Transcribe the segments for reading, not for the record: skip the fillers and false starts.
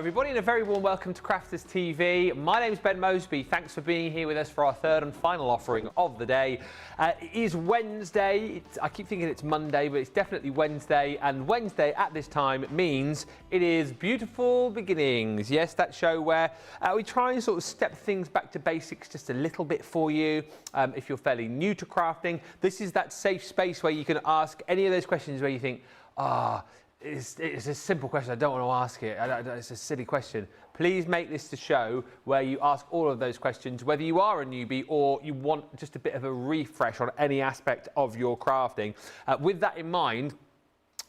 everybody, and a very warm welcome to Crafters TV. My name's Ben Mosby. Thanks for being here with us for our third and final offering of the day. It is Wednesday. I keep thinking it's Monday, but it's definitely Wednesday. And Wednesday at this time means it is Beautiful Beginnings. Yes, that show where we try and sort of step things back to basics just a little bit for you. If you're fairly new to crafting, this is that safe space where you can ask any of those questions where you think, it's a simple question, I don't want to ask it, it's a silly question. Please make this the show where you ask all of those questions, whether you are a newbie or you want just a bit of a refresh on any aspect of your crafting. With that in mind,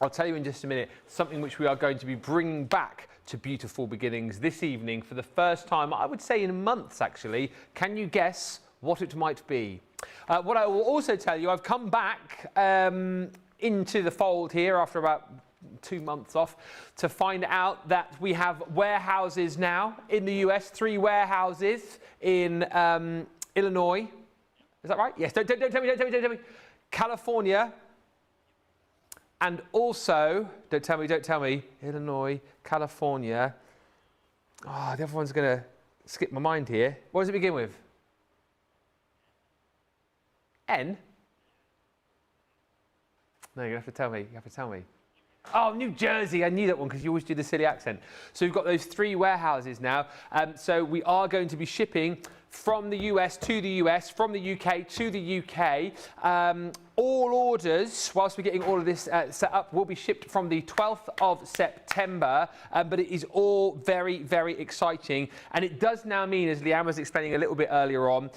I'll tell you in just a minute something which we are going to be bringing back to Beautiful Beginnings this evening for the first time, I would say in months actually. Can you guess what it might be? What I will also tell you, I've come back into the fold here after about 2 months off to find out that we have warehouses now in the US, 3 warehouses in Illinois. Is that right? Yes, don't tell me. California, and also, don't tell me, Illinois, California. Oh, the other one's going to skip my mind here. What does it begin with? N? No, you have to tell me. Oh, New Jersey, I knew that one because you always do the silly accent. So we've got those 3 warehouses now. So we are going to be shipping from the US to the US, from the UK to the UK. All orders, whilst we're getting all of this set up, will be shipped from the 12th of September. But it is all very, very exciting. And it does now mean, as Leanne was explaining a little bit earlier on,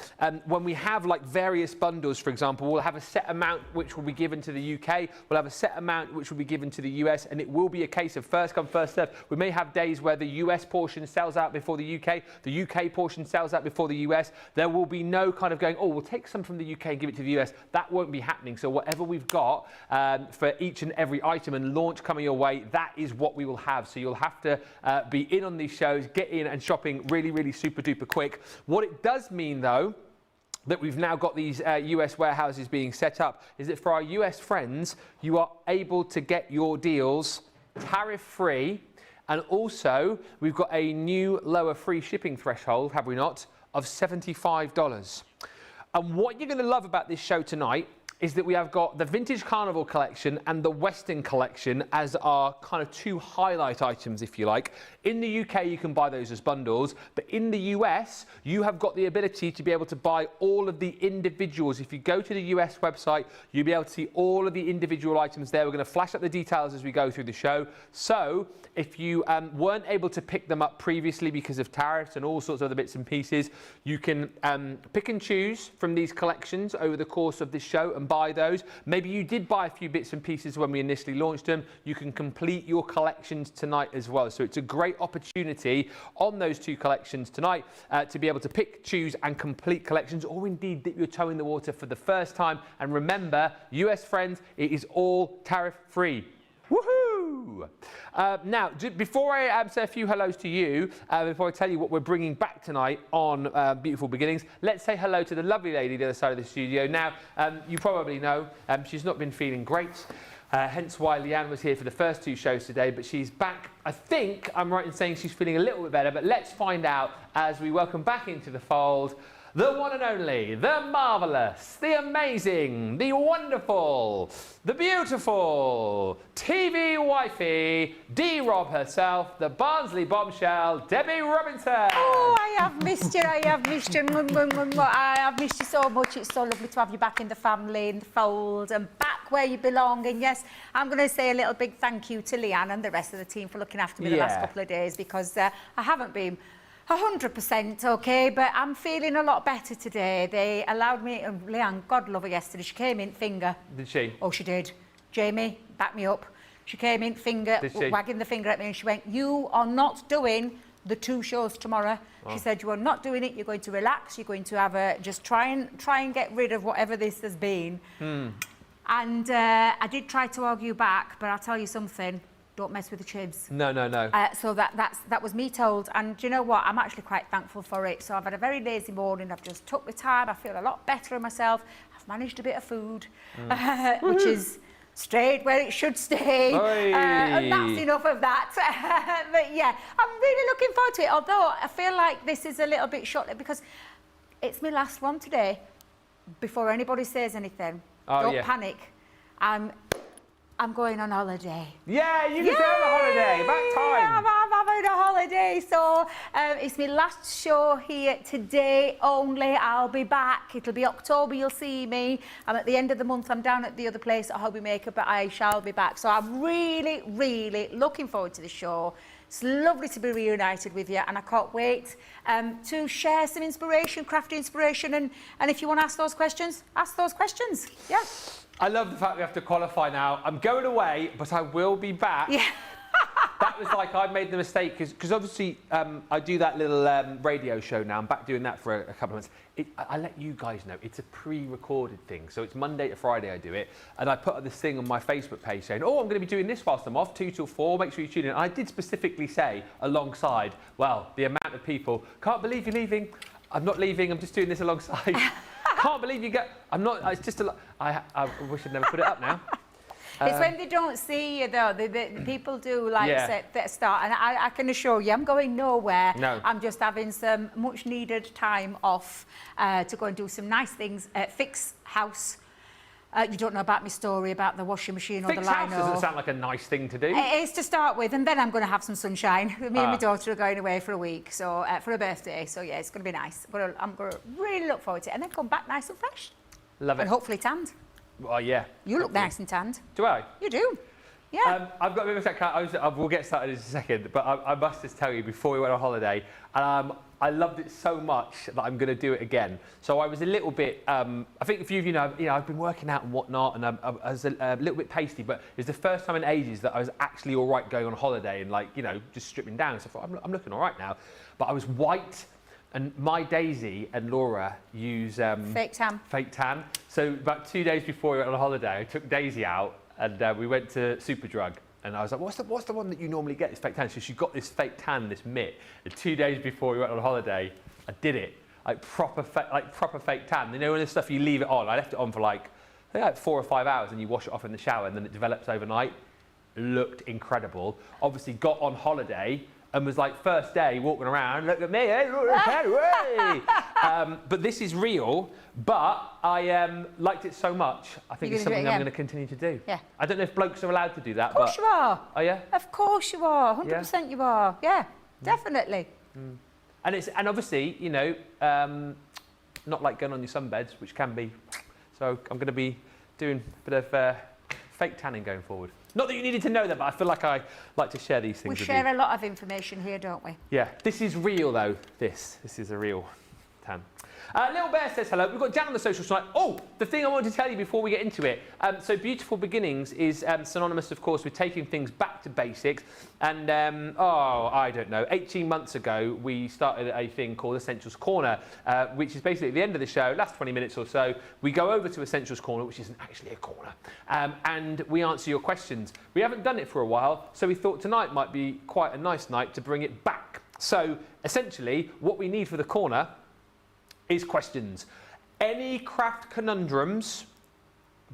when we have like various bundles, for example, we'll have a set amount which will be given to the UK. We'll have a set amount which will be given to the US. And it will be a case of first come, first served. We may have days where the US portion sells out before the UK portion sells out before the US. There will be no kind of going, oh, we'll take some from the UK and give it to the US. That won't be happening. So whatever we've got for each and every item and launch coming your way, that is what we will have. So you'll have to be in on these shows, get in and shopping really, really super duper quick. What it does mean though, that we've now got these US warehouses being set up, is that for our US friends, you are able to get your deals tariff-free. And also, we've got a new lower free shipping threshold, have we not, of $75. And what you're going to love about this show tonight is that we have got the Vintage Carnival collection and the Western collection as our kind of 2 highlight items, if you like. In the UK, you can buy those as bundles, but in the US, you have got the ability to be able to buy all of the individuals. If you go to the US website, you'll be able to see all of the individual items there. We're going to flash up the details as we go through the show. So if you weren't able to pick them up previously because of tariffs and all sorts of other bits and pieces, you can pick and choose from these collections over the course of this show and buy those. Maybe you did buy a few bits and pieces when we initially launched them. You can complete your collections tonight as well. So it's a great opportunity on those 2 collections tonight to be able to pick, choose and complete collections, or indeed dip your toe in the water for the first time. And remember, US friends, it is all tariff free. Woohoo! Now, before I say a few hellos to you, before I tell you what we're bringing back tonight on Beautiful Beginnings, let's say hello to the lovely lady the other side of the studio. Now, you probably know she's not been feeling great, hence why Leanne was here for the first 2 shows today, but she's back. I think I'm right in saying she's feeling a little bit better, but let's find out as we welcome back into the fold the one and only, the marvellous, the amazing, the wonderful, the beautiful TV wifey, D-Rob herself, the Barnsley bombshell, Debbie Robinson. Oh, I have missed you, I have missed you. I have missed you so much. It's so lovely to have you back in the family, in the fold, and back where you belong. And yes, I'm going to say a little big thank you to Leanne and the rest of the team for looking after me the last couple of days, because I haven't been 100% okay, but I'm feeling a lot better today. They allowed me, Leanne, God love her yesterday, she came in finger. Did she? Oh, she did. Jamie, back me up. She came in finger, wagging the finger at me, and she went, you are not doing the 2 shows tomorrow. Oh. She said, you are not doing it, you're going to relax, you're going to have a, just try and get rid of whatever this has been. And I did try to argue back, but I'll tell you something, don't mess with the chibs. No. So that was me told, and do you know what? I'm actually quite thankful for it. So I've had a very lazy morning. I've just took the time. I feel a lot better in myself. I've managed a bit of food, which is stayed where it should stay. And that's enough of that. But yeah, I'm really looking forward to it. Although I feel like this is a little bit short because it's my last one today. Before anybody says anything, don't panic. I'm going on holiday. Yeah, you deserve a holiday. About time. I'm having a holiday. So it's my last show here today only. I'll be back. It'll be October, you'll see me. I'm at the end of the month. I'm down at the other place at Hobby Maker, but I shall be back. So I'm really, really looking forward to the show. It's lovely to be reunited with you, and I can't wait to share some inspiration, crafty inspiration, and if you want to ask those questions, yeah. I love the fact we have to qualify now. I'm going away, but I will be back. Yeah. That was like I made the mistake because obviously I do that little radio show now. I'm back doing that for a couple of months. I let you guys know it's a pre-recorded thing, so it's Monday to Friday I do it, and I put up this thing on my Facebook page saying, "Oh, I'm going to be doing this whilst I'm off, 2 till 4. Make sure you tune in." And I did specifically say alongside, well, the amount of people can't believe you're leaving. I'm not leaving. I'm just doing this alongside. Can't believe you get. I'm not. It's just a. I wish I'd never put it up now. It's when they don't see you, though. The people do like start, and I can assure you, I'm going nowhere. No. I'm just having some much-needed time off to go and do some nice things. Fix house. You don't know about my story about the washing machine or Fix the house lino. doesn't sound like a nice thing to do. It is to start with, and then I'm going to have some sunshine. Me and my daughter are going away for a week, so for a birthday. So yeah, it's going to be nice. I'm going to really look forward to it, and then come back nice and fresh. Love it. And hopefully tanned. Oh yeah. You look nice and tanned. Do I? You do. Yeah. I've got a bit of a second. We'll get started in a second, but I must just tell you before we went on holiday, I loved it so much that I'm going to do it again. So I was a little bit. I think a few of you know, I've been working out and whatnot, and I was a little bit pasty. But it was the first time in ages that I was actually all right going on holiday and just stripping down. So I thought I'm looking all right now. But I was white. And my Daisy and Laura use fake tan. Fake tan. So about 2 days before we went on holiday, I took Daisy out and we went to Superdrug. And I was like, what's the one that you normally get? This fake tan. So she got this fake tan, this mitt. And 2 days before we went on holiday, I did it like proper fake tan. You know, when the stuff you leave it on. I left it on for like 4 or 5 hours, and you wash it off in the shower, and then it develops overnight. Looked incredible. Obviously, got on holiday. And was like, first day, walking around, look at me, hey, look at but this is real, but I liked it so much, I think it's something I'm going to continue to do. Yeah. I don't know if blokes are allowed to do that, Of course you are. Oh, yeah? Of course you are, 100% you are. Yeah, definitely. And obviously, not like going on your sunbeds, which can be. So I'm going to be doing a bit of fake tanning going forward. Not that you needed to know that, but I feel like I like to share these things with you. We share a lot of information here, don't we? Yeah. This is real, though. This is a real tan. Little Bear says hello. We've got Jan on the socials tonight. Oh, the thing I wanted to tell you before we get into it. So Beautiful Beginnings is synonymous, of course, with taking things back to basics. And, I don't know, 18 months ago, we started a thing called Essentials Corner, which is basically at the end of the show, last 20 minutes or so, we go over to Essentials Corner, which isn't actually a corner, and we answer your questions. We haven't done it for a while, so we thought tonight might be quite a nice night to bring it back. So, essentially, what we need for the corner is questions. Any craft conundrums,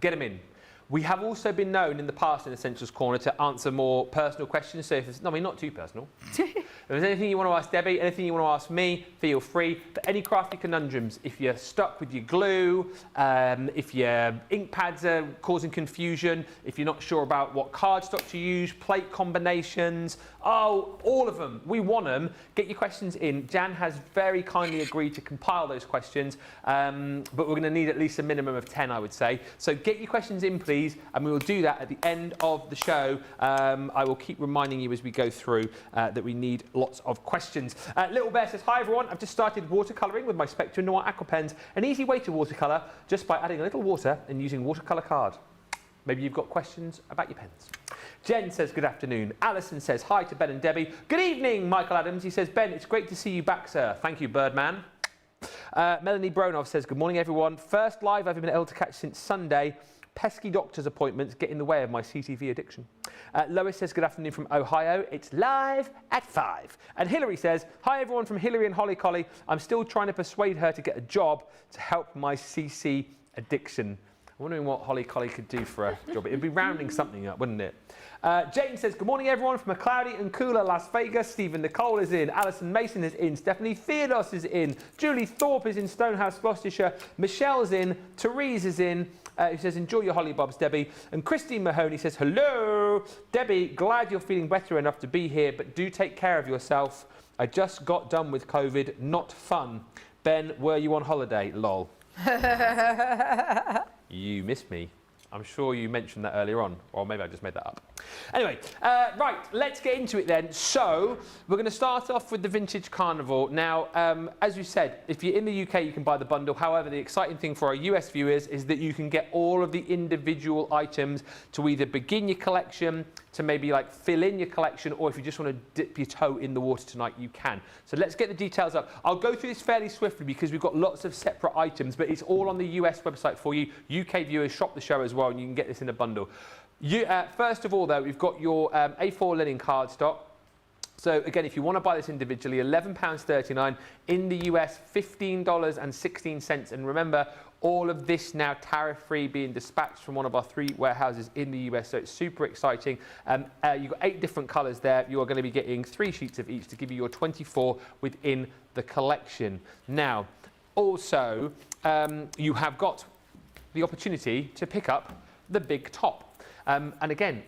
get them in. We have also been known in the past in Essentials Corner to answer more personal questions. So if it's, not too personal. If there's anything you want to ask Debbie, anything you want to ask me, feel free. But any crafty conundrums, if you're stuck with your glue, if your ink pads are causing confusion, if you're not sure about what cardstock to use, plate combinations, all of them, we want them. Get your questions in. Jan has very kindly agreed to compile those questions, but we're going to need at least a minimum of 10, I would say. So get your questions in, please, and we will do that at the end of the show. I will keep reminding you as we go through that we need lots of questions. Little Bear says, hi everyone, I've just started watercolouring with my Spectra Noir Aqua pens. An easy way to watercolour just by adding a little water and using watercolour card. Maybe you've got questions about your pens. Jen says, good afternoon. Alison says, hi to Ben and Debbie. Good evening, Michael Adams. He says, Ben, it's great to see you back, sir. Thank you, Birdman. Melanie Bronov says, good morning, everyone. First live I've been able to catch since Sunday. Pesky doctor's appointments get in the way of my CTV addiction. Lois says, good afternoon from Ohio. It's live at 5. And Hilary says, hi everyone from Hilary and Holly Collie. I'm still trying to persuade her to get a job to help my CC addiction. I'm wondering what Holly Collie could do for a job. It'd be rounding something up, wouldn't it? Jane says, good morning, everyone, from a cloudy and cooler Las Vegas. Stephen Nicole is in. Alison Mason is in. Stephanie Theodos is in. Julie Thorpe is in Stonehouse, Gloucestershire. Michelle's in. Therese is in. Who says, enjoy your holly bobs, Debbie. And Christine Mahoney says, hello. Debbie, glad you're feeling better enough to be here, but do take care of yourself. I just got done with COVID. Not fun. Ben, were you on holiday? Lol. You missed me. I'm sure you mentioned that earlier on, or maybe I just made that up. Anyway, right, let's get into it then. So, we're going to start off with the Vintage Carnival. Now, as we said, if you're in the UK, you can buy the bundle. However, the exciting thing for our US viewers is that you can get all of the individual items to either begin your collection, to maybe like fill in your collection, or if you just want to dip your toe in the water tonight, you can. So let's get the details up. I'll go through this fairly swiftly because we've got lots of separate items, but it's all on the US website for you. UK viewers, shop the show as well, and you can get this in a bundle. First of all, though, we've got your A4 linen cardstock. So again, if you want to buy this individually, £11.39. In the US, $15.16. And remember, all of this now tariff-free, being dispatched from one of our 3 warehouses in the US, so it's super exciting. You've got 8 different colours there. You are going to be getting 3 sheets of each to give you your 24 within the collection. Now, also, you have got the opportunity to pick up the big top. And again,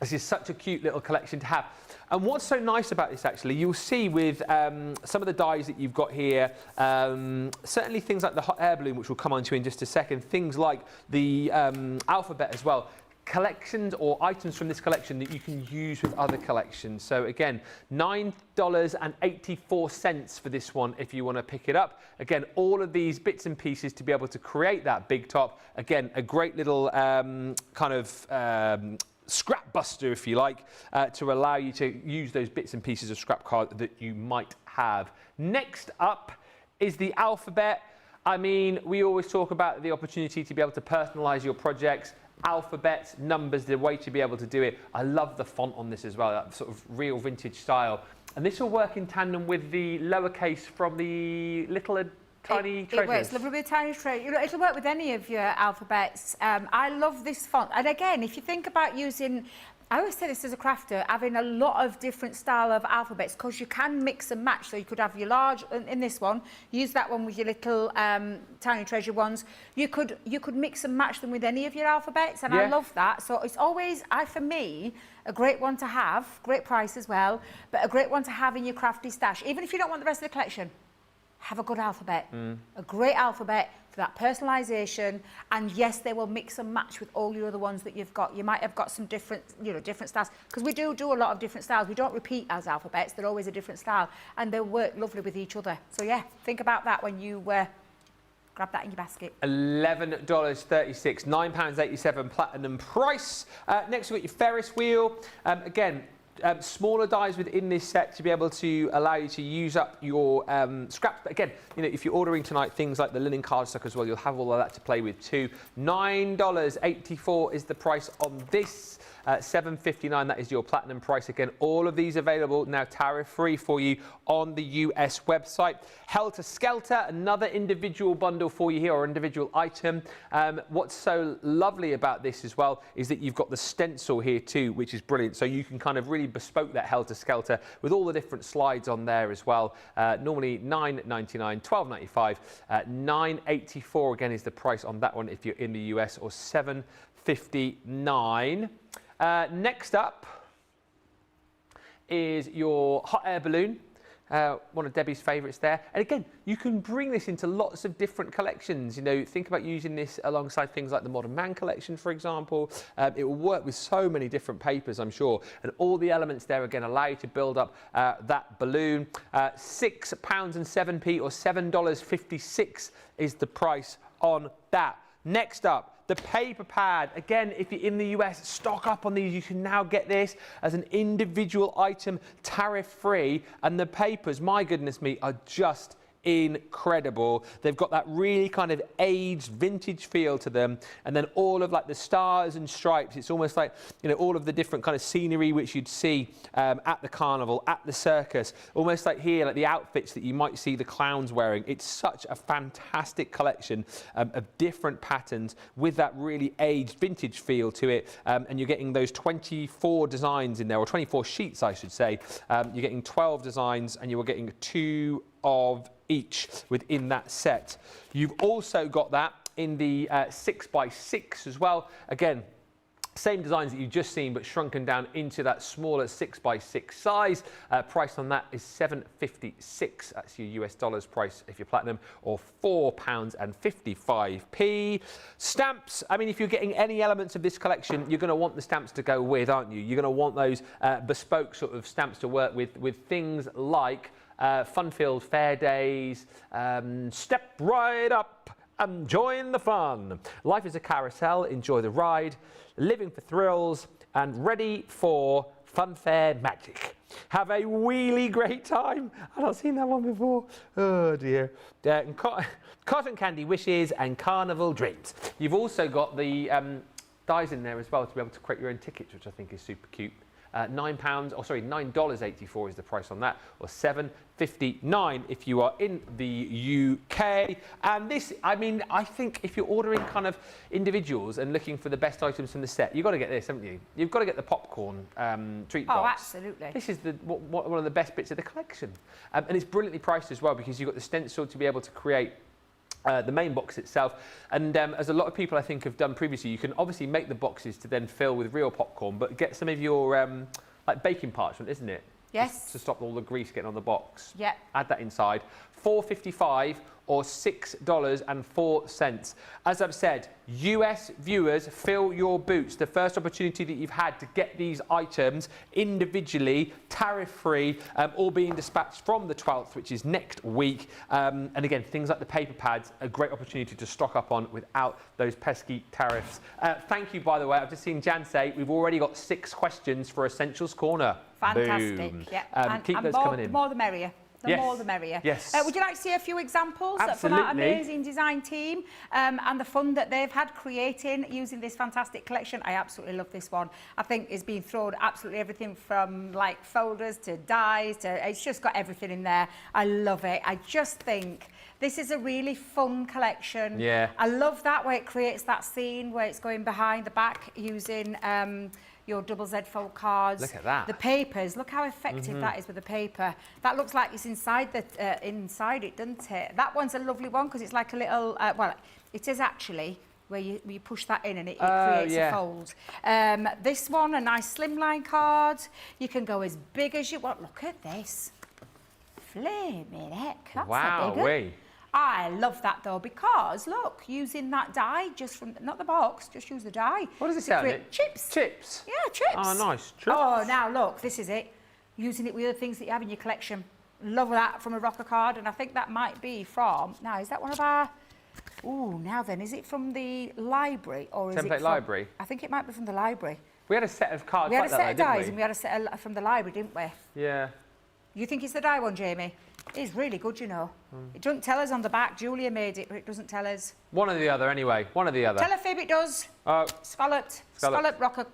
this is such a cute little collection to have. And what's so nice about this, actually, you'll see with some of the dies that you've got here, certainly things like the hot air balloon, which we'll come on to in just a second, things like the alphabet as well. Collections or items from this collection that you can use with other collections. So again, $9.84 for this one if you want to pick it up. Again, all of these bits and pieces to be able to create that big top. Again, a great little scrap buster, if you like, to allow you to use those bits and pieces of scrap card that you might have. Next up is the alphabet. I mean, we always talk about the opportunity to be able to personalize your projects. Alphabets, numbers, the way to be able to do it. I love the font on this as well, that sort of real vintage style. And this will work in tandem with the lowercase from the little tiny treasures. It works lovely with tiny treasures. You know, it'll work with any of your alphabets. I love this font. And again, if you think about using, I always say this as a crafter, having a lot of different style of alphabets, because you can mix and match. So you could have your large, in this one, use that one with your little tiny treasure ones. You could mix and match them with any of your alphabets, and yeah. I love that. So it's always, for me, a great one to have, great price as well, but a great one to have in your crafty stash. Even if you don't want the rest of the collection, have a good alphabet, a great alphabet for that personalisation. And yes, they will mix and match with all your other ones that you've got. You might have got some different, different styles, because we do a lot of different styles. We don't repeat as alphabets, they're always a different style, and they work lovely with each other. So yeah, think about that when you grab that in your basket. $11.36, £9.87 platinum price. Next we've got your Ferris wheel. Again, smaller dies within this set to be able to allow you to use up your scraps. But again, if you're ordering tonight, things like the linen cardstock as well, you'll have all of that to play with too. $9.84 is the price on this. $7.59, that is your platinum price. Again, all of these available now tariff-free for you on the US website. Helter Skelter, another individual bundle for you here, or individual item. What's so lovely about this as well is that you've got the stencil here too, which is brilliant. So you can kind of really bespoke that Helter Skelter with all the different slides on there as well. Normally $9.99, $12.95, $9.84 again is the price on that one if you're in the US, or $7.59. Next up is your hot air balloon, one of Debbie's favourites there. And again, you can bring this into lots of different collections. Think about using this alongside things like the Modern Man collection, for example. It will work with so many different papers, I'm sure. And all the elements there, again, allow you to build up that balloon. £6.07 or $7.56 is the price on that. Next up, the paper pad. Again, if you're in the US, stock up on these. You can now get this as an individual item, tariff-free. And the papers, my goodness me, are just incredible. They've got that really kind of aged vintage feel to them, and then all of like the stars and stripes. It's almost like, you know, all of the different kind of scenery which you'd see at the carnival, at the circus, almost like here, like the outfits that you might see the clowns wearing. It's such a fantastic collection of different patterns with that really aged vintage feel to it, and you're getting those 24 designs in there, or 24 sheets I should say. You're getting 12 designs, and you're getting 2 of each within that set. You've also got that in the 6x6 as well. Again, same designs that you've just seen, but shrunken down into that smaller 6x6 size. Price on that is $7.56. That's your US dollars price if you're platinum, or £4.55. Stamps. I mean, if you're getting any elements of this collection, you're going to want the stamps to go with, aren't you? You're going to want those bespoke sort of stamps to work with things like fun-filled fair days, step right up and join the fun. Life is a carousel, enjoy the ride, living for thrills and ready for funfair magic. Have a really great time. I've not seen that one before. Oh dear. Cotton candy wishes and carnival dreams. You've also got the dies in there as well to be able to create your own tickets, which I think is super cute. $9.84 is the price on that, or $7.59 if you are in the UK. And this, I mean, I think if you're ordering kind of individuals and looking for the best items from the set, you've got to get this, haven't you? You've got to get the popcorn treat box. Oh, absolutely. This is one of the best bits of the collection. And it's brilliantly priced as well, because you've got the stencil to be able to create the main box itself, and as a lot of people I think have done previously, you can obviously make the boxes to then fill with real popcorn, but get some of your like baking parchment, isn't it? Yes. Just to stop all the grease getting on the box. Yeah. Add that inside. $4.55 or $6.04. As I've said, US viewers, fill your boots. The first opportunity that you've had to get these items individually, tariff-free, all being dispatched from the 12th, which is next week. And again, things like the paper pads, a great opportunity to stock up on without those pesky tariffs. Thank you, by the way. I've just seen Jan say we've already got 6 questions for Essentials Corner. Fantastic. Boom. Yeah. Keep those coming in. The more the merrier. The more the merrier. Yes. Would you like to see a few examples from Absolutely. our amazing design team and the fun that they've had creating using this fantastic collection? I absolutely love this one. I think it's been thrown absolutely everything from like folders to dies to, it's just got everything in there. I love it. I just think this is a really fun collection. Yeah. I love that where it creates that scene where it's going behind the back using your double Z fold cards. Look at that. The papers, look how effective that is with the paper. That looks like it's inside inside it, doesn't it? That one's a lovely one because it's like a little, well, it is actually where you push that in and it creates a fold. This one, a nice slimline card. You can go as big as you want. Look at this. Flaming heck, that's a big one. I love that though, because look, using that die just from, not the box, just use the die. What does it say on it? Chips. Chips? Yeah, chips. Oh, nice. Chips. Oh, now look, this is it. Using it with other things that you have in your collection. Love that from a rocker card, and I think that might be from, now is that one of our, ooh, now then, is it from the library or is it Template from, library? I think it might be from the library. We had a set of cards We had like a set that, of though, dies didn't and we had a set from the library, didn't we? Yeah. You think it's the die one, Jamie? It's really good, you know. It doesn't tell us on the back. Julia made it, but it doesn't tell us. One or the other, anyway. One or the other. Tell a fib it does. Scalloped, rocker.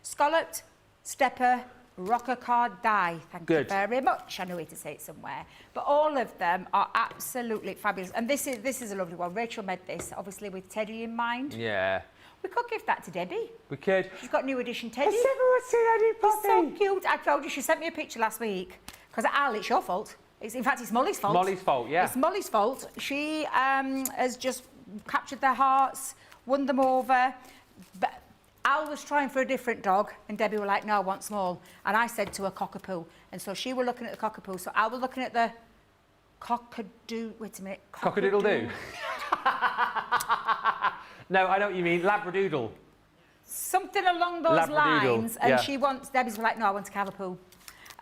Scalloped, stepper, rocker card die. Thank you very much. I know where to say it somewhere. But all of them are absolutely fabulous. And this is a lovely one. Rachel made this, obviously, with Teddy in mind. Yeah. We could give that to Debbie. We could. She's got new edition Teddy. Has everyone seen Eddie Poppy? So cute. I told you, she sent me a picture last week. Because Al, it's your fault. In fact, it's Molly's fault. Molly's fault, yeah. It's Molly's fault. She has just captured their hearts, won them over. But Al was trying for a different dog, and Debbie were like, no, I want small. And I said to her, cockapoo. And so she were looking at the cockapoo. So Al was looking at the cockadoo. Wait a minute. Cockadoodle-doo. No, I know what you mean. Labradoodle. Something along those lines. And she wants, Debbie's like, no, I want a cavapoo.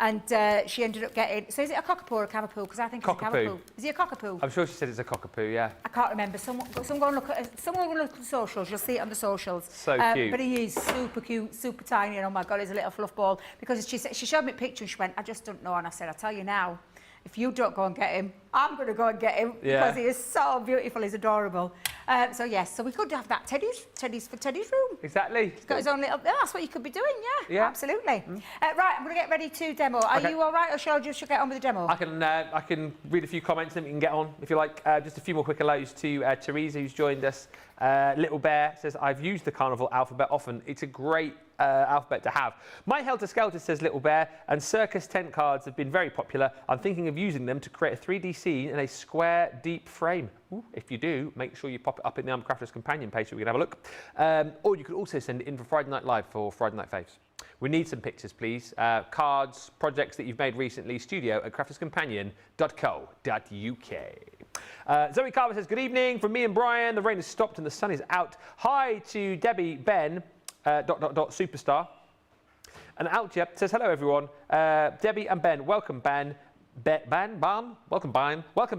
And she ended up getting, so is it a cockapoo or a cavapoo? Because I think it's a cavapoo. Is it a cockapoo? I'm sure she said it's a cockapoo, yeah. I can't remember. Someone go and look at the socials. You'll see it on the socials. So cute. But he is super cute, super tiny, and oh my God, he's a little fluff ball. Because she showed me a picture and she went, I just don't know. And I said, I'll tell you now, if you don't go and get him, I'm going to go and get him because he is so beautiful, he's adorable. So yes, so we could have that Teddy's for Teddy's room. Exactly. He's got his own little, that's what you could be doing, yeah. Absolutely. Right, I'm going to get ready to demo. Are you all right, or shall I just get on with the demo? I can read a few comments and then we can get on, if you like. Just a few more quick hellos to Teresa, who's joined us. Little Bear says, I've used the Carnival alphabet often. It's a great alphabet to have. My Helter Skelter, says Little Bear, and circus tent cards have been very popular. I'm thinking of using them to create a 3D scene in a square, deep frame. Ooh, if you do, make sure you pop it up in the Crafters Companion page so we can have a look. Or you could also send it in for Friday Night Live for Friday Night Faves. We need some pictures, please. Cards, projects that you've made recently, studio@crafterscompanion.co.uk. Zoe Carver says, good evening from me and Brian. The rain has stopped and the sun is out. Hi to Debbie, Ben, ... superstar. And Altja says, hello everyone. Debbie and Ben, welcome Ben. Welcome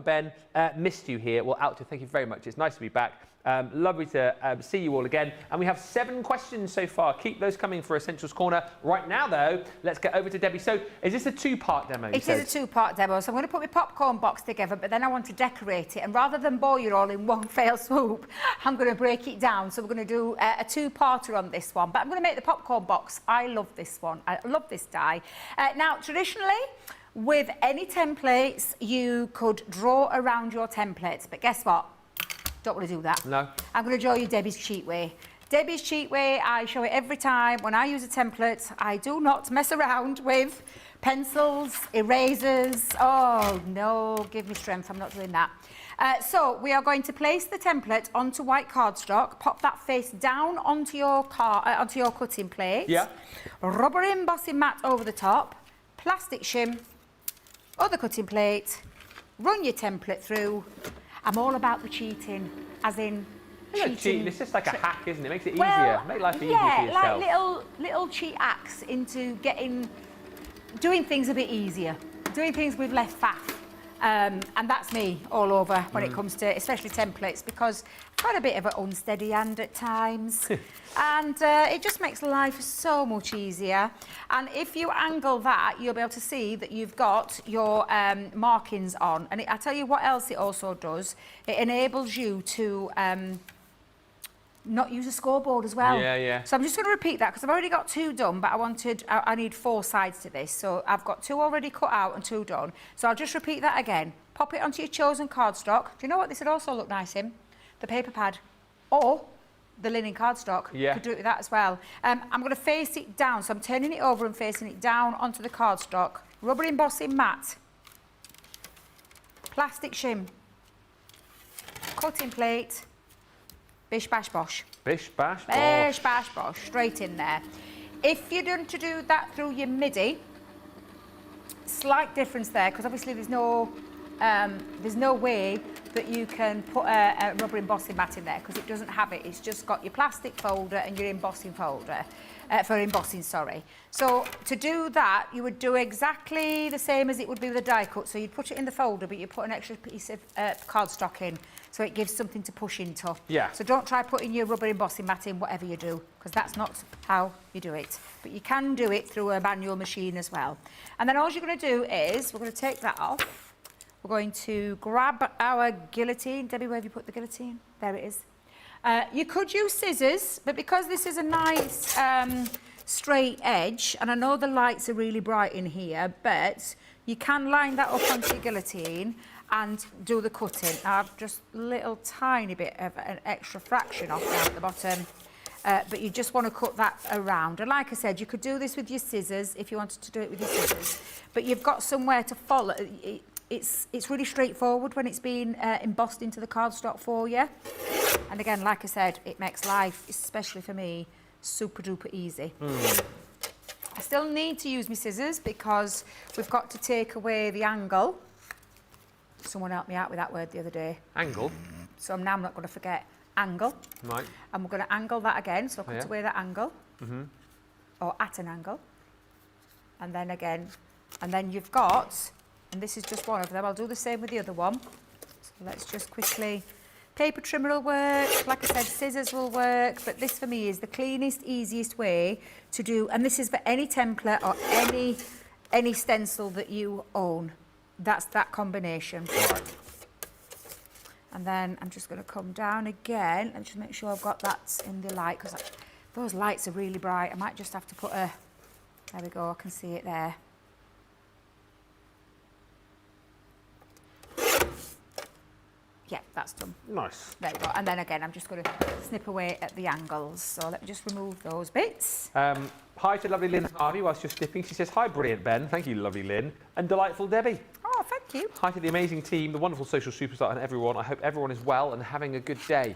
Ben. Missed you here. Well, Altja, thank you very much. It's nice to be back. Lovely to see you all again. And we have 7 questions so far. Keep those coming for Essentials Corner. Right now, though, let's get over to Debbie. So, is this a 2-part demo? It is a 2-part demo. So I'm going to put my popcorn box together, but then I want to decorate it. And rather than bore you all in one fell swoop, I'm going to break it down. So we're going to do a 2-parter on this one. But I'm going to make the popcorn box. I love this one. I love this die. Now, traditionally, with any templates, you could draw around your templates. But guess what? Don't want to do that. No. I'm going to show you Debbie's cheat way. Debbie's cheat way, I show it every time. When I use a template, I do not mess around with pencils, erasers. Oh, no, give me strength. I'm not doing that. So we are going to place the template onto white cardstock, pop that face down onto your cutting plate. Yeah. Rubber embossing mat over the top, plastic shim, other cutting plate, run your template through. I'm all about the cheating, as in cheating. It's just like a hack, isn't it? It makes it easier. Make life easier for yourself. Yeah, like little cheat hacks into doing things a bit easier, doing things with less faff. And that's me all over when it comes to, especially templates, because I've got a bit of an unsteady hand at times. And it just makes life so much easier. And if you angle that, you'll be able to see that you've got your markings on. And I tell you what else it also does. It enables you to not use a scoreboard as well. Yeah. So I'm just going to repeat that because I've already got 2 done, but I need 4 sides to this. So I've got 2 already cut out and 2 done. So I'll just repeat that again. Pop it onto your chosen cardstock. Do you know what this would also look nice in? The paper pad or the linen cardstock. Yeah. Could do it with that as well. I'm going to face it down. So I'm turning it over and facing it down onto the cardstock. Rubber embossing mat. Plastic shim. Cutting plate. Bish, bash, bosh. Bish, bash, bosh. Bish, bash, bosh. Straight in there. If you're going to do that through your MIDI, slight difference there, because obviously there's no way that you can put a rubber embossing mat in there, because it doesn't have it. It's just got your plastic folder and your embossing folder, for embossing, sorry. So to do that, you would do exactly the same as it would be with a die cut. So you'd put it in the folder, but you put an extra piece of cardstock in, so it gives something to push into. Yeah. So don't try putting your rubber embossing mat in, whatever you do, because that's not how you do it. But you can do it through a manual machine as well. And then all you're going to do is, we're going to take that off. We're going to grab our guillotine. Debbie, where have you put the guillotine? There it is. You could use scissors, but because this is a nice straight edge, and I know the lights are really bright in here, but you can line that up onto your guillotine and do the cutting. Now, I've just a little tiny bit of an extra fraction off down at the bottom, but you just want to cut that around. And like I said, you could do this with your scissors if you wanted to do it with your scissors, but you've got somewhere to follow. It's really straightforward when it's been embossed into the cardstock for you. And again, like I said, it makes life, especially for me, super duper easy. I still need to use my scissors because we've got to take away the angle. Someone helped me out with that word the other day. Angle? So now I'm not going to forget angle. Right. And we're going to angle that again, so cut away that angle. Or at an angle. And then again, and then you've got, and this is just one of them, I'll do the same with the other one. So let's just quickly, paper trimmer will work, like I said, scissors will work, but this for me is the cleanest, easiest way to do, and this is for any template or any stencil that you own. That's that combination. Right. And then I'm just going to come down again and just make sure I've got that in the light, because those lights are really bright. I might just have to put a... There we go, I can see it there. Yeah, that's done. Nice. There we go. And then again, I'm just going to snip away at the angles. So let me just remove those bits. Hi to lovely Lynn Harvey whilst you're snipping. She says, hi, brilliant Ben. Thank you, lovely Lynn. And delightful Debbie. Oh, thank you. Hi to the amazing team, the wonderful social superstar and everyone. I hope everyone is well and having a good day.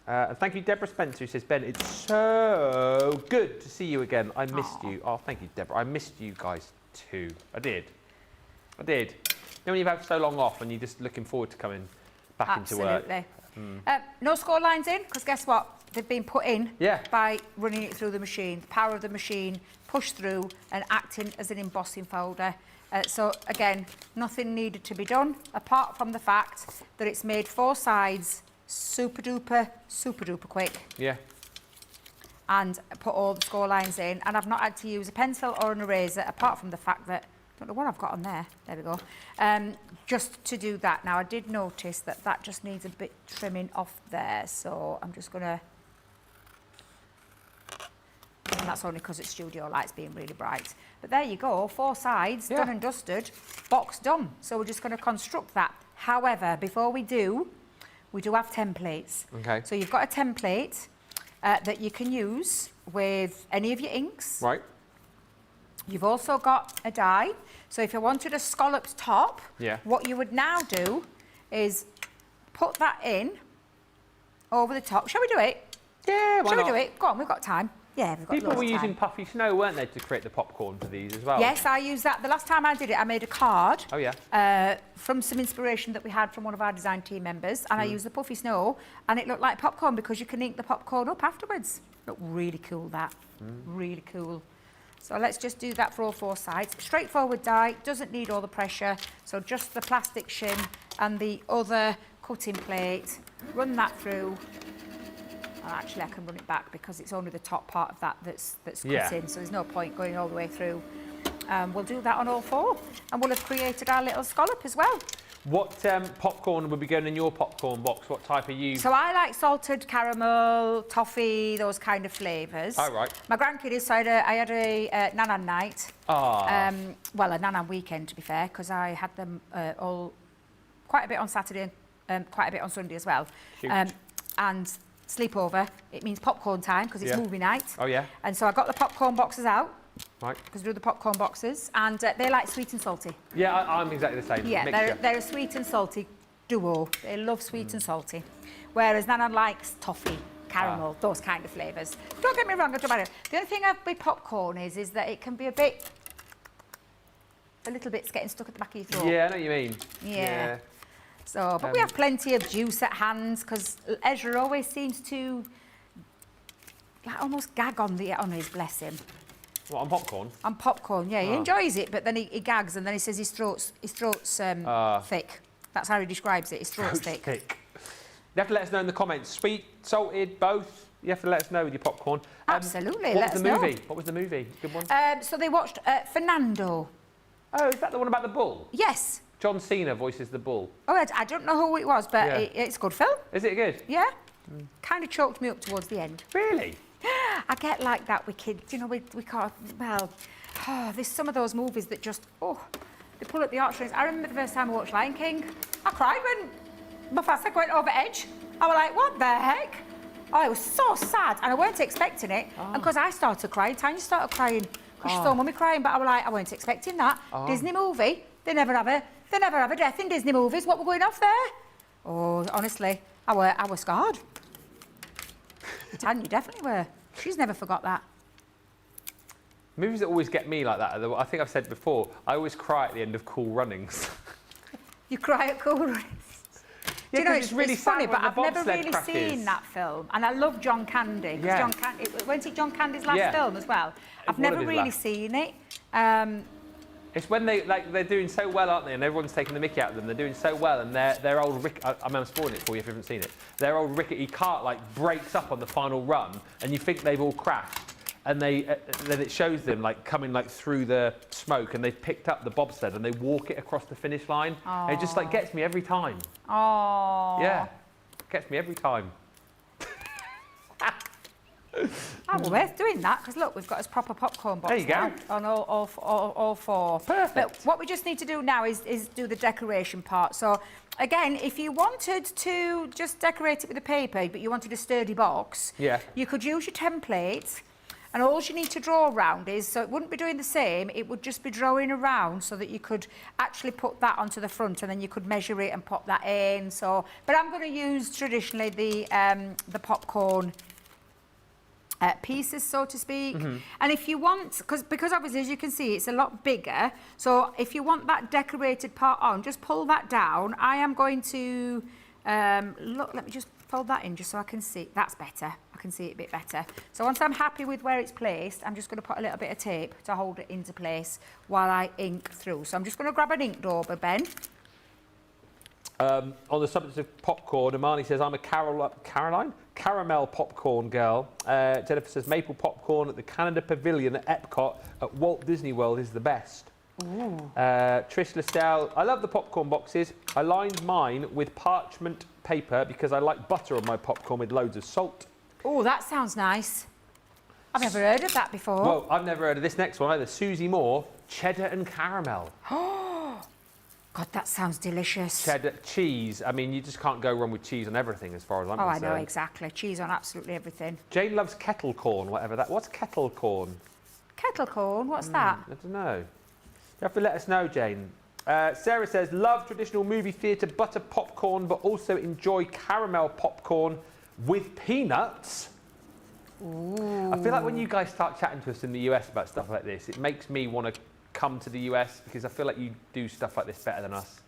And thank you, Deborah Spencer, who says, Ben, it's so good to see you again. I missed you. Oh, thank you, Deborah. I missed you guys too. I did. You know when you've had so long off and you're just looking forward to coming back into work. Absolutely. No score lines in, because guess what? They've been put in by running it through the machine. The power of the machine pushed through and acting as an embossing folder. So again, nothing needed to be done apart from the fact that it's made 4 sides super duper quick. Yeah. And put all the score lines in, and I've not had to use a pencil or an eraser apart from the fact that I don't know what I've got on there. There we go. Just to do that. Now I did notice that that just needs a bit trimming off there, so I'm just gonna. And that's only because it's studio lights being really bright. But there you go, 4 sides, done and dusted, box done. So we're just going to construct that. However, before we do have templates. Okay. So you've got a template that you can use with any of your inks. Right. You've also got a die. So if you wanted a scalloped top, what you would now do is put that in over the top. Shall we do it? Yeah, why not? Shall we do it? Go on, we've got time. Yeah, we've got People were loads of time. using puffy snow, weren't they, to create the popcorn for these as well? Yes, I used that. The last time I did it, I made a card. Oh, yeah. From some inspiration that we had from one of our design team members, and I used the puffy snow, and it looked like popcorn because you can ink the popcorn up afterwards. Looked really cool, that. Really cool. So let's just do that for all 4 sides. Straightforward die, doesn't need all the pressure, so just the plastic shim and the other cutting plate. Run that through. Well, actually, I can run it back because it's only the top part of that that's cut in, so there's no point going all the way through. We'll do that on all 4, and we'll have created our little scallop as well. What popcorn would be going in your popcorn box? What type are you? So I like salted caramel, toffee, those kind of flavours. Oh, right. My grandkid is, so I had a Nanan night. Well, a Nanan weekend, to be fair, because I had them all quite a bit on Saturday, quite a bit on Sunday as well. And sleepover, it means popcorn time because it's movie night. Oh, yeah. And so I got the popcorn boxes out. Right. Because we do the popcorn boxes, and they like sweet and salty. Yeah, I'm exactly the same. Yeah, they're a sweet and salty duo. They love sweet and salty. Whereas Nanan likes toffee, caramel, those kind of flavours. Don't get me wrong, I don't mind it. The only thing with popcorn is that it can be a little bit getting stuck at the back of your throat. Yeah, I know what you mean. Yeah. So, but we have plenty of juice at hand because Ezra always seems to almost gag on his, bless him. What, on popcorn? On popcorn, yeah. He enjoys it, but then he gags and then he says his throat's thick. That's how he describes it, his throat's thick. You have to let us know in the comments. Sweet, salted, both. You have to let us know with your popcorn. Absolutely, let us know. What was the movie? Good one? So they watched Fernando. Oh, is that the one about the bull? Yes. John Cena voices the bull. Oh, I don't know who it was, but it's a good film. Is it good? Yeah. Kind of choked me up towards the end. Really? I get like that with kids. You know, we can't, there's some of those movies that just, they pull at the heartstrings. I remember the first time I watched Lion King. I cried when Mufasa went over edge. I was like, what the heck? Oh, it was so sad, and I weren't expecting it. And because I started crying, Tanya started crying because she saw Mummy crying, but I was like, I weren't expecting that. Disney movie, they never have a death in Disney movies. What were going off there? Oh, honestly, I were scarred. Tanya definitely were. She's never forgot that. Movies that always get me like that, I think I've said before, I always cry at the end of Cool Runnings. You cry at Cool Runnings? Yeah, do you know, it's really funny, but I've never really crack seen that film. And I love John Candy. Yeah. Wasn't it John Candy's last film as well? I've never really seen it. It's when they're doing so well, aren't they? And everyone's taking the mickey out of them. They're doing so well, and their old I'm spoiling it for you if you haven't seen it. Their old rickety cart breaks up on the final run, and you think they've all crashed, and then it shows them like coming like through the smoke, and they've picked up the bobsled and they walk it across the finish line. And it just like gets me every time. Oh. Yeah, gets me every time. Oh, well, worth doing that, because look, we've got us proper popcorn box There you go. now on all four. Perfect. But what we just need to do now is do the decoration part. So again, if you wanted to just decorate it with a paper, but you wanted a sturdy box, you could use your template, and all you need to draw around is, so it wouldn't be doing the same, it would just be drawing around so that you could actually put that onto the front, and then you could measure it and pop that in. So, but I'm going to use traditionally the popcorn pieces, so to speak. And if you want, because obviously, as you can see, it's a lot bigger, so if you want that decorated part on, just pull that down. I am going to look, let me just fold that in just so I can see. That's better. I can see it a bit better. So once I'm happy with where it's placed, I'm just going to put a little bit of tape to hold it into place while I ink through. So I'm just going to grab an ink dauber, Ben. On the subject of popcorn, Imani says, I'm a caramel popcorn girl. Jennifer says, maple popcorn at the Canada Pavilion at Epcot at Walt Disney World is the best. Trish Listelle, I love the popcorn boxes. I lined mine with parchment paper because I like butter on my popcorn with loads of salt. Oh, that sounds nice. I've never heard of that before. Well, I've never heard of this next one either. Susie Moore, cheddar and caramel. God, that sounds delicious. Cheddar, cheese. I mean, you just can't go wrong with cheese on everything as far as I'm concerned. I know, exactly. Cheese on absolutely everything. Jane loves kettle corn, whatever that. What's kettle corn? Kettle corn? What's that? I don't know. You have to let us know, Jane. Sarah says, love traditional movie theatre butter popcorn, but also enjoy caramel popcorn with peanuts. Ooh. I feel like when you guys start chatting to us in the US about stuff like this, it makes me want to come to the US, because I feel like you do stuff like this better than us.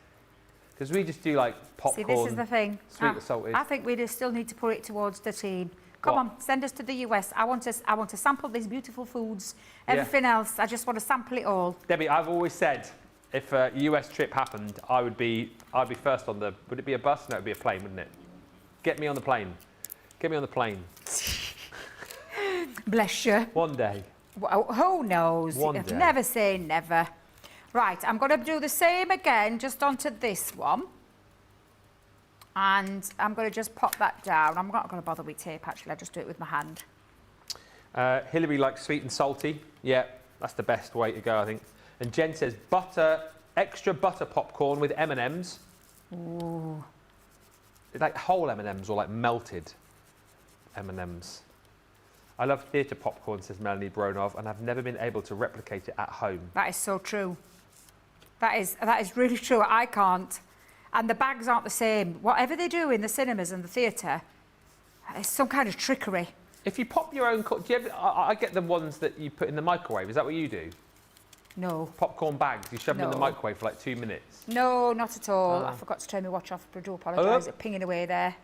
Because we just do like popcorn. See, this is the thing. Sweet and salty. I think we still need to put it towards the team. Come on, send us to the US. I want to sample these beautiful foods. Everything else, I just want to sample it all. Debbie, I've always said, if a US trip happened, I'd be first on the. Would it be a bus? No, it'd be a plane, wouldn't it? Get me on the plane. Get me on the plane. Bless you. One day. Well, who knows? One day. Never say never. Right, I'm going to do the same again, just onto this one. And I'm going to just pop that down. I'm not going to bother with tape, actually. I'll just do it with my hand. Hillary likes sweet and salty. Yeah, that's the best way to go, I think. And Jen says butter, extra butter popcorn with M&Ms. Ooh. It's like whole M&Ms or like melted M&Ms. I love theatre popcorn, says Melanie Bronov, and I've never been able to replicate it at home. That is so true. That is really true. I can't. And the bags aren't the same. Whatever they do in the cinemas and the theatre, it's some kind of trickery. If you pop your own... Do you ever, I get the ones that you put in the microwave. Is that what you do? No. Popcorn bags, you shove them in the microwave for like 2 minutes. No, not at all. I forgot to turn my watch off. I do apologise. It's pinging away there.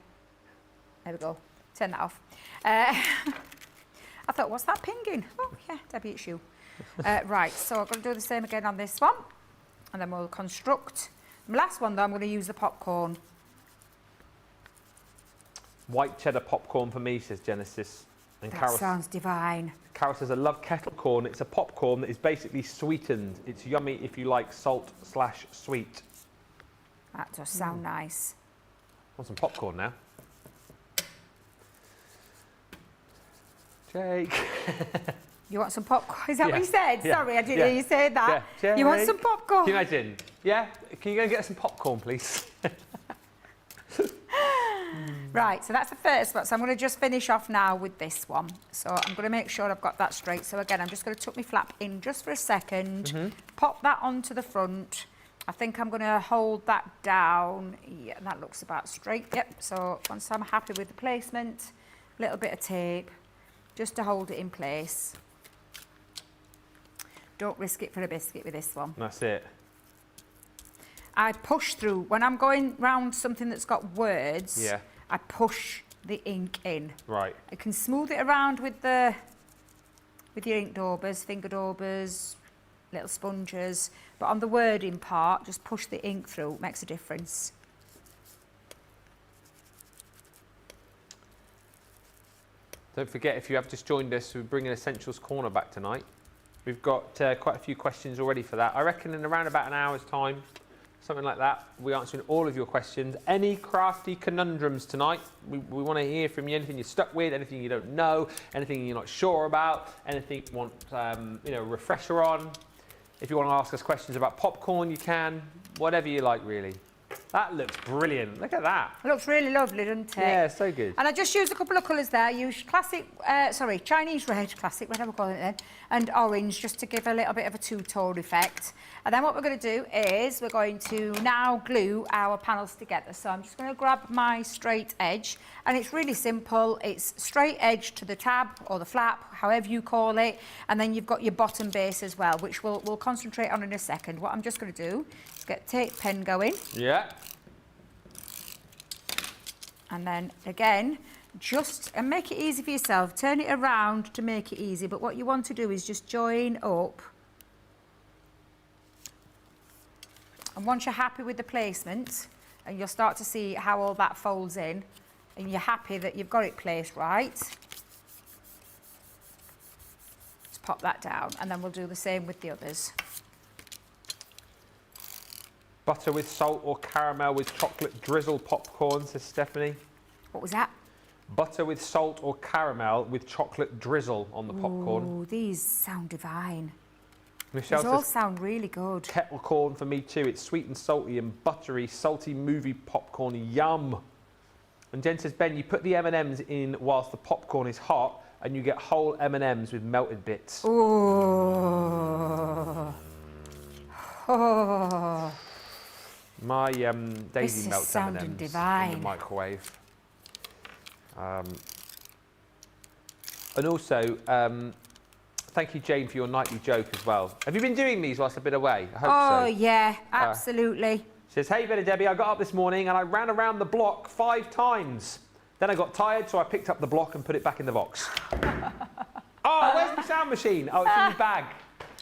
There we go. Turn that off. I thought, what's that pinging? Oh, yeah, Debbie, it's you. Right, so I'm going to do the same again on this one. And then we'll construct. The last one, though, I'm going to use the popcorn. White cheddar popcorn for me, says Genesis. And That sounds divine. Carol says, I love kettle corn. It's a popcorn that is basically sweetened. It's yummy if you like salt/sweet. That does sound nice. Want some popcorn now? Jake. You want some popcorn? Is that what you said? Yeah. Sorry, I didn't hear you say that. Yeah. You want some popcorn? Can you imagine? Yeah? Can you go and get some popcorn, please? Right, so that's the first one. So I'm going to just finish off now with this one. So I'm going to make sure I've got that straight. So again, I'm just going to tuck my flap in just for a second, pop that onto the front. I think I'm going to hold that down. Yeah, that looks about straight. Yep, so once I'm happy with the placement, a little bit of tape just to hold it in place. Don't risk it for a biscuit with this one. That's it. I push through. When I'm going round something that's got words, Yeah. I push the ink in. Right. I can smooth it around with your ink daubers, finger daubers, little sponges, but on the wording part, just push the ink through. It makes a difference. Don't forget, if you have just joined us, we're bringing Essentials Corner back tonight. We've got quite a few questions already for that. I reckon in around about an hour's time, something like that, we're answering all of your questions. Any crafty conundrums tonight? We want to hear from you. Anything you're stuck with, anything you don't know, anything you're not sure about, anything you want a refresher on. If you want to ask us questions about popcorn, you can. Whatever you like, really. That looks brilliant. Look at that. It looks really lovely, doesn't it? Yeah, so good. And I just used a couple of colours there. I used Chinese red, classic, whatever we call it then, and orange, just to give a little bit of a two-tone effect. And then what we're going to do is we're going to now glue our panels together. So I'm just going to grab my straight edge, and it's really simple. It's straight edge to the tab or the flap, however you call it, and then you've got your bottom base as well, which we'll concentrate on in a second. What I'm just going to do is get a tape pen going. Yeah. And then again, and make it easy for yourself. Turn it around to make it easy. But what you want to do is just join up. And once you're happy with the placement, and you'll start to see how all that folds in, and you're happy that you've got it placed right, just pop that down, and then we'll do the same with the others. Butter with salt or caramel with chocolate drizzle popcorn, says Stephanie. What was that? Butter with salt or caramel with chocolate drizzle on the popcorn. Oh, these sound divine. Michelle These all says, sound really good. kettle corn for me too. It's sweet and salty and buttery, salty movie popcorn. Yum. And Jen says, Ben, you put the M&Ms in whilst the popcorn is hot and you get whole M&Ms with melted bits. Oh. Oh. My Daisy melts sounding M&Ms divine. in the microwave. And also, thank you, Jane, for your nightly joke as well. Have you been doing these whilst I've been away? I hope so. Oh, yeah, absolutely. Says, hey, Ben and Debbie, I got up this morning and I ran around the block 5 times. Then I got tired, so I picked up the block and put it back in the box. Oh, where's the sound machine? Oh, it's in your bag.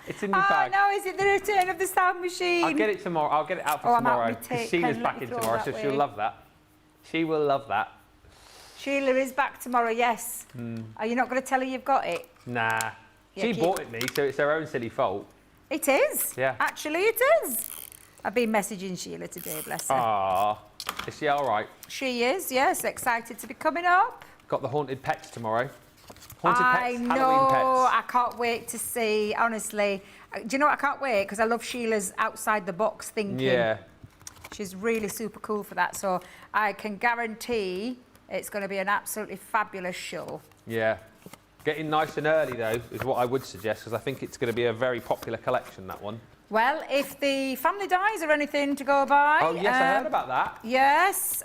It's in your bag. No, is it the return of the sound machine? I'll get it tomorrow. I'll get it out for tomorrow. Because Sheila's back in tomorrow, so she'll love that. She will love that. Sheila is back tomorrow, yes. Are you not going to tell her you've got it? Nah. She bought it me, so it's her own silly fault. It is. Yeah. Actually, it is. I've been messaging Sheila today, bless her. Ah, is she all right? She is, yes. Excited to be coming up. Got the haunted pets tomorrow. Haunted I pets, know. Halloween pets. I can't wait to see, honestly. Do you know what I can't wait? Because I love Sheila's outside the box thinking. Yeah. She's really super cool for that. So I can guarantee it's going to be an absolutely fabulous show. Yeah. Getting nice and early, though, is what I would suggest, because I think it's going to be a very popular collection, that one. Well, if the family dies or anything to go by... Oh, yes, I heard about that. Yes,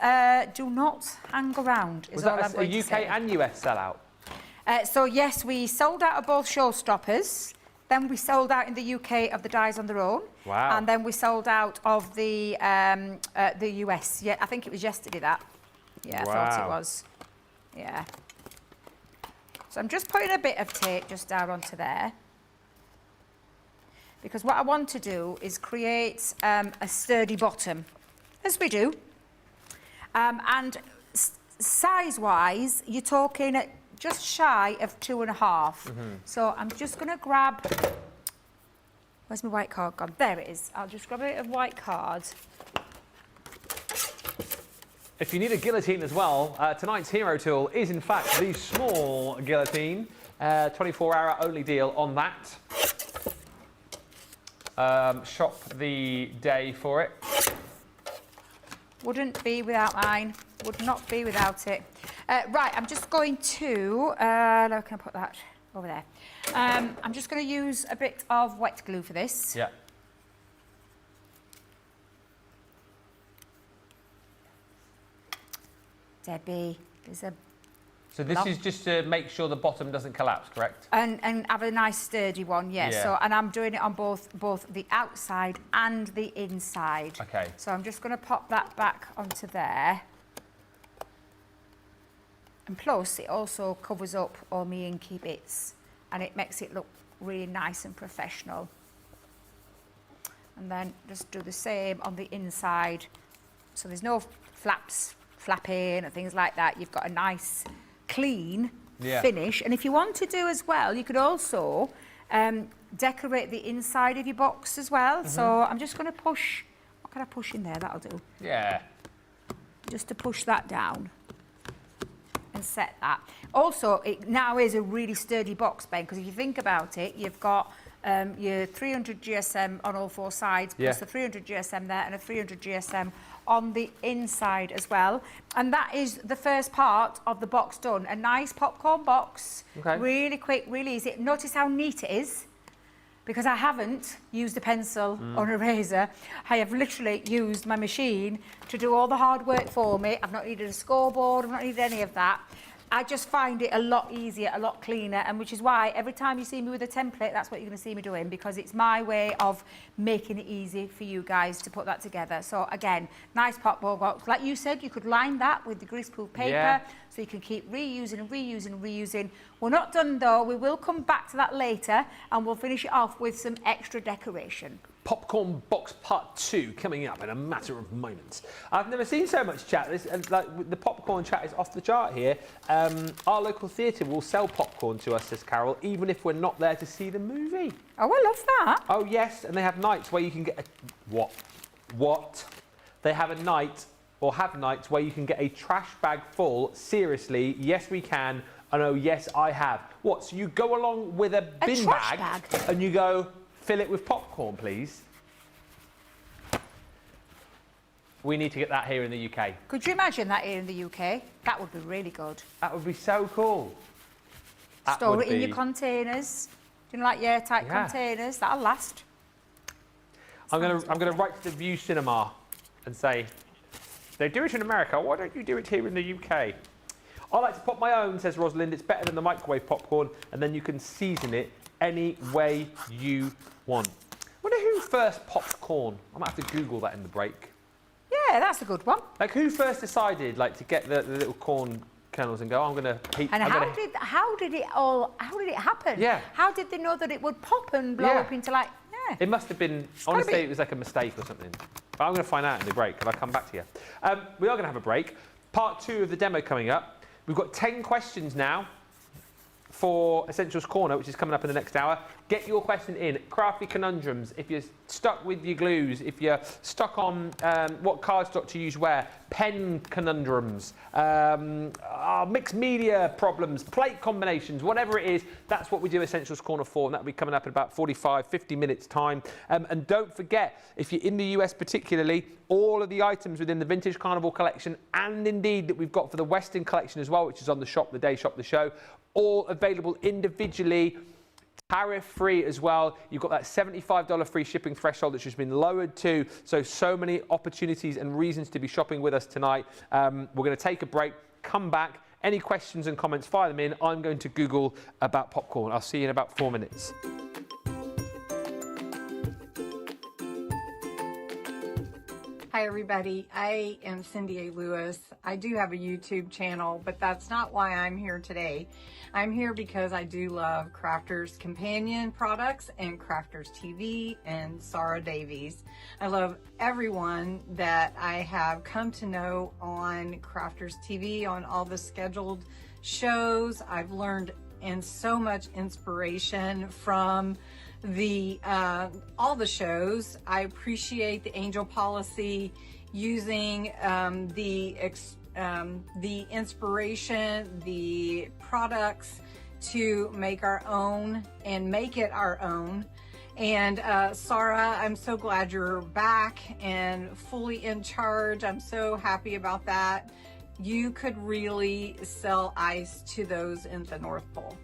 do not hang around, is Was all that I'm going a to say. UK and US sellout? So, yes, we sold out of both showstoppers. Then we sold out in the UK of the Dies on Their Own. Wow. And then we sold out of the US. Yeah, I think it was yesterday, that. Yeah, Wow. I thought it was. Yeah. So I'm just putting a bit of tape just down onto there. Because what I want to do is create a sturdy bottom, as we do. And size-wise, you're talking at just shy of 2.5. So I'm just going to grab... Where's my white card gone? There it is. I'll just grab a bit of white card. If you need a guillotine as well, tonight's hero tool is in fact the small guillotine. 24-hour only deal on that. Shop the day for it. Wouldn't be without mine. Would not be without it. Right, I'm just going to... how can I put that over there? I'm just going to use a bit of wet glue for this. Yeah. Debbie, there's a... So this is just to make sure the bottom doesn't collapse, correct? And have a nice sturdy one, yes. Yeah. So, and I'm doing it on both the outside and the inside. Okay. So I'm just going to pop that back onto there. And plus, it also covers up all my inky bits, and it makes it look really nice and professional. And then just do the same on the inside. So there's no flapping and things like that. You've got a nice, clean finish. And if you want to do as well, you could also decorate the inside of your box as well. So I'm just going to push, what can I push in there? That'll do. Yeah. Just to push that down and set that. Also, it now is a really sturdy box, Ben, because if you think about it, you've got your 300 GSM on all four sides, plus the 300 GSM there and a 300 GSM on the inside as well. And that is the first part of the box done. A nice popcorn box, really quick, really easy. Notice how neat it is, because I haven't used a pencil or a razor. I have literally used my machine to do all the hard work for me. I've not needed a scoreboard, I've not needed any of that. I just find it a lot easier, a lot cleaner, and which is why every time you see me with a template, that's what you're going to see me doing, because it's my way of making it easy for you guys to put that together. So again, nice popcorn box. Like you said, you could line that with the greaseproof paper, so you can keep reusing and reusing and reusing. We're not done though. We will come back to that later, and we'll finish it off with some extra decoration. Popcorn box part 2 coming up in a matter of moments. I've never seen so much chat. Like the popcorn chat is off the chart here. Our local theatre will sell popcorn to us, says Carol, even if we're not there to see the movie. Oh, I love that. Oh yes, and they have nights where you can get a... What? They have a night, or have nights, where you can get a trash bag full. Seriously, yes we can. And oh yes, I have. What, so you go along with a bin bag and you go... Fill it with popcorn, please. We need to get that here in the UK. Could you imagine that here in the UK? That would be really good. That would be so cool. Store it in your containers. Do you know, like airtight containers? That'll last. I'm gonna write to the View Cinema and say, they do it in America, why don't you do it here in the UK? I like to pop my own, says Rosalind. It's better than the microwave popcorn, and then you can season it any way you want. I wonder who first popped corn. I might have to Google that in the break. Yeah, that's a good one. Like, who first decided, like, to get the little corn kernels and go, I'm going to heat... And how did it happen? Yeah. How did they know that it would pop and blow up into, like... Yeah. It must have been... I want to say it was like a mistake or something. But I'm going to find out in the break, and I'll come back to you. We are going to have a break. Part 2 of the demo coming up. We've got 10 questions now for Essentials Corner, which is coming up in the next hour. Get your question in. Crafty conundrums. If you're stuck with your glues, if you're stuck on what cardstock to use where, pen conundrums, mixed media problems, plate combinations, whatever it is, that's what we do Essentials Corner for, and that'll be coming up in about 45, 50 minutes time. And don't forget, if you're in the US particularly, all of the items within the Vintage Carnival collection, and indeed that we've got for the Western collection as well, which is on the Shop the Day, Shop the Show, all available individually, tariff-free as well. You've got that $75 free shipping threshold that's just been lowered too. So many opportunities and reasons to be shopping with us tonight. We're going to take a break, come back. Any questions and comments, fire them in. I'm going to Google about popcorn. I'll see you in about 4 minutes. Hi everybody, I am Cindy A. Lewis. I do have a YouTube channel, but that's not why I'm here today. I'm here because I do love Crafters Companion products and Crafters TV and Sarah Davies. I love everyone that I have come to know on Crafters TV, on all the scheduled shows. I've learned so much inspiration from all the shows. I appreciate the Angel Policy using the inspiration, the products to make our own and make it our own. And Sarah, I'm so glad you're back and fully in charge. I'm so happy about that. You could really sell ice to those in the North Pole.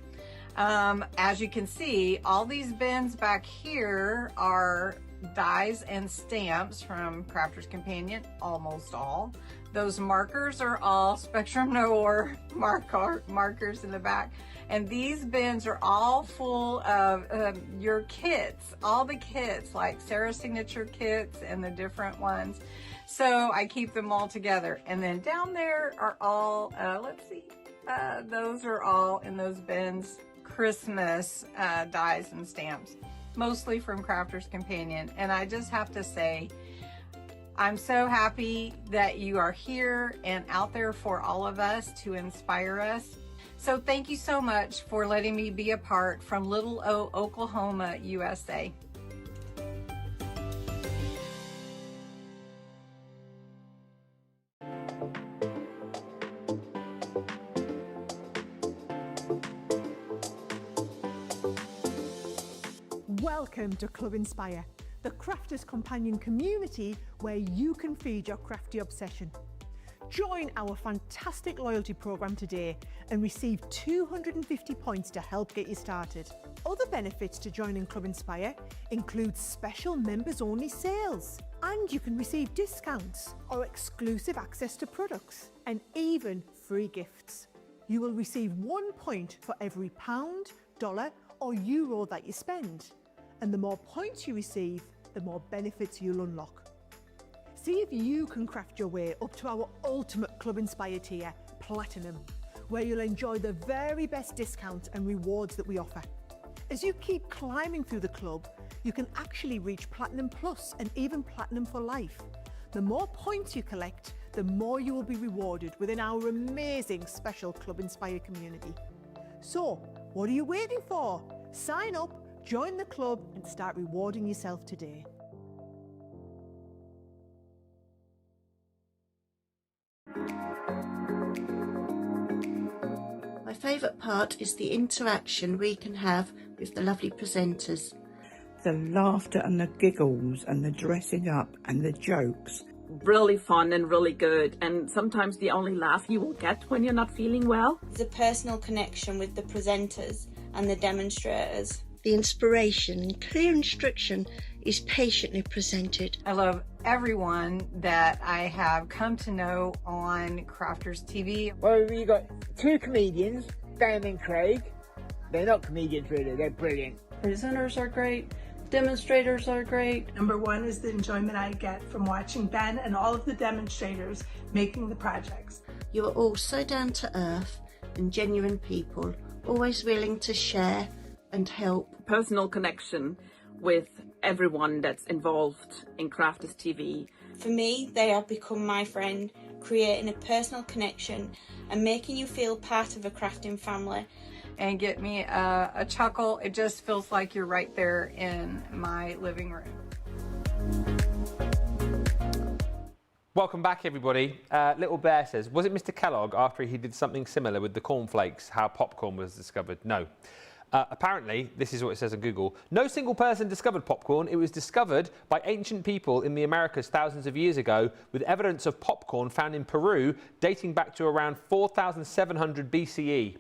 As you can see, all these bins back here are dies and stamps from Crafters Companion, almost all. Those markers are all Spectrum Noir markers in the back. And these bins are all full of your kits, all the kits, like Sarah's signature kits and the different ones. So I keep them all together. And then down there are all, let's see, those are all in those bins. Christmas dies and stamps, mostly from Crafters Companion. And I just have to say, I'm so happy that you are here and out there for all of us to inspire us. So thank you so much for letting me be a part from Little O, Oklahoma, USA. Welcome to Club Inspire, the Crafters Companion community where you can feed your crafty obsession. Join our fantastic loyalty program today and receive 250 points to help get you started. Other benefits to joining Club Inspire include special members-only sales, and you can receive discounts or exclusive access to products, and even free gifts. You will receive 1 point for every pound, dollar or euro that you spend. And the more points you receive, the more benefits you'll unlock. See if you can craft your way up to our ultimate Club Inspire tier, Platinum, where you'll enjoy the very best discounts and rewards that we offer. As you keep climbing through the club, you can actually reach Platinum Plus and even Platinum for life. The more points you collect, the more you will be rewarded within our amazing special Club Inspire community. So, what are you waiting for? Sign up, join the club and start rewarding yourself today. My favourite part is the interaction we can have with the lovely presenters. The laughter and the giggles and the dressing up and the jokes. Really fun and really good, and sometimes the only laugh you will get when you're not feeling well. The personal connection with the presenters and the demonstrators. The inspiration and clear instruction is patiently presented. I love everyone that I have come to know on Crafters TV. Well, we got two comedians, Dan and Craig. They're not comedians really, they're brilliant. Presenters are great, demonstrators are great. Number one is the enjoyment I get from watching Ben and all of the demonstrators making the projects. You are all so down to earth and genuine people, always willing to share and help. Personal connection with everyone that's involved in Crafters TV. For me, they have become my friend, creating a personal connection and making you feel part of a crafting family. And get me a chuckle. It just feels like you're right there in my living room. Welcome back, everybody. Little Bear says, was it Mr. Kellogg after he did something similar with the cornflakes, how popcorn was discovered? No. Apparently, this is what it says on Google, no single person discovered popcorn. It was discovered by ancient people in the Americas thousands of years ago, with evidence of popcorn found in Peru dating back to around 4,700 BCE.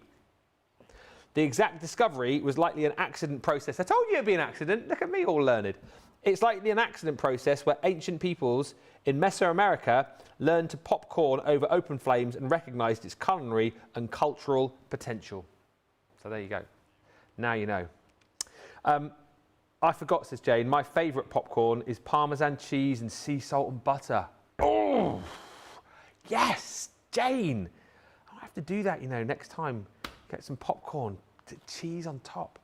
The exact discovery was likely an accident process. I told you it'd be an accident. Look at me, all learned. It's likely an accident process where ancient peoples in Mesoamerica learned to pop corn over open flames and recognised its culinary and cultural potential. So there you go. Now you know. I forgot, says Jane, my favourite popcorn is Parmesan cheese and sea salt and butter. Oh, yes, Jane. I'll have to do that, you know, next time. Get some popcorn, cheese on top.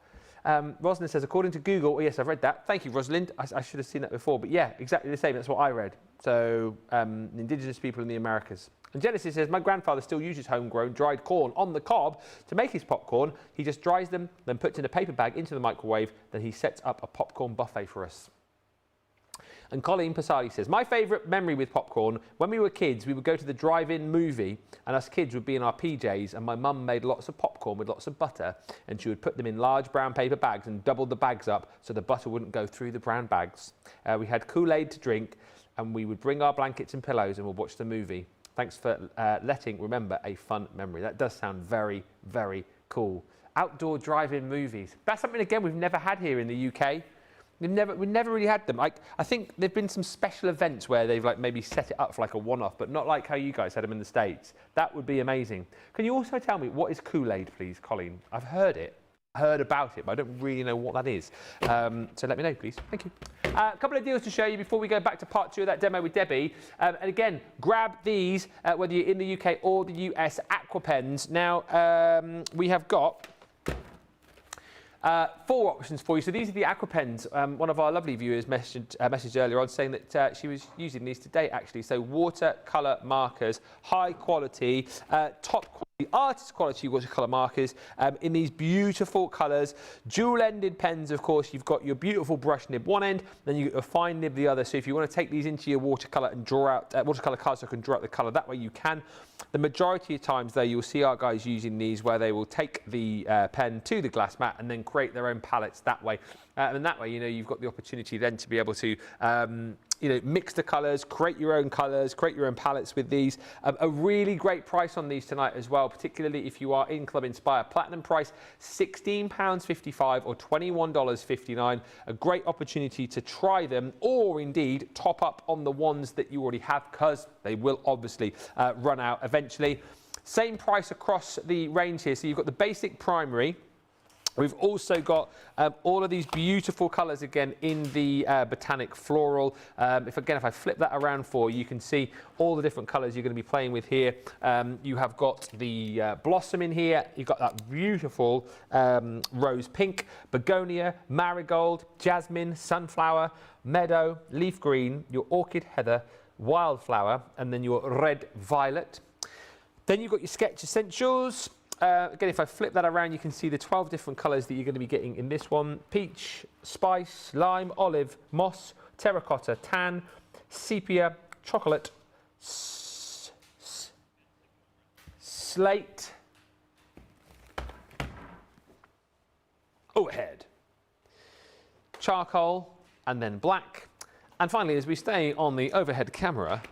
Rosalind says, according to Google, oh yes, I've read that. Thank you, Rosalind. I should have seen that before, but yeah, exactly the same. That's what I read. So, indigenous people in the Americas. And Genesis says, my grandfather still uses homegrown dried corn on the cob to make his popcorn. He just dries them, then puts in a paper bag into the microwave, then he sets up a popcorn buffet for us. And Colleen Passali says, my favourite memory with popcorn, when we were kids, we would go to the drive-in movie and us kids would be in our PJs and my mum made lots of popcorn with lots of butter and she would put them in large brown paper bags and double the bags up so the butter wouldn't go through the brown bags. We had Kool-Aid to drink and we would bring our blankets and pillows and we'd watch the movie. Thanks for letting remember a fun memory. That does sound very, very cool. Outdoor drive-in movies. That's something, again, we've never had here in the UK. We've never really had them. I think there've been some special events where they've like maybe set it up for like a one-off, but not like how you guys had them in the States. That would be amazing. Can you also tell me what is Kool-Aid, please, Colleen? I've heard about it, but I don't really know what that is. So let me know, please. Thank you. A couple of deals to show you before we go back to part 2 of that demo with Debbie. And again, grab these, whether you're in the UK or the US, Aqua pens. Now, we have got 4 options for you. So these are the Aqua pens. One of our lovely viewers messaged earlier on saying that she was using these today, actually. So watercolour markers, high quality, top quality. the artist quality watercolour markers in these beautiful colours. Dual-ended pens, of course, you've got your beautiful brush nib one end, then you get a fine nib the other. So if you want to take these into your watercolour and draw out watercolour cardstock and draw out the colour that way, you can. The majority of times, though, you'll see our guys using these where they will take the pen to the glass mat and then create their own palettes that way. And that way, you know, you've got the opportunity then to be able to you know, mix the colours, create your own colours, create your own palettes with these. A really great price on these tonight as well, particularly if you are in Club Inspire. Platinum price, £16.55 or $21.59. A great opportunity to try them, or indeed top up on the ones that you already have, because they will obviously run out eventually. Same price across the range here. So you've got the basic primary. We've also got all of these beautiful colours again in the botanic floral. If I flip that around for you, you can see all the different colours you're going to be playing with here. You have got the blossom in here. You've got that beautiful rose pink, begonia, marigold, jasmine, sunflower, meadow, leaf green, your orchid heather, wildflower, and then your red violet. Then you've got your sketch essentials. Again, if I flip that around, you can see the 12 different colours that you're going to be getting in this one. Peach, spice, lime, olive, moss, terracotta, tan, sepia, chocolate, slate, overhead, charcoal, and then black. And finally, as we stay on the overhead camera,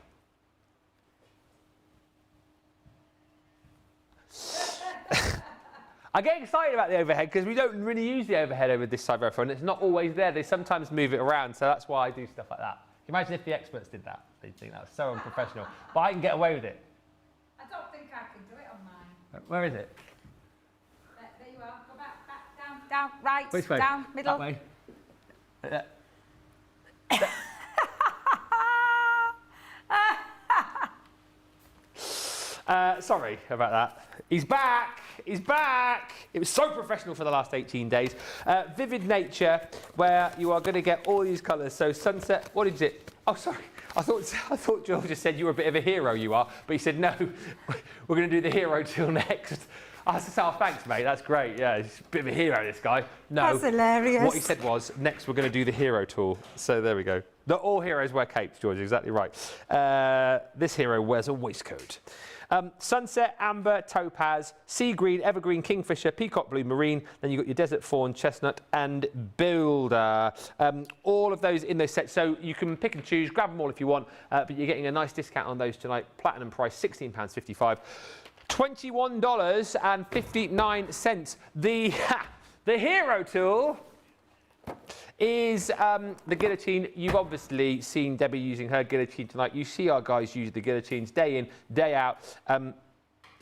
I get excited about the overhead because we don't really use the overhead over this side of our phone. It's not always there. They sometimes move it around, so that's why I do stuff like that. Can you imagine if the experts did that? They'd think that was so unprofessional. But I can get away with it. I don't think I can do it on mine. Where is it? There you are. Go back, down, right, Which way? down, middle. That way. Sorry about that. He's back. He's back. It was so professional for the last 18 days. Vivid Nature, where you are going to get all these colours. So sunset, what is it? Oh, sorry. I thought George just said you were a bit of a hero, you are. But he said, no, we're going to do the hero tool next. I said, oh, thanks, mate. That's great. Yeah, he's a bit of a hero, this guy. No. That's hilarious. What he said was, next we're going to do the hero tool. So there we go. Not all heroes wear capes, George. Exactly right. This hero wears a waistcoat. Sunset, amber, topaz, sea green, evergreen, kingfisher, peacock blue, marine. Then you've got your desert fawn, chestnut, and builder. All of those in those sets. So you can pick and choose, grab them all if you want, but you're getting a nice discount on those tonight. Platinum price, £16.55. $21.59. The hero tool is the guillotine. You've obviously seen Debbie using her guillotine tonight. You see our guys use the guillotines day in, day out.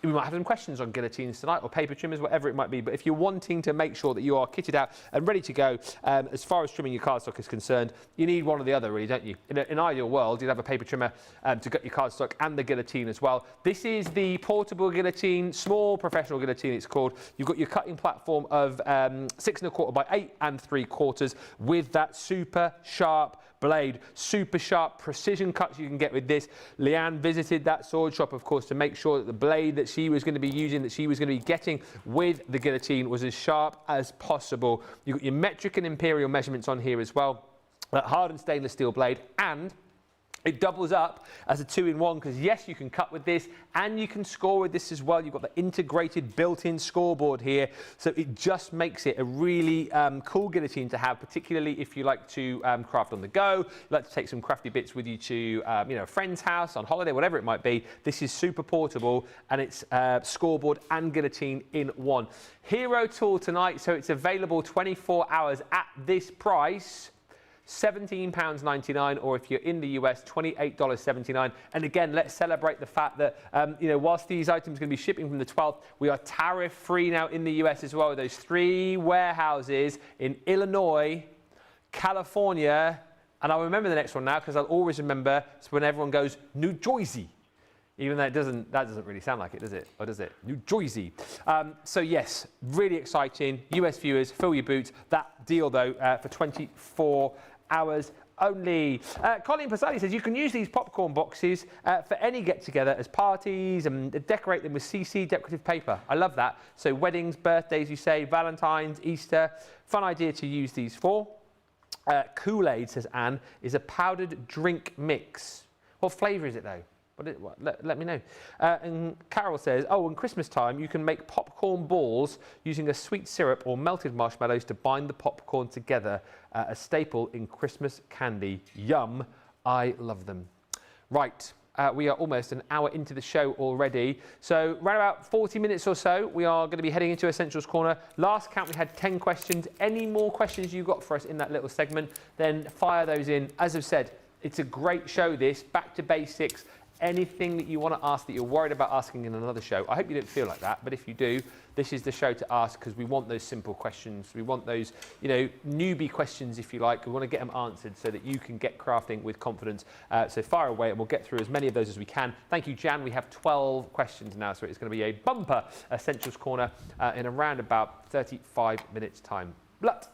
We might have some questions on guillotines tonight, or paper trimmers, whatever it might be. But if you're wanting to make sure that you are kitted out and ready to go, as far as trimming your cardstock is concerned, you need one or the other, really, don't you? In an ideal world, you'd have a paper trimmer to gut your cardstock and the guillotine as well. This is the portable guillotine, small professional guillotine it's called. You've got your cutting platform of 6 1/4 by 8 3/4 with that super sharp blade. Super sharp precision cuts you can get with this. Leanne visited that sword shop, of course, to make sure that the blade that she was going to be using, that she was going to be getting with the guillotine, was as sharp as possible. You've got your metric and imperial measurements on here as well. That hardened stainless steel blade, and it doubles up as a 2-in-1 because, yes, you can cut with this and you can score with this as well. You've got the integrated built-in scoreboard here. So it just makes it a really cool guillotine to have, particularly if you like to craft on the go. You like to take some crafty bits with you to you know, a friend's house, on holiday, whatever it might be. This is super portable, and it's scoreboard and guillotine in one. Hero tool tonight, so it's available 24 hours at this price. £17.99, or if you're in the US, $28.79. And again, let's celebrate the fact that, you know, whilst these items are going to be shipping from the 12th, we are tariff-free now in the US as well, with those 3 warehouses in Illinois, California, and I'll remember the next one now because I'll always remember. It's when everyone goes, New Jersey. Even though that doesn't really sound like it, does it? Or does it? New Jersey. So yes, really exciting. US viewers, fill your boots. That deal, though, for 24 hours only. Colin Pasali says you can use these popcorn boxes for any get-together as parties and decorate them with CC decorative paper. I love that. So weddings, birthdays, you say, Valentine's, Easter. Fun idea to use these for. Kool-Aid, says Anne, is a powdered drink mix. What flavour is it though? Let me know. And Carol says, oh, in Christmas time, you can make popcorn balls using a sweet syrup or melted marshmallows to bind the popcorn together. A staple in Christmas candy. Yum. I love them. Right. We are almost an hour into the show already. So right about 40 minutes or so, we are going to be heading into Essentials Corner. Last count, we had 10 questions. Any more questions you got for us in that little segment, then fire those in. As I've said, it's a great show, this. Back to basics. Anything that you want to ask that you're worried about asking in another show, I hope you don't feel like that, but if you do, this is the show to ask, because we want those simple questions. We want those, you know, newbie questions, if you like. We want to get them answered so that you can get crafting with confidence. So fire away, and we'll get through as many of those as we can. Thank you, Jan. We have 12 questions now, so it's going to be a bumper Essentials Corner in around about 35 minutes' time. Let's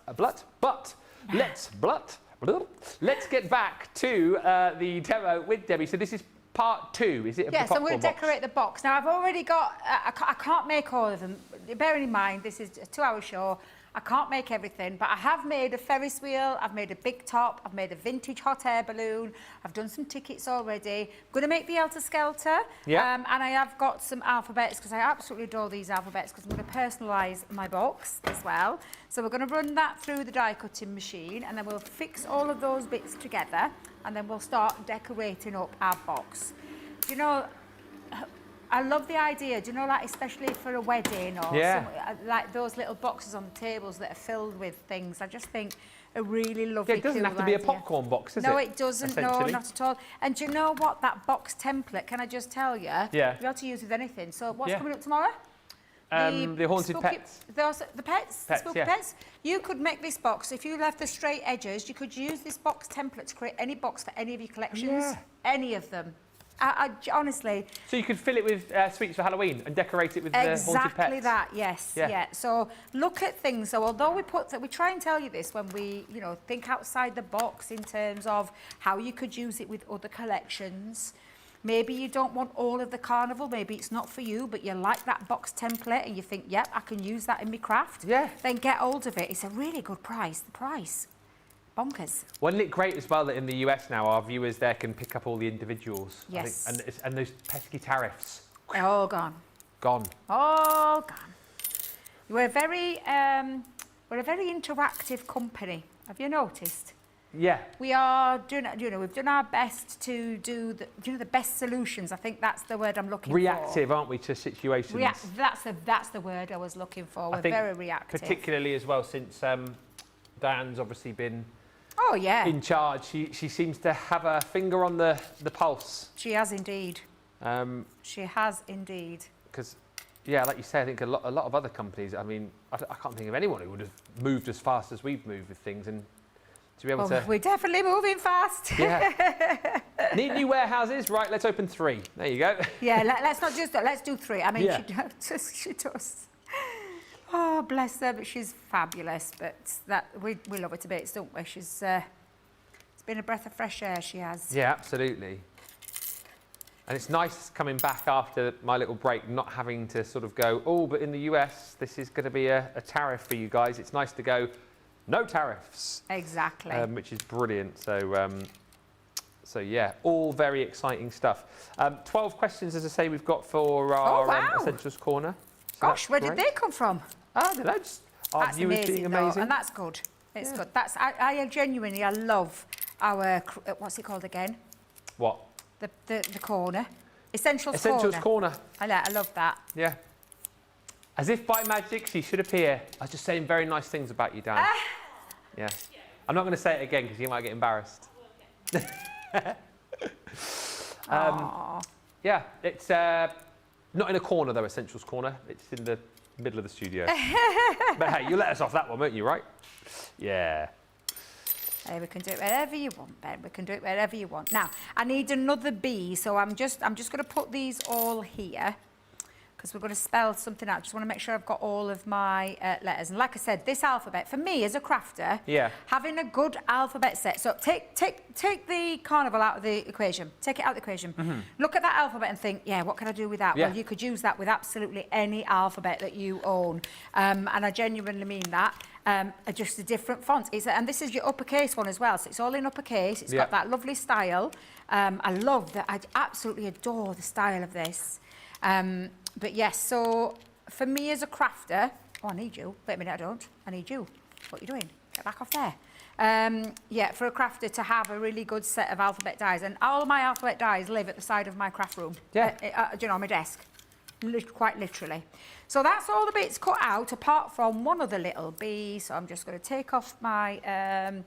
get back to the demo with Debbie. So this is part 2, is it? Yes, I'm going to decorate the box. Now, I've already got, I can't make all of them. Bearing in mind, this is a 2-hour show. I can't make everything, but I have made a Ferris wheel, I've made a big top, I've made a vintage hot air balloon, I've done some tickets already. I'm going to make the Helter Skelter, and I have got some alphabets, because I absolutely adore these alphabets, because I'm going to personalise my box as well. So we're going to run that through the die cutting machine, and then we'll fix all of those bits together, and then we'll start decorating up our box. Do you know, I love the idea, do you know, like especially for a wedding or like those little boxes on the tables that are filled with things. I just think a really lovely, it doesn't have to be a popcorn box, does it? No, it doesn't, no, not at all. And do you know what, that box template, can I just tell you? Yeah. You're able to use with anything. So what's coming up tomorrow? The haunted spooky, pets. The pets, the spooky pets. You could make this box, if you left the straight edges, you could use this box template to create any box for any of your collections, any of them. I honestly... So you could fill it with sweets for Halloween and decorate it with the haunted pets? Exactly that, yes, yeah. So look at things. So although we try and tell you this when we, you know, think outside the box in terms of how you could use it with other collections. Maybe you don't want all of the carnival, maybe it's not for you, but you like that box template and you think, yep, I can use that in my craft. Yeah. Then get hold of it. It's a really good price, the price. Bonkers. Wasn't it great as well that in the US now our viewers there can pick up all the individuals? Yes. I think, and those pesky tariffs. They're all gone. Gone. All gone. We're a very interactive company. Have you noticed? Yeah. We are doing, you know, we've done our best to do the best solutions. I think that's the word I'm looking for. Reactive, aren't we, to situations? That's the word I was looking for. We're very reactive. Particularly as well since Diane's obviously been in charge. She seems to have a finger on the pulse. She has indeed. She has indeed. Because, yeah, like you say, I think a lot of other companies, I mean, I can't think of anyone who would have moved as fast as we've moved with things, and to be able to... We're definitely moving fast. Yeah. Need new warehouses? Right, let's open 3. There you go. Yeah, let's not just, let's do 3. I mean, she does. Oh, bless her, but she's fabulous. But we love her to bits, don't we? She's it's been a breath of fresh air, she has. Yeah, absolutely. And it's nice coming back after my little break, not having to sort of go, oh, but in the US, this is going to be a tariff for you guys. It's nice to go, no tariffs. Exactly. Which is brilliant. So yeah, all very exciting stuff. 12 questions, as I say, we've got for our Essentials Corner. So gosh, where did they come from? I don't know, just our viewers being amazing. And that's good. It's good. I genuinely, I love our, what's it called again? What? The corner. Essentials Corner. I love that. Yeah. As if by magic she should appear. I was just saying very nice things about you, Dan. Yeah. I'm not going to say it again because you might get embarrassed. Yeah, it's not in a corner though, Essentials Corner. It's in the middle of the studio. But hey, you let us off that one, won't you, right? Yeah. Hey, we can do it wherever you want, Ben. We can do it wherever you want. Now, I need another bee, so I'm just going to put these all here. because we're going to spell something out. Just want to make sure I've got all of my letters. And like I said, this alphabet, for me as a crafter, having a good alphabet set. So take the carnival out of the equation. Take it out of the equation. Look at that alphabet and think, yeah, what can I do with that? Well, you could use that with absolutely any alphabet that you own. And I genuinely mean that. Just a different font. And this is your uppercase one as well. So it's all in uppercase. It's got that lovely style. I love that. I absolutely adore the style of this. But yes, so for me as a crafter, oh, I need you. Wait a minute, I don't. I need you. What are you doing? Get back off there. Yeah, for a crafter to have a really good set of alphabet dies. And all of my alphabet dies live at the side of my craft room. You know, on my desk. Quite literally. So that's all the bits cut out, apart from one other little bee. So I'm just going to take off my...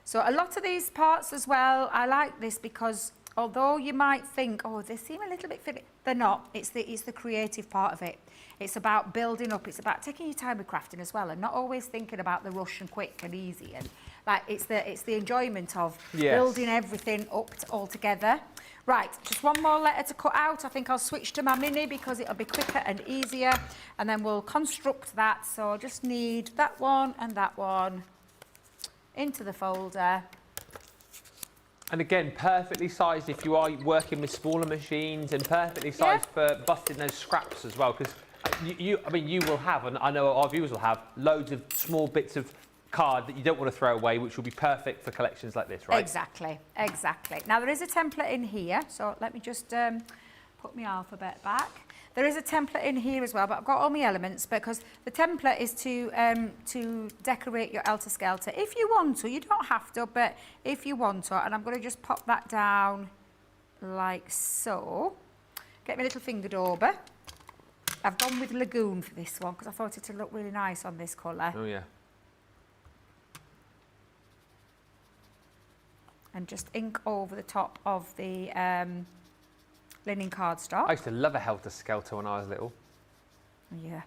So a lot of these parts as well, I like this because although you might think, oh, they seem a little bit fitted, they're not. It's the creative part of it. It's about building up. It's about taking your time with crafting as well, and not always thinking about the rush and quick and easy. And like it's the enjoyment of building everything up all together. Right, just one more letter to cut out. I think I'll switch to my mini because it'll be quicker and easier, and then we'll construct that. So I just need that one and that one into the folder. And again, perfectly sized if you are working with smaller machines, and perfectly sized for busting those scraps as well. Because I mean, you will have, and I know our viewers will have, loads of small bits of card that you don't want to throw away, which will be perfect for collections like this, right? Exactly, exactly. Now there is a template in here, so let me just put my alphabet back. There is a template in here as well, but I've got all my elements because the template is to decorate your Elter Skelter. If you want to, you don't have to, but if you want to, and I'm going to just pop that down like so. Get my little finger dauber. I've gone with Lagoon for this one because I thought it would look really nice on this colour. Oh yeah. And just ink over the top of the linen cardstock. I used to love a Helter Skelter when I was little. Yeah,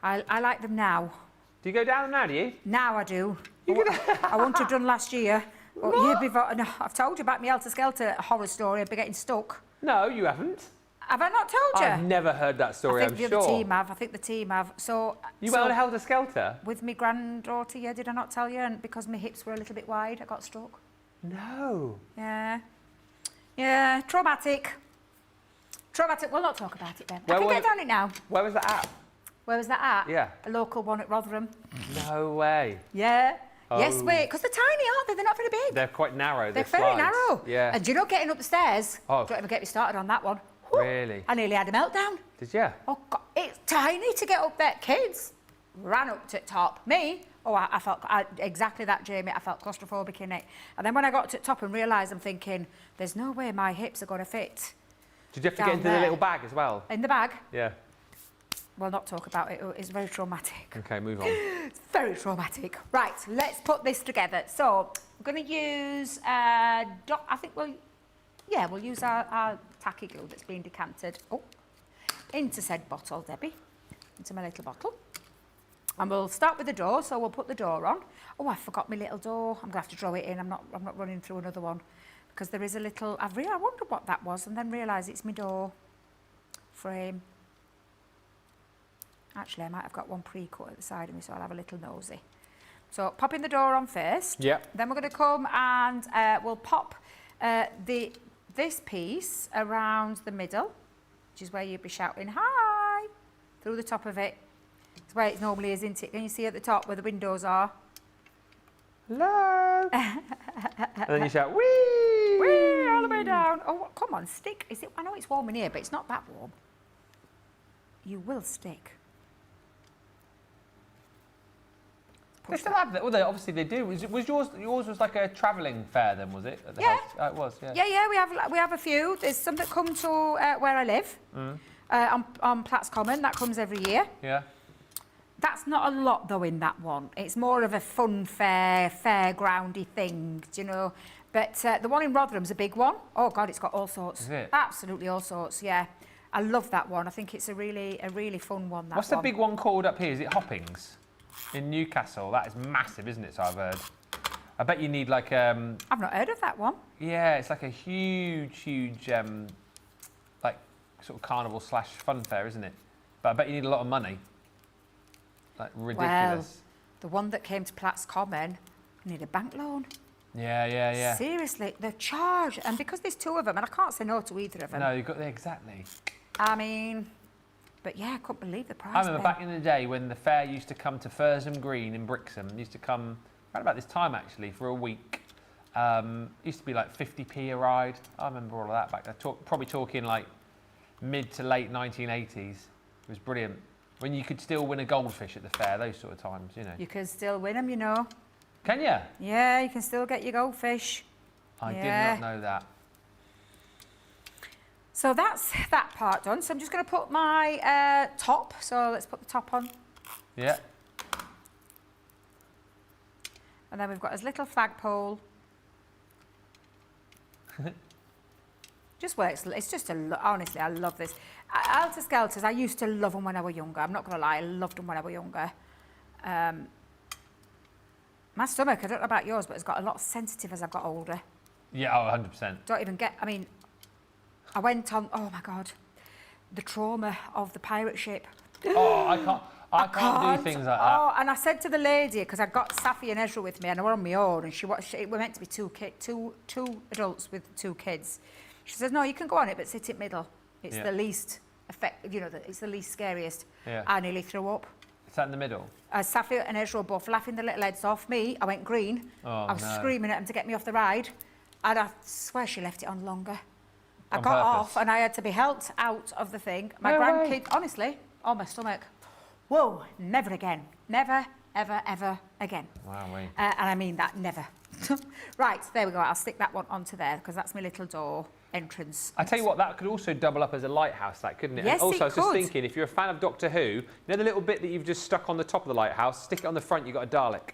I like them now. Do you go down them now, do you? Now I do. I wouldn't have done last year. Or year before. No, I've told you about my Helter Skelter horror story. I've been getting stuck. No, you haven't. Have I not told you? I've never heard that story, I'm sure. I think the team have. So you went on a Helter Skelter? With my granddaughter, yeah, did I not tell you? And because my hips were a little bit wide, I got stuck. No. Yeah. Yeah, traumatic. Traumatic. We'll not talk about it then. I can get down it now. Where was that at? Where was that at? Yeah. A local one at Rotherham. No way. Yeah. Oh. Yes, wait, because they're tiny, aren't they? They're not very big. They're quite narrow. They're very narrow. Yeah. And do you know, getting up the stairs, don't ever get me started on that one. Whew, really? I nearly had a meltdown. Did you? Oh, God, it's tiny to get up there. Kids ran up to the top. Me, I felt exactly that, Jamie. I felt claustrophobic in it. And then when I got to the top and realised, I'm thinking, there's no way my hips are going to fit. Did you have to get into the little bag as well? In the bag? Yeah. Well, not talk about it. It's very traumatic. Okay, move on. It's very traumatic. Right, let's put this together. So, I'm going to use, I think we'll use our tacky glue that's been decanted into said bottle, Debbie, into my little bottle. And we'll start with the door, so we'll put the door on. Oh, I forgot my little door. I'm going to have to draw it in. I'm not running through another one because there is a little, I wondered what that was and then realised it's my door frame. Actually, I might have got one pre-cut at the side of me, so I'll have a little nosy. So, popping the door on first. Yeah. Then we're going to come and we'll pop this piece around the middle, which is where you'd be shouting, hi, through the top of it. It's where it normally is, isn't it? Can you see at the top where the windows are? Hello. And then you shout, wee! Wee, all the way down. Oh, come on, stick. Is it? I know it's warm in here, but it's not that warm. You will stick. They still have that. Well, obviously they do. Was yours was like a travelling fair then, was it? At the house? Oh, it was, yeah. Yeah, we have a few. There's some that come to where I live, on Platts Common. That comes every year. Yeah. That's not a lot, though, in that one. It's more of a fun fair, fairgroundy thing, do you know? But the one in Rotherham's a big one. Oh, God, it's got all sorts. Is it? Absolutely all sorts, yeah. I love that one. I think it's a really fun one, What's the big one called up here? Is it Hoppings? In Newcastle, that is massive, isn't it? So I've heard. I bet you need like I've not heard of that one. Yeah, it's like a huge, like sort of carnival / fun fair, isn't it? But I bet you need a lot of money. Like ridiculous. Well, the one that came to Platt's Common needed a bank loan. Yeah. Seriously, the charge, and because there's two of them, and I can't say no to either of them. No, you've got exactly. I mean, but yeah, I couldn't believe the price. I remember back in the day when the fair used to come to Fursham Green in Brixham. Used to come around about this time actually for a week. Used to be like 50p a ride. I remember all of that back there. Probably talking like mid to late 1980s. It was brilliant. When you could still win a goldfish at the fair, those sort of times, you know. You can still win them, you know. Can you? Yeah, you can still get your goldfish. I did not know that. So that's that part done. So I'm just going to put my top. So let's put the top on. Yeah. And then we've got his little flagpole. Just works. It's just honestly, I love this. Alta Skelters, I used to love them when I was younger. I'm not going to lie, I loved them when I was younger. My stomach, I don't know about yours, but it's got a lot sensitive as I've got older. Yeah, oh, 100%. Don't even get, I mean, I went on, oh my God, the trauma of the pirate ship. Oh, I can't do things like that. Oh, and I said to the lady, because I've got Safi and Ezra with me, and I were on my own, and we're meant to be two adults with 2 kids. She says, no, you can go on it, but sit in middle. It's the least effective, you know, it's the least scariest. Yeah. I nearly threw up. Is that in the middle? Safi and Ezra were both laughing their little heads off. Me, I went green. Oh, I was no. screaming at them to get me off the ride. And I swear she left it on longer. I On got purpose? off and I had to be helped out of the thing. My No grandkid, way. honestly, on my stomach. Whoa, never again. Never, ever, ever again. Wow, wait. And I mean that, never. Right, there we go. I'll stick that one onto there because that's my little door entrance. I tell you what, that could also double up as a lighthouse, that couldn't it? Yes, and also, it I was just could. thinking, if you're a fan of Doctor Who, you know the little bit that you've just stuck on the top of the lighthouse, stick it on the front, you've got a Dalek.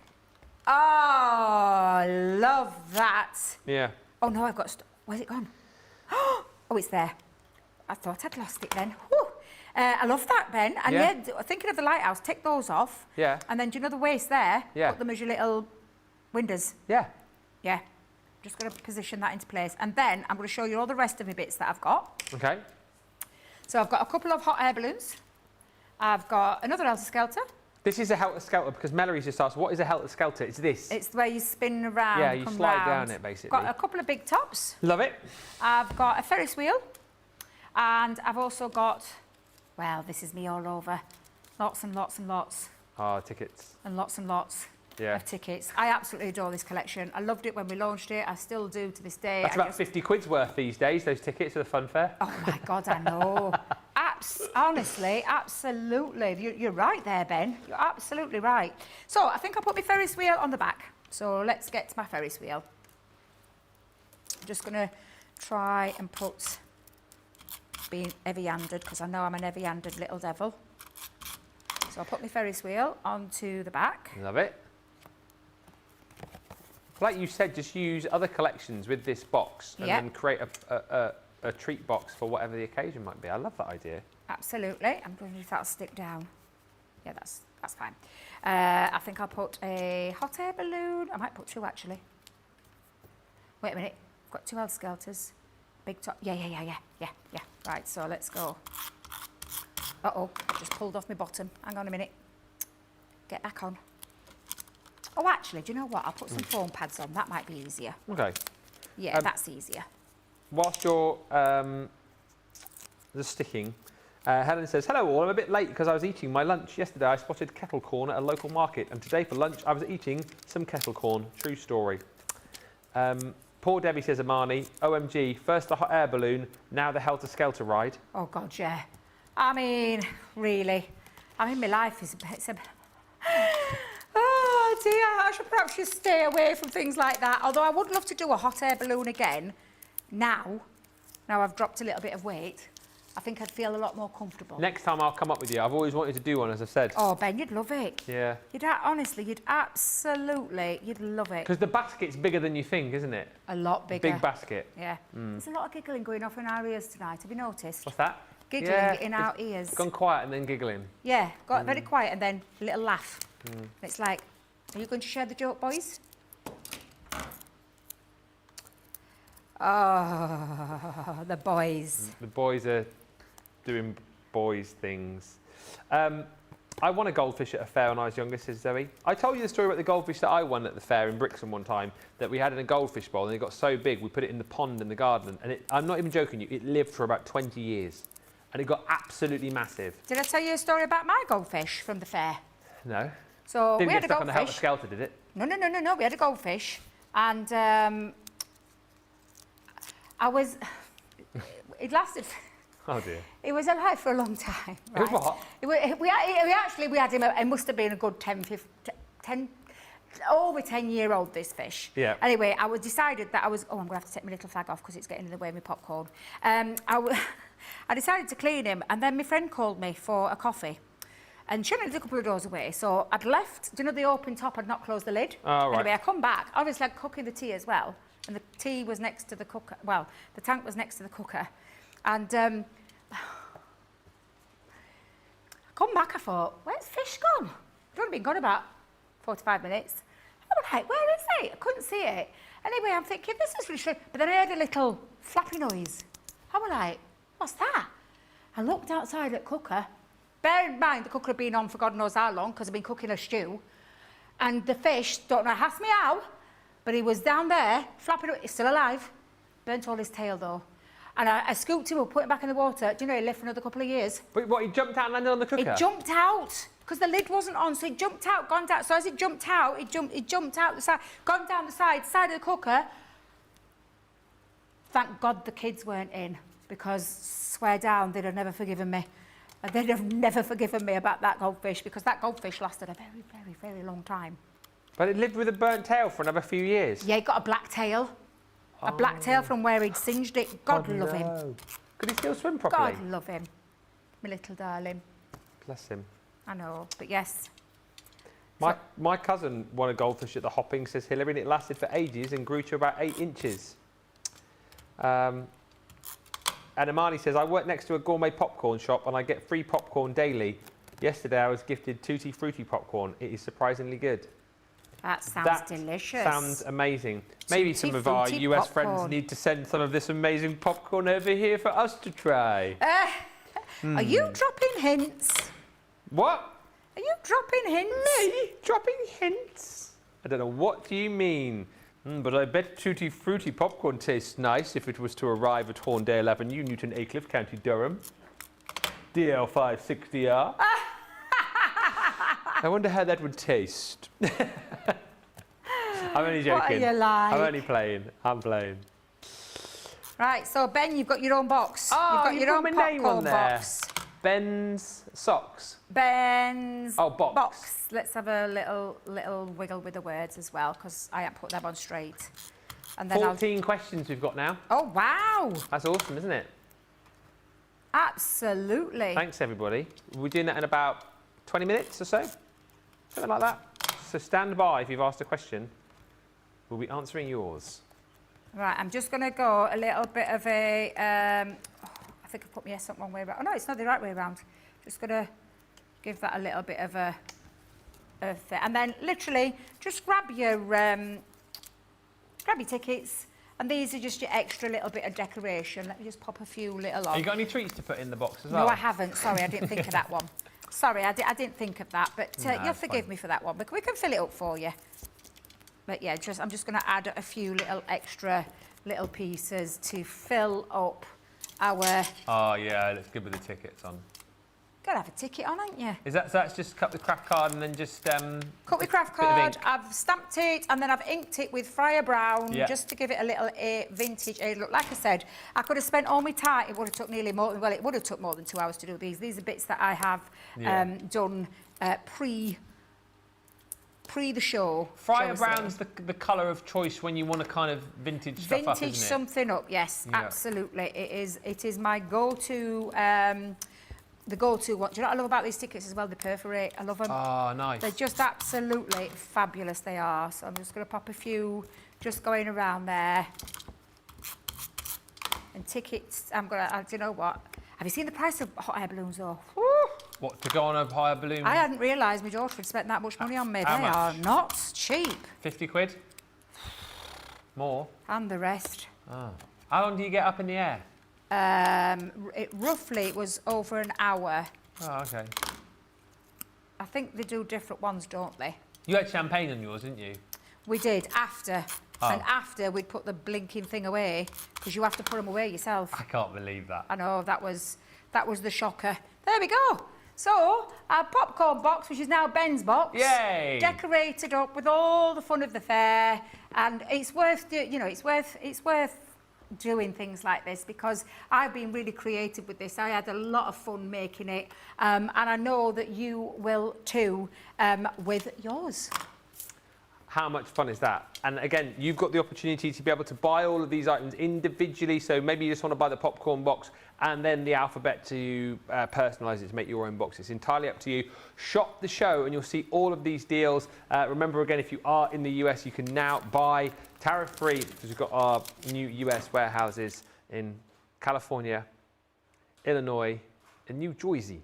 Oh, love that. Yeah. Oh no, I've got. Where's it gone? Oh, it's there. I thought I'd lost it then. Whew. I love that, Ben. And Yeah. thinking of the lighthouse, take those off. Yeah. And then do you know the waist there? Yeah. Put them as your little windows. Yeah. Yeah. Just going to position that into place. And then I'm going to show you all the rest of my bits that I've got. Okay. So I've got a couple of hot air balloons. I've got another helter-skelter. This is a helter-skelter because Mallory's just asked, what is a helter-skelter? It's this. It's the way you spin around. Yeah, you come slide round. down it, basically. Got a couple of big tops. Love it. I've got a Ferris wheel. And I've also got, well, this is me all over. Lots and lots and lots. Oh, tickets. And lots of tickets. I absolutely adore this collection. I loved it when we launched it. I still do to this day. That's about 50 quid's worth these days, those tickets to the fun fair. Oh my God, I know. Honestly, absolutely. You're right there, Ben. You're absolutely right. So I think I'll put my Ferris wheel on the back. So let's get to my Ferris wheel. I'm just going to try and put, being heavy-handed, because I know I'm an heavy-handed little devil. So I'll put my Ferris wheel onto the back. Love it. Like you said, just use other collections with this box and then create a treat box for whatever the occasion might be. I love that idea. Absolutely. I'm going to see if that'll stick down. Yeah, that's fine. I think I'll put a hot air balloon. I might put 2 actually. Wait a minute. I've got 2 helter-skelters. Big top. Yeah. Right, so let's go. Uh-oh, I just pulled off my bottom. Hang on a minute. Get back on. Oh, actually, do you know what? I'll put some foam pads on. That might be easier. Okay. Yeah, that's easier. Whilst you're the sticking, Helen says, hello all, I'm a bit late because I was eating my lunch. Yesterday I spotted kettle corn at a local market and today for lunch I was eating some kettle corn. True story. Poor Debbie, says Amani, OMG, first the hot air balloon, now the helter-skelter ride. Oh, God, yeah. I mean, really. I mean, my life is a... Oh, dear, I should perhaps just stay away from things like that. Although I would love to do a hot air balloon again. Now I've dropped a little bit of weight, I think I'd feel a lot more comfortable. Next time I'll come up with you. I've always wanted to do one, as I've said. Oh, Ben, you'd love it. Yeah. Honestly, you'd absolutely, you'd love it. Because the basket's bigger than you think, isn't it? A lot bigger. Big basket. Yeah. There's a lot of giggling going off in our ears tonight. Have you noticed? What's that? Giggling in our ears. Gone quiet and then giggling. Yeah, got very quiet and then a little laugh. It's like, are you going to share the joke, boys? Oh, the boys. The boys are doing boys' things. I won a goldfish at a fair when I was younger, says Zoe. I told you the story about the goldfish that I won at the fair in Brixton one time, that we had in a goldfish bowl and it got so big we put it in the pond in the garden, and I'm not even joking you, it lived for about 20 years and it got absolutely massive. Did I tell you a story about my goldfish from the fair? No. So Didn't we get had a stuck on the helter goldfish. skelter, did it? No, we had a goldfish and it lasted. Oh dear. It was alive for a long time. It was what? We had him, it must have been a good 10, over 10-year-old, this fish. Yeah. Anyway, I decided that I'm going to have to take my little flag off because it's getting in the way of my popcorn. I decided to clean him, and then my friend called me for a coffee. And she lived a couple of doors away, so I'd left, do you know the open top, I'd not closed the lid. Oh, right. Anyway, I come back, obviously I'd cooking the tea as well, and the tea was next to the cooker, well, the tank was next to the cooker. And I come back, I thought, where's fish gone? It's only been gone about 45 minutes. I was like, where is it? I couldn't see it. Anyway, I'm thinking, this is really strange. But then I heard a little flappy noise. I was like, what's that? I looked outside at cooker. Bear in mind, the cooker had been on for God knows how long, because I've been cooking a stew. And the fish, don't know, ask me how, but he was down there, flapping, he's still alive. Burnt all his tail, though. And I scooped him up, put him back in the water. Do you know, he lived for another couple of years. But what, he jumped out and landed on the cooker? It jumped out, because the lid wasn't on, so it jumped out, gone down. So as it jumped out, it jumped out the side, gone down the side of the cooker. Thank God the kids weren't in, because swear down, they'd have never forgiven me. They'd have never forgiven me about that goldfish, because that goldfish lasted a very, very, very long time. But it lived with a burnt tail for another few years? Yeah, it got a black tail. A black tail from where he'd singed it. God love him. Could he still swim properly? God love him. My little darling. Bless him. I know, but yes. My cousin won a goldfish at the hopping, says Hillary, and it lasted for ages and grew to about 8 inches. And Amani says, I work next to a gourmet popcorn shop and I get free popcorn daily. Yesterday I was gifted Tutti Frutti popcorn. It is surprisingly good. That sounds delicious. Sounds amazing. Maybe Tutti some of our Frutti US popcorn. friends need to send some of this amazing popcorn over here for us to try. Are you dropping hints? What? Are you dropping hints? Me? Dropping hints? I don't know, what do you mean? But I bet Tutti Frutti popcorn tastes nice if it was to arrive at Horndale Avenue, Newton Aycliffe, County Durham. DL560R. I wonder how that would taste. I'm only joking. What are you like? I'm only playing. I'm playing. Right, so Ben, you've got your own box. Oh, you've got your own my popcorn name on there. box. Ben's socks. Ben's box. Let's have a little wiggle with the words as well, because I haven't put them on straight. And then 14 questions we've got now. Oh, wow. That's awesome, isn't it? Absolutely. Thanks, everybody. We're doing that in about 20 minutes or so. Something like that. So stand by if you've asked a question. We'll be answering yours. Right, I'm just going to go a little bit of a... I think I put my S up one way around. Oh, no, it's not the right way around. Just going to give that a little bit of a... and then, literally, just grab your tickets. And these are just your extra little bit of decoration. Let me just pop a few little on. Have you got any treats to put in the box as well? No, I haven't. Sorry, I didn't think of that one. Sorry, I didn't think of that. But you'll forgive me for that one. But we can fill it up for you. But yeah, I'm just going to add a few little extra little pieces to fill up our... Oh, yeah, looks good with the tickets on. Got to have a ticket on, ain't you? So that's just cut the craft card and then just... cut with craft card, I've stamped it and then I've inked it with Friar Brown just to give it a little vintage look. Like I said, I could have spent all my time, it would have took nearly more, well, it would have took more than 2 hours to do these. These are bits that I have done pre the show. Friar Brown's the colour of choice when you want to kind of vintage stuff up, isn't it? Vintage something up, yes, absolutely. It is my go-to... the go-to one. Do you know what I love about these tickets as well? They perforate. I love them. Oh, nice. They're just absolutely fabulous, they are. So I'm just going to pop a few just going around there. And tickets, I'm going to, do you know what? Have you seen the price of hot air balloons though? Woo! What, to go on a higher balloon? I hadn't realised my daughter had spent that much money on me. They How much? are not cheap. 50 quid? More? And the rest. Oh. How long do you get up in the air? Roughly, it was over an hour. Oh, okay. I think they do different ones, don't they? You had champagne on yours, didn't you? We did, after. Oh. And after, we'd put the blinking thing away, because you have to put them away yourself. I can't believe that. I know, that was the shocker. There we go. So, our popcorn box, which is now Ben's box. Yay! Decorated up with all the fun of the fair. And it's worth, it's worth doing things like this, because I've been really creative with this. I had a lot of fun making it, and I know that you will too, with yours. How much fun is that? And again, you've got the opportunity to be able to buy all of these items individually. So maybe you just want to buy the popcorn box and then the alphabet to personalise it to make your own box. It's entirely up to you. Shop the show and you'll see all of these deals. Remember again, if you are in the US, you can now buy tariff-free, because we've got our new US warehouses in California, Illinois, and New Jersey.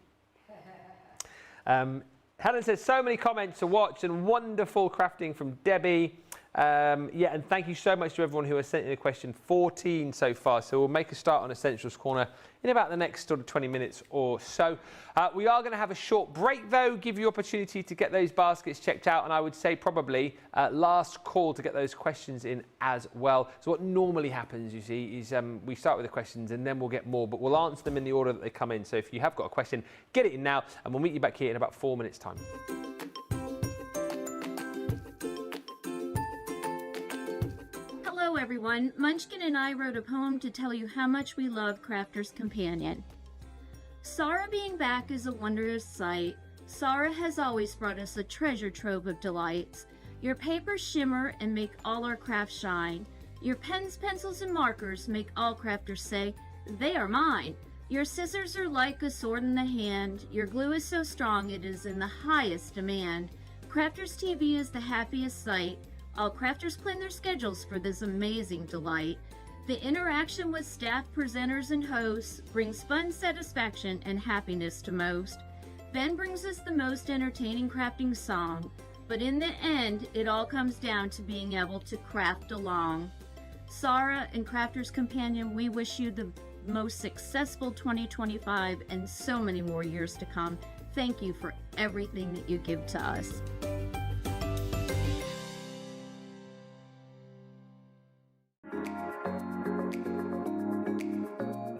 Helen says, so many comments to watch and wonderful crafting from Debbie. Yeah, and thank you so much to everyone who has sent in a question. 14 so far, so we'll make a start on Essentials Corner in about the next sort of 20 minutes or so. We are going to have a short break though, give you opportunity to get those baskets checked out, and I would say probably last call to get those questions in as well. So what normally happens, you see, is we start with the questions and then we'll get more, but we'll answer them in the order that they come in. So if you have got a question, get it in now, and we'll meet you back here in about 4 minutes' time. Hello everyone, Munchkin and I wrote a poem to tell you how much we love Crafter's Companion. Sarah being back is a wondrous sight. Sarah has always brought us a treasure trove of delights. Your papers shimmer and make all our crafts shine. Your pens, pencils, and markers make all crafters say, they are mine. Your scissors are like a sword in the hand. Your glue is so strong it is in the highest demand. Crafters TV is the happiest sight. All crafters plan their schedules for this amazing delight. The interaction with staff, presenters, and hosts brings fun satisfaction and happiness to most. Ben brings us the most entertaining crafting song, but in the end, it all comes down to being able to craft along. Sarah and Crafter's Companion, we wish you the most successful 2025 and so many more years to come. Thank you for everything that you give to us.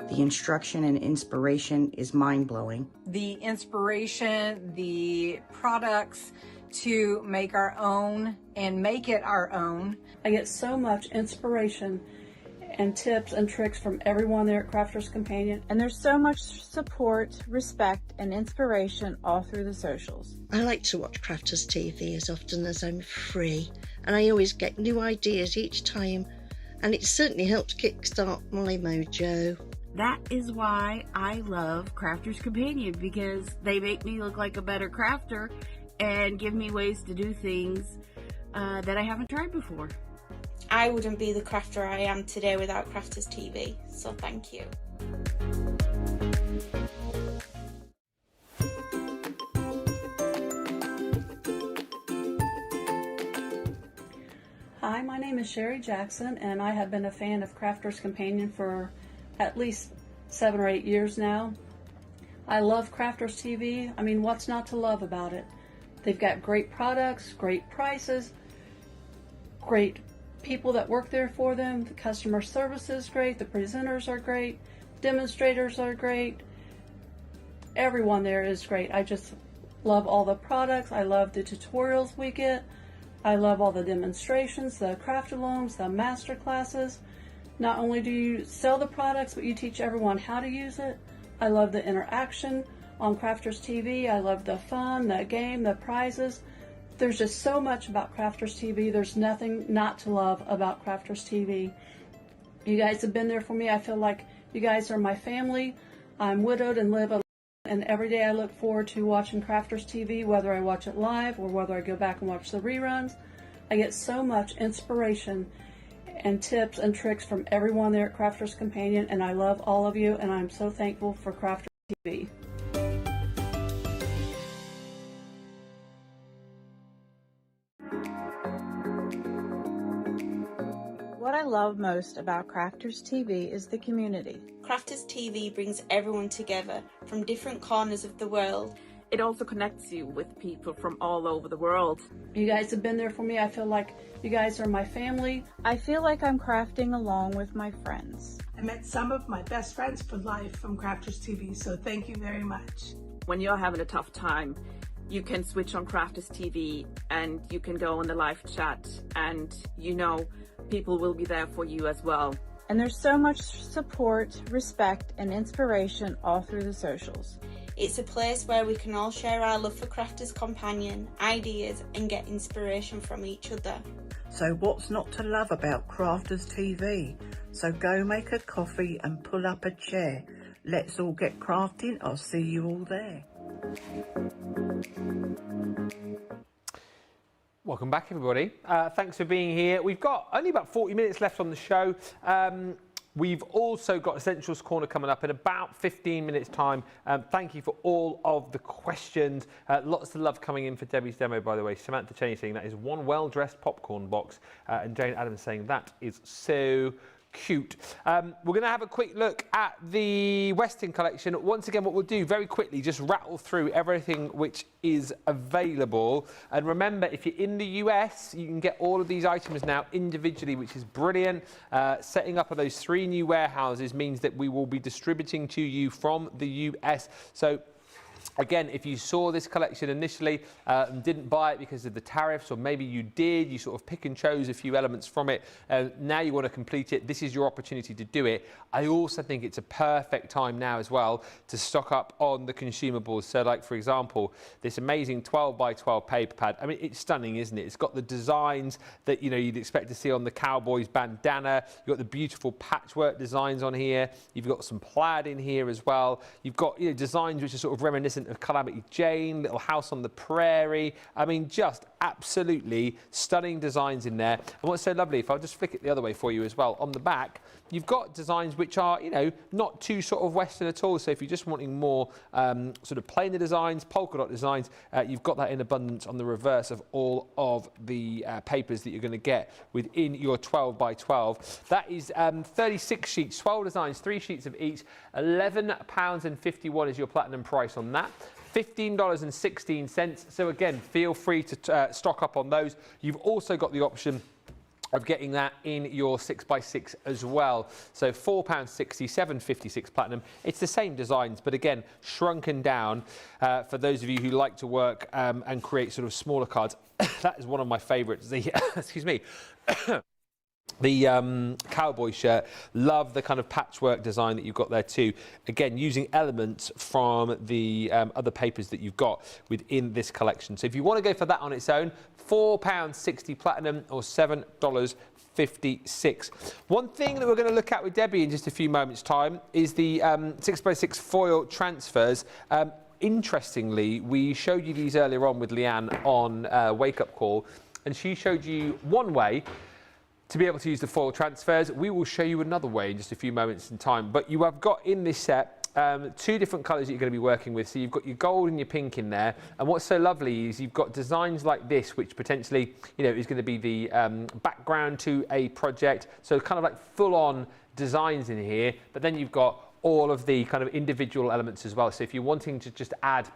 The instruction and inspiration is mind-blowing. The inspiration, the products to make our own and make it our own. I get so much inspiration and tips and tricks from everyone there at Crafter's Companion. And there's so much support, respect, and inspiration all through the socials. I like to watch Crafters TV as often as I'm free, and I always get new ideas each time, and it certainly helps kickstart my mojo. That is why I love Crafter's Companion, because they make me look like a better crafter and give me ways to do things that I haven't tried before. I wouldn't be the crafter I am today without Crafters TV, so thank you. Hi, my name is Sherry Jackson, and I have been a fan of Crafter's Companion for at least 7 or 8 years now. I love Crafters TV. I mean, what's not to love about it? They've got great products, great prices, great people that work there for them. The customer service is great. The presenters are great. Demonstrators are great. Everyone there is great. I just love all the products. I love the tutorials we get. I love all the demonstrations, the craft-alongs, the master classes. Not only do you sell the products, but you teach everyone how to use it. I love the interaction on Crafters TV. I love the fun, the game, the prizes. There's just so much about Crafters TV. There's nothing not to love about Crafters TV. You guys have been there for me. I feel like you guys are my family. I'm widowed and live alone, and every day I look forward to watching Crafters TV, whether I watch it live or whether I go back and watch the reruns. I get so much inspiration and tips and tricks from everyone there at Crafter's Companion, and I love all of you, and I'm so thankful for Crafters TV. What I love most about Crafters TV is the community. Crafters TV brings everyone together from different corners of the world. It also connects you with people from all over the world. You guys have been there for me. I feel like you guys are my family. I feel like I'm crafting along with my friends. I met some of my best friends for life from Crafters TV, so thank you very much. When you're having a tough time, you can switch on Crafters TV and you can go on the live chat, and you know people will be there for you as well. And there's so much support, respect, and inspiration all through the socials. It's a place where we can all share our love for Crafters Companion, ideas, and get inspiration from each other. So what's not to love about Crafters TV? So go make a coffee and pull up a chair. Let's all get crafting. I'll see you all there. Welcome back, everybody. Thanks for being here. We've got only about 40 minutes left on the show. We've also got Essentials Corner coming up in about 15 minutes' time. Thank you for all of the questions. Lots of love coming in for Debbie's demo, by the way. Samantha Cheney saying that is one well-dressed popcorn box. And Jane Adams saying that is so cute. We're going to have a quick look at the Western collection. Once again, what we'll do very quickly, just rattle through everything which is available. And remember, if you're in the US, you can get all of these items now individually, which is brilliant. Setting up of those 3 new warehouses means that we will be distributing to you from the US. So again, if you saw this collection initially and didn't buy it because of the tariffs, or maybe you did, you sort of pick and chose a few elements from it, now you want to complete it, this is your opportunity to do it. I also think it's a perfect time now as well to stock up on the consumables. So like, for example, this amazing 12 by 12 paper pad. I mean, it's stunning, isn't it? It's got the designs that, you know, you'd expect to see on the cowboy's bandana. You've got the beautiful patchwork designs on here. You've got some plaid in here as well. You've got, you know, designs which are sort of reminiscent of Calamity Jane, Little House on the Prairie. I mean, just absolutely stunning designs in there. And what's so lovely, if I'll just flick it the other way for you as well, on the back, you've got designs which are, you know, not too sort of Western at all. So if you're just wanting more sort of plainer designs, polka dot designs, you've got that in abundance on the reverse of all of the papers that you're going to get within your 12 by 12. That is 36 sheets, 12 designs, 3 sheets of each. £11.51 is your platinum price on that. $15.16. So again, feel free to stock up on those. You've also got the option of getting that in your 6x6 as well. So £4.60, £7.56 platinum. It's the same designs, but again, shrunken down for those of you who like to work and create sort of smaller cards. That is one of my favourites. The excuse me. The cowboy shirt, love the kind of patchwork design that you've got there too. Again, using elements from the other papers that you've got within this collection. So if you want to go for that on its own, £4.60 platinum or $7.56. One thing that we're going to look at with Debbie in just a few moments' time is the 6x6 foil transfers. Interestingly, we showed you these earlier on with Leanne on Wake Up Call, and she showed you one way to be able to use the foil transfers. We will show you another way in just a few moments in time. But you have got in this set 2 different colours that you're going to be working with. So you've got your gold and your pink in there. And what's so lovely is you've got designs like this, which potentially, you know, is going to be the background to a project. So kind of like full-on designs in here. But then you've got all of the kind of individual elements as well. So if you're wanting to just add,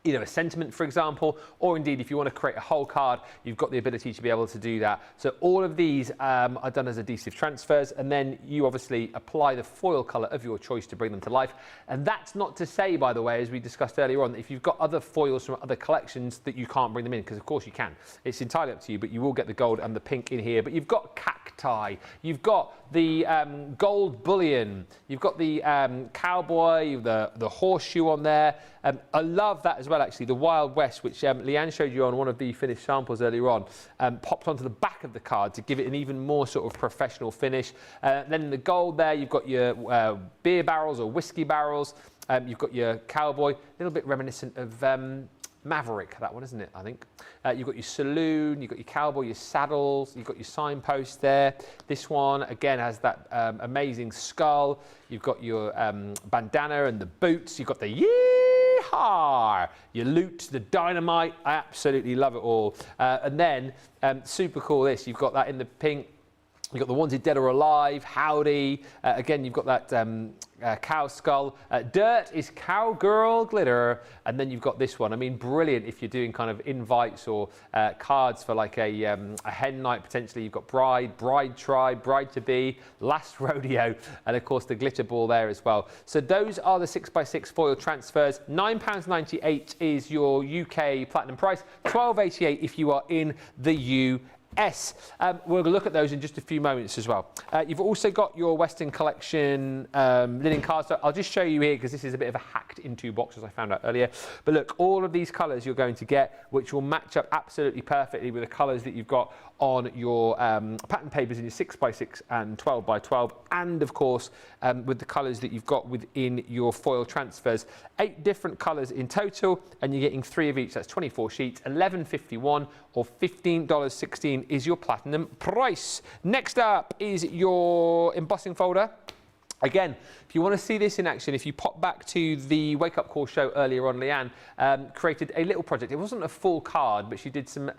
you know, a sentiment, for example, or indeed if you want to create a whole card, you've got the ability to be able to do that. So all of these are done as adhesive transfers, and then you obviously apply the foil colour of your choice to bring them to life. And that's not to say, by the way, as we discussed earlier on, that if you've got other foils from other collections that you can't bring them in, because of course you can. It's entirely up to you, but you will get the gold and the pink in here. But you've got cacti, you've got the gold bullion, you've got the cowboy, the horseshoe on there. I love that as well, actually, the Wild West, which Leanne showed you on one of the finished samples earlier on, popped onto the back of the card to give it an even more sort of professional finish. Then in the gold there, you've got your beer barrels or whiskey barrels. You've got your cowboy, a little bit reminiscent of Maverick, that one, isn't it, I think. You've got your saloon, you've got your cowboy, your saddles, you've got your signpost there. This one, again, has that amazing skull. You've got your bandana and the boots. You've got the yeehaw, your loot, the dynamite. I absolutely love it all. And then, super cool this, you've got that in the pink You've got the Wanted Dead or Alive, Howdy. Again, you've got that cow skull. Dirt is Cowgirl Glitter. And then you've got this one. I mean, brilliant if you're doing kind of invites or cards for like a hen night, potentially. You've got Bride, Bride Tribe, Bride to Be, Last Rodeo, and of course the glitter ball there as well. So those are the 6x6 foil transfers. £9.98 is your UK platinum price. £12.88 if you are in the US. We'll look at those in just a few moments as well. You've also got your Western Collection linen cards. So I'll just show you here because this is a bit of a hacked into box as I found out earlier. But look, all of these colours you're going to get, which will match up absolutely perfectly with the colours that you've got on your pattern papers in your 6x6 and 12x12, and of course with the colours that you've got within your foil transfers. 8 different colours in total, and you're getting 3 of each. That's 24 sheets, $11.51 or $15.16 is your platinum price. Next up is your embossing folder. Again, if you want to see this in action, if you pop back to the Wake Up Call show earlier on, Leanne created a little project. It wasn't a full card, but she did some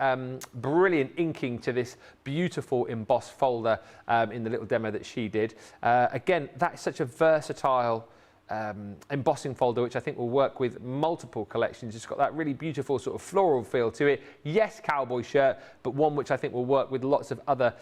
brilliant inking to this beautiful embossed folder in the little demo that she did. Again, that is such a versatile embossing folder, which I think will work with multiple collections. It's got that really beautiful sort of floral feel to it. Yes, cowboy shirt, but one which I think will work with lots of other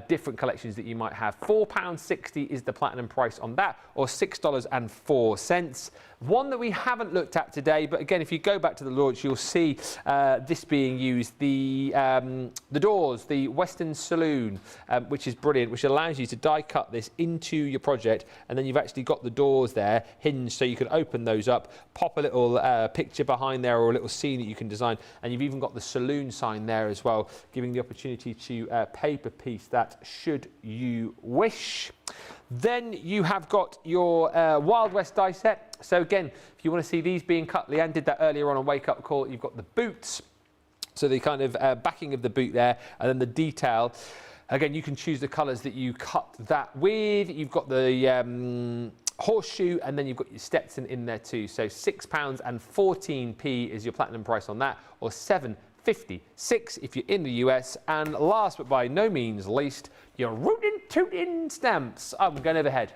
different collections that you might have. £4.60 is the platinum price on that, or $6.04. One that we haven't looked at today, but again, if you go back to the launch, you'll see this being used. The doors, the Western Saloon, which is brilliant, which allows you to die cut this into your project, and then you've actually got the doors there hinged, so you can open those up, pop a little picture behind there or a little scene that you can design, and you've even got the saloon sign there as well, giving the opportunity to paper piece that should you wish. Then you have got your Wild West die set. So again, if you want to see these being cut, Leanne did that earlier on Wake Up Call. You've got the boots, so the kind of backing of the boot there, and then the detail. Again, you can choose the colours that you cut that with. You've got the horseshoe, and then you've got your Stetson in there too. So £6.14 is your platinum price on that, or $7.56 if you're in the US. And last but by no means least, your rootin' tootin' stamps. I'm going overhead.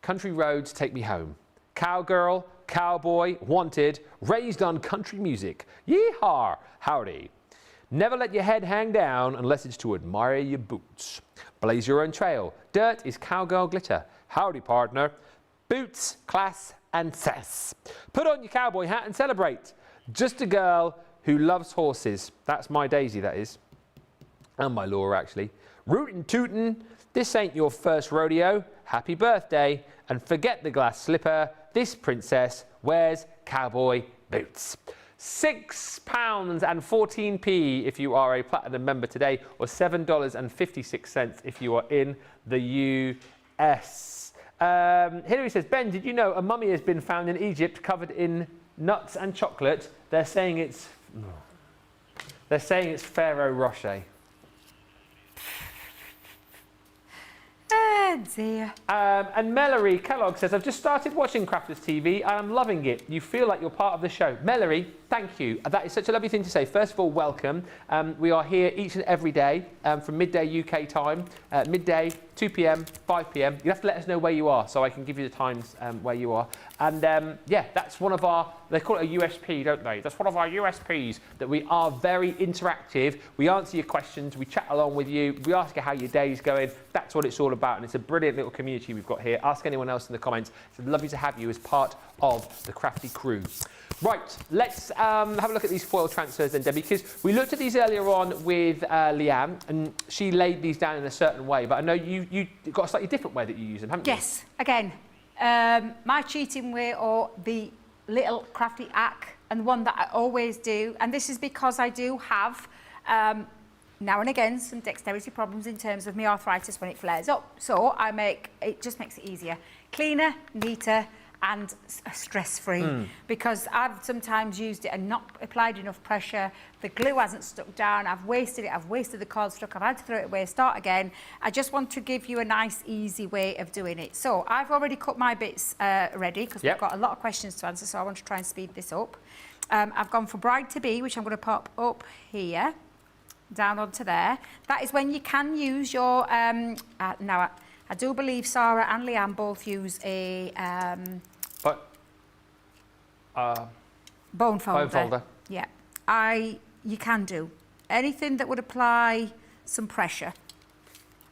Country roads take me home. Cowgirl, cowboy, wanted, raised on country music. Yeehaw, howdy. Never let your head hang down unless it's to admire your boots. Blaze your own trail. Dirt is cowgirl glitter. Howdy, partner. Boots, class, and sass. Put on your cowboy hat and celebrate. Just a girl who loves horses. That's my Daisy, that is. And my Laura, actually. Rootin' tootin'. This ain't your first rodeo. Happy birthday. And forget the glass slipper. This princess wears cowboy boots. £6.14 if you are a platinum member today, or $7.56 if you are in the US. Hilary says, Ben, did you know a mummy has been found in Egypt covered in nuts and chocolate? They're saying it's Pharaoh Rocher. Oh dear. And Mallory Kellogg says, I've just started watching Crafters TV and I'm loving it. You feel like you're part of the show. Mallory, thank you. That is such a lovely thing to say. First of all, welcome. We are here each and every day from midday UK time, midday, 2 p.m, 5 p.m. You have to let us know where you are so I can give you the times where you are. And yeah, that's one of our, they call it a USP, don't they? That's one of our USPs, that we are very interactive. We answer your questions, we chat along with you, we ask you how your day's going. That's what it's all about, and it's a brilliant little community we've got here. Ask anyone else in the comments. It's lovely to have you as part of the Crafty crew. Right, let's have a look at these foil transfers then, Debbie, because we looked at these earlier on with Leanne, and she laid these down in a certain way, but I know you got a slightly different way that you use them, haven't you? Yes, again, my cheating way, or the little crafty hack, and one that I always do, and this is because I do have now and again some dexterity problems in terms of my arthritis when it flares up, so it just makes it easier, cleaner, neater, and stress-free, because I've sometimes used it and not applied enough pressure. The glue hasn't stuck down. I've wasted it. I've wasted the cardstock. I've had to throw it away, start again. I just want to give you a nice, easy way of doing it. So I've already cut my bits ready, because we've got a lot of questions to answer, so I want to try and speed this up. I've gone for Bride to Be, which I'm going to pop up here. down onto there. That is when you can use your, now I do believe Sarah and Leanne both use a bone folder. Bone folder. Yeah, you can do anything that would apply some pressure.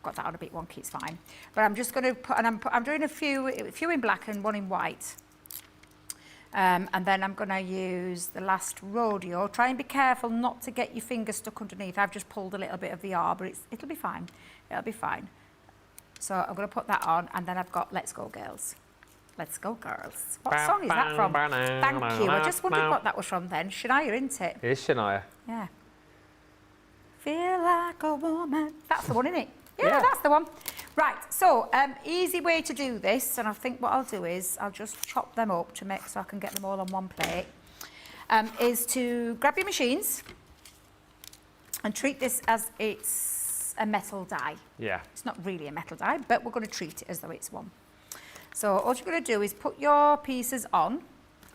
Got that on a bit wonky, it's fine. But I'm just going to put, and I'm doing a few in black and one in white. And then I'm going to use the last rodeo. Try and be careful not to get your finger stuck underneath. I've just pulled a little bit of the R, but it'll be fine. It'll be fine. So I'm going to put that on, and then I've got Let's Go Girls. Let's Go Girls. What song is that from? Thank you. I just wondered what that was from then. Shania, isn't it? It is Shania. Yeah. Feel like a woman. That's the one, isn't it? Yeah, that's the one. Right, so easy way to do this, and I think what I'll do is I'll just chop them up to make so I can get them all on one plate, is to grab your machines and treat this as it's a metal die. Yeah. It's not really a metal die, but we're going to treat it as though it's one. So all you're going to do is put your pieces on,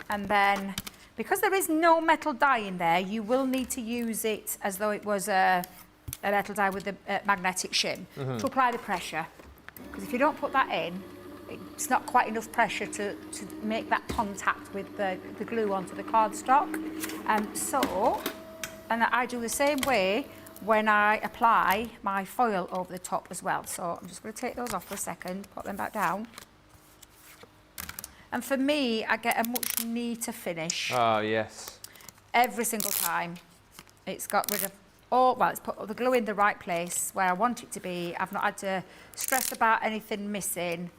and then because there is no metal die in there, you will need to use it as though it was a metal die with a magnetic shim to apply the pressure. Because if you don't put that in, it's not quite enough pressure to make that contact with the glue onto the cardstock. And I do the same way when I apply my foil over the top as well. So I'm just going to take those off for a second, put them back down. And for me, I get a much neater finish. Oh, yes. Every single time. It's got rid of it's put the glue in the right place where I want it to be. I've not had to stress about anything missing,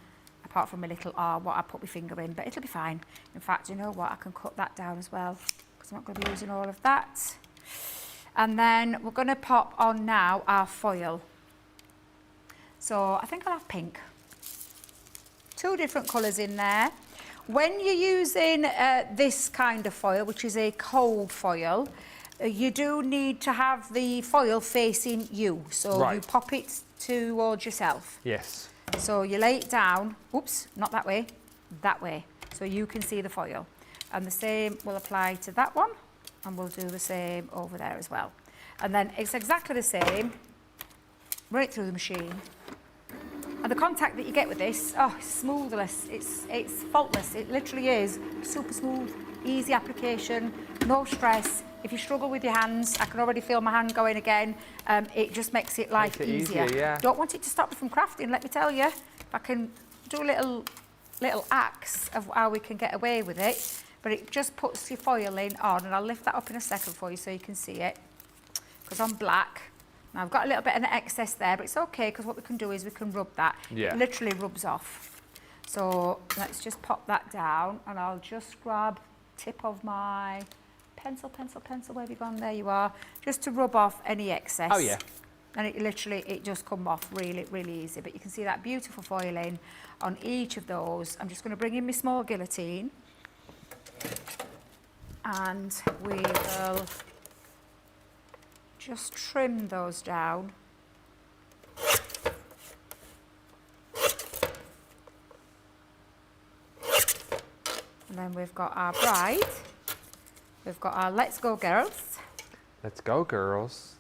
apart from a little R, what I put my finger in, but it'll be fine. In fact, you know what? I can cut that down as well, because I'm not going to be using all of that. And then we're going to pop on now our foil. So I think I'll have pink. 2 different colours in there. When you're using this kind of foil, which is a cold foil, you do need to have the foil facing you. So you pop it towards yourself. Yes. So you lay it down, oops, not that way, so you can see the foil. And the same will apply to that one, and we'll do the same over there as well. And then it's exactly the same, right through the machine. And the contact that you get with this, it's smoothless, it's faultless, it literally is super smooth, easy application, no stress. If you struggle with your hands, I can already feel my hand going again. It just makes it life easier. Yeah. Don't want it to stop me from crafting, let me tell you. If I can do a little axe of how we can get away with it, but it just puts your foil in on, and I'll lift that up in a second for you so you can see it. Because I'm black. Now I've got a little bit of an excess there, but it's okay because what we can do is we can rub that. Yeah. It literally rubs off. So let's just pop that down, and I'll just grab tip of my pencil, where have you gone? There you are. Just to rub off any excess. Oh, yeah. And it just come off really, really easy. But you can see that beautiful foiling on each of those. I'm just going to bring in my small guillotine. And we will just trim those down. And then we've got our bride. We've got our Let's Go Girls. Let's go, girls.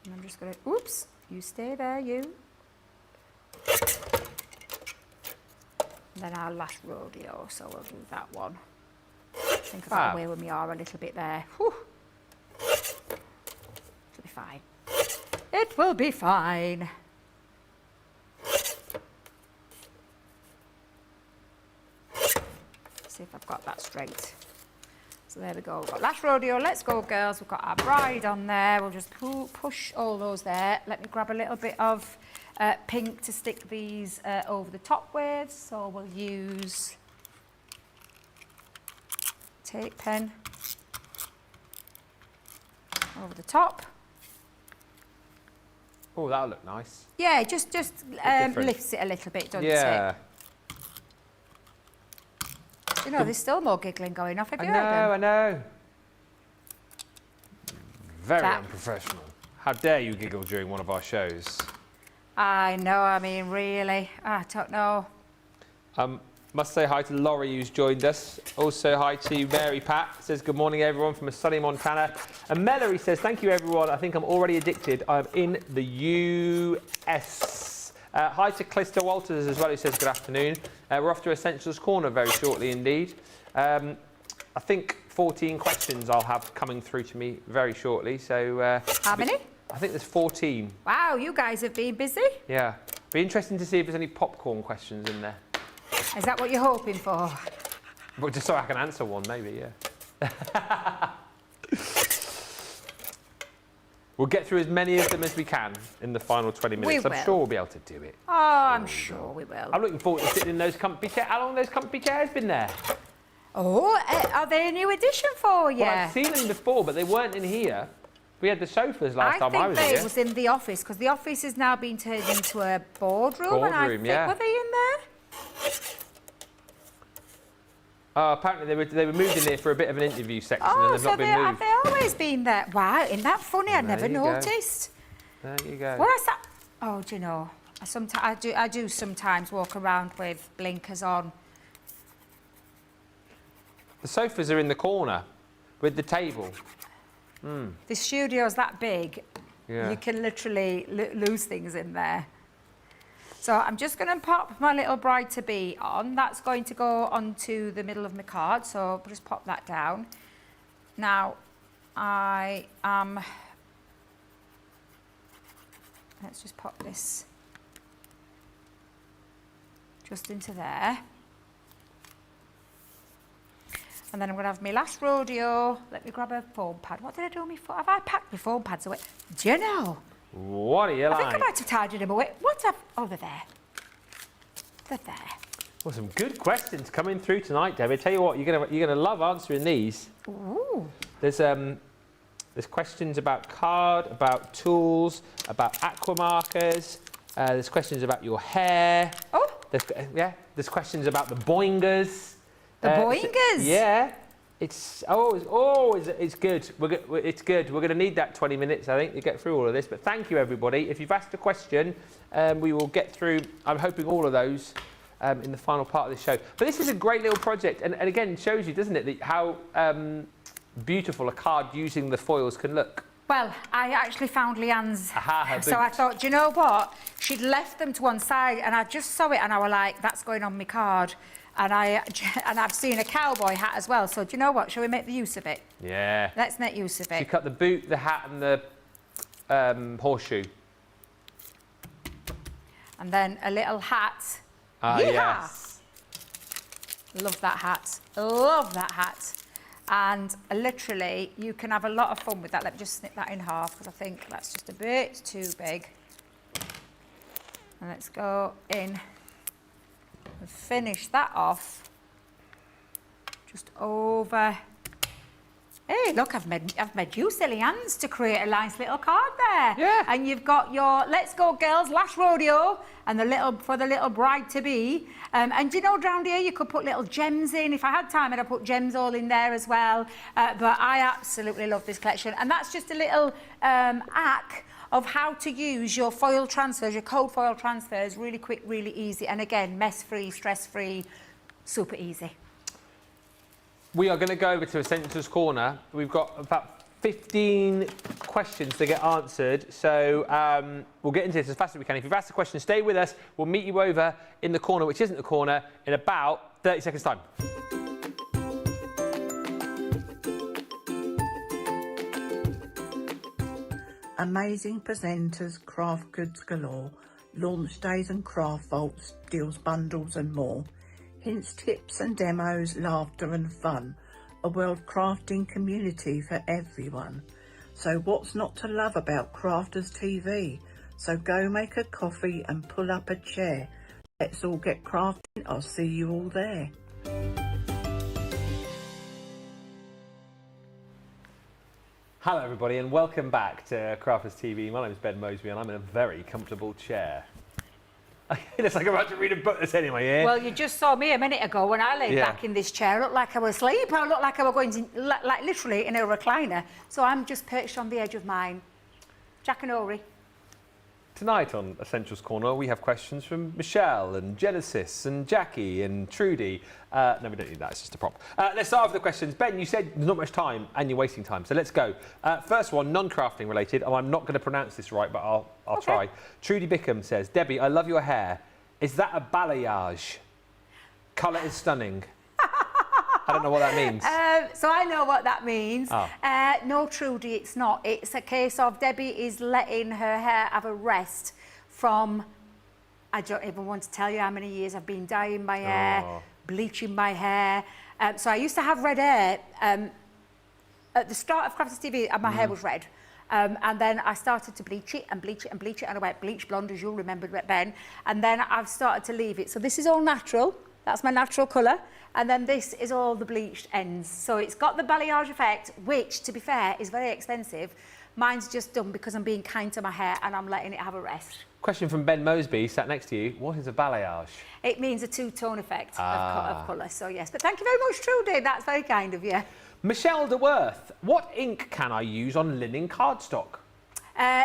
And I'm just going to, oops, you stay there, you. And then our last rodeo, so we'll do that one. I think I've got away with me R a little bit there. Whew. It'll be fine. It will be fine. See if I've got that straight. So there we go. We've got last rodeo, Let's Go Girls. We've got our bride on there. We'll just push all those there. Let me grab a little bit of pink to stick these over the top with. So we'll use tape pen over the top. Oh, that'll look nice. Yeah, just lifts it a little bit, doesn't it? You know, there's still more giggling going off. Have you heard them? I know. Very unprofessional. How dare you giggle during one of our shows? I know, I mean, really. I don't know. Must say hi to Laurie, who's joined us. Also hi to Mary Pat. Says, good morning, everyone, from a sunny Montana. And Mellory says, thank you, everyone. I think I'm already addicted. I'm in the US. Hi to Clister Walters as well, who says, good afternoon. We're off to Essentials Corner very shortly indeed. I think 14 questions I'll have coming through to me very shortly. So how many? I think there's 14. Wow, you guys have been busy. Yeah. Be interesting to see if there's any popcorn questions in there. Is that what you're hoping for? Well, just so I can answer one, maybe, yeah. We'll get through as many of them as we can in the final 20 minutes. I'm sure we'll be able to do it. Oh, I'm sure we will. I'm looking forward to sitting in those comfy chairs. How long have those comfy chairs been there? Oh, are they a new addition for you? Well, I've seen them before, but they weren't in here. We had the sofas last time I was here. I think they was in the office, because the office is now being turned into a boardroom. And I think, yeah. Were they in there? Apparently they were moved in here for a bit of an interview section and they've not been moved. Have they always been there? Wow, isn't that funny? I never noticed. There you go. What is that? Oh, do you know? I do sometimes walk around with blinkers on. The sofas are in the corner with the table. The studio's that big, yeah. You can literally lose things in there. So I'm just going to pop my little bride-to-be on. That's going to go onto the middle of my card, so I'll just pop that down. Now, I am... let's just pop this just into there. And then I'm going to have my last rodeo. Let me grab a foam pad. What did I do with my foam? Have I packed my foam pads away? Do you know? What are you like? I think I might have tidied them away. Oh, they're there. They're there. Well, some good questions coming through tonight, Debbie. I tell you what, you're gonna love answering these. Ooh. There's questions about card, about tools, about aqua markers. There's questions about your hair. Oh. There's questions about the boingers. The boingers? Yeah. It's good. It's good. We're going to need that 20 minutes, I think, to get through all of this. But thank you, everybody. If you've asked a question, we will get through, I'm hoping, all of those in the final part of the show. But this is a great little project. And again, it shows you, doesn't it, how beautiful a card using the foils can look. Well, I actually found Leanne's. So I thought, do you know what? She'd left them to one side, and I just saw it, and I was like, that's going on my card. And I've seen a cowboy hat as well. So do you know what? Shall we make the use of it? Yeah. Let's make use of it. She cut the boot, the hat, and the horseshoe. And then a little hat. Yes. Love that hat. Love that hat. And literally, you can have a lot of fun with that. Let me just snip that in half, because I think that's just a bit too big. And let's go in and finish that off just over. Hey, look, I've made you silly hands to create a nice little card there. Yeah. And you've got your Let's Go Girls last rodeo and the little bride to be. And you know, down here you could put little gems in. If I had time, I'd put gems all in there as well. But I absolutely love this collection. And that's just a little hack of how to use your foil transfers, your cold foil transfers, really quick, really easy. And again, mess-free, stress-free, super easy. We are going to go over to Essentials Corner. We've got about 15 questions to get answered. So we'll get into this as fast as we can. If you've asked a question, stay with us. We'll meet you over in the corner, which isn't the corner, in about 30 seconds' time. Amazing presenters, craft goods galore, launch days and craft vaults, deals bundles and more. Hints, tips and demos, laughter and fun. A world crafting community for everyone. So what's not to love about Crafters TV? So go make a coffee and pull up a chair. Let's all get crafting. I'll see you all there. Hello everybody and welcome back to Crafters TV. My name is Ben Mosby and I'm in a very comfortable chair. It looks like I'm about to read a book that's anyway, yeah? Well, you just saw me a minute ago when I lay back in this chair. I looked like I was asleep. I looked like I was going to, like literally in a recliner. So I'm just perched on the edge of mine. Jack and Ori. Tonight on Essentials Corner, we have questions from Michelle and Genesis and Jackie and Trudy. No, we don't need that, it's just a prop. Let's start with the questions. Ben, you said there's not much time and you're wasting time, so let's go. First one, non-crafting related. Oh, I'm not going to pronounce this right, but I'll try. Trudy Bickham says, Debbie, I love your hair. Is that a balayage? Colour is stunning. I don't know what that means. So I know what that means. Oh. No, Trudy, it's not. It's a case of Debbie is letting her hair have a rest from, I don't even want to tell you how many years I've been dyeing my hair, bleaching my hair. So I used to have red hair. At the start of Crafters TV, my hair was red. And then I started to bleach it and bleach it and bleach it. And I went bleach blonde, as you'll remember, Ben. And then I've started to leave it. So this is all natural. That's my natural colour. And then this is all the bleached ends. So it's got the balayage effect, which, to be fair, is very expensive. Mine's just done because I'm being kind to my hair and I'm letting it have a rest. Question from Ben Mosby, sat next to you. What is a balayage? It means a two-tone effect of colour, so yes. But thank you very much, Trudy. That's very kind of you. Michelle DeWorth, what ink can I use on linen cardstock?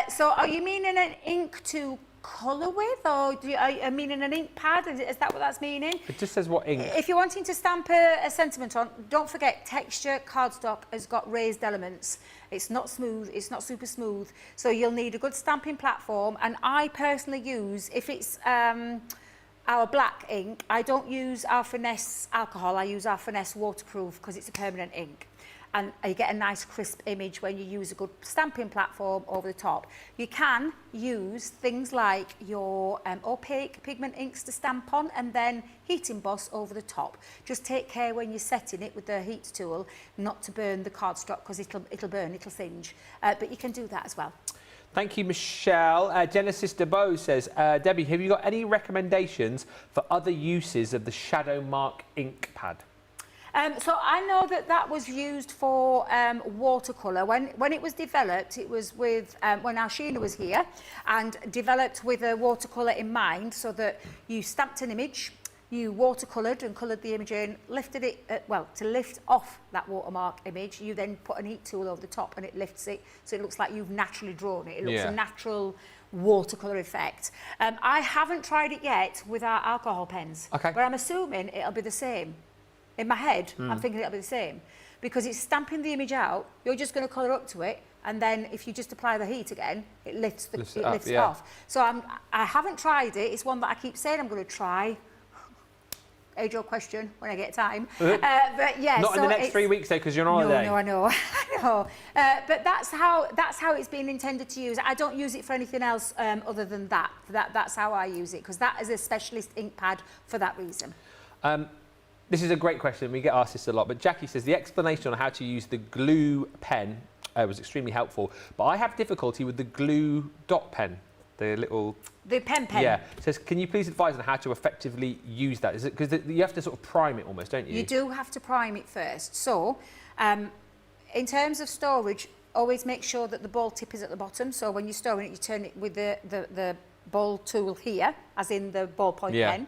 So are you meaning an ink to colour with, or are you meaning an ink pad? Is that what that's meaning? It just says what ink. If you're wanting to stamp a sentiment on, don't forget texture cardstock has got raised elements. It's not smooth, it's not super smooth. So you'll need a good stamping platform. And I personally use, if it's our black ink, I don't use our Finesse alcohol, I use our Finesse waterproof because it's a permanent ink. And you get a nice crisp image when you use a good stamping platform over the top. You can use things like your opaque pigment inks to stamp on and then heat emboss over the top. Just take care when you're setting it with the heat tool not to burn the cardstock because it'll burn, it'll singe. But you can do that as well. Thank you, Michelle. Genesis DeBow says, Debbie, have you got any recommendations for other uses of the Shadow Mark ink pad? So I know that was used for watercolour. When it was developed, it was with, when Alshina was here, and developed with a watercolour in mind, so that you stamped an image, you watercoloured and coloured the image in, lifted it, to lift off that watermark image, you then put an heat tool over the top and it lifts it, so it looks like you've naturally drawn it. It looks a natural watercolour effect. I haven't tried it yet with our alcohol pens, but I'm assuming it'll be the same. In my head, I'm thinking it'll be the same. Because it's stamping the image out, you're just going to colour up to it, and then if you just apply the heat again, it lifts it off. So I haven't tried it. It's one that I keep saying I'm going to try. Age-old question when I get time. But yeah, Not in the next 3 weeks though, because you're on holiday. No, I know. I know. But that's how it's been intended to use. I don't use it for anything else other than that. That's how I use it, because that is a specialist ink pad for that reason. This is a great question. We get asked this a lot, but Jackie says the explanation on how to use the glue pen was extremely helpful, but I have difficulty with the glue dot pen, the little... The pen. Yeah. Says, can you please advise on how to effectively use that? Is it because you have to sort of prime it almost, don't you? You do have to prime it first. So, in terms of storage, always make sure that the ball tip is at the bottom. So when you're storing it, you turn it with the ball tool here, as in the ballpoint pen.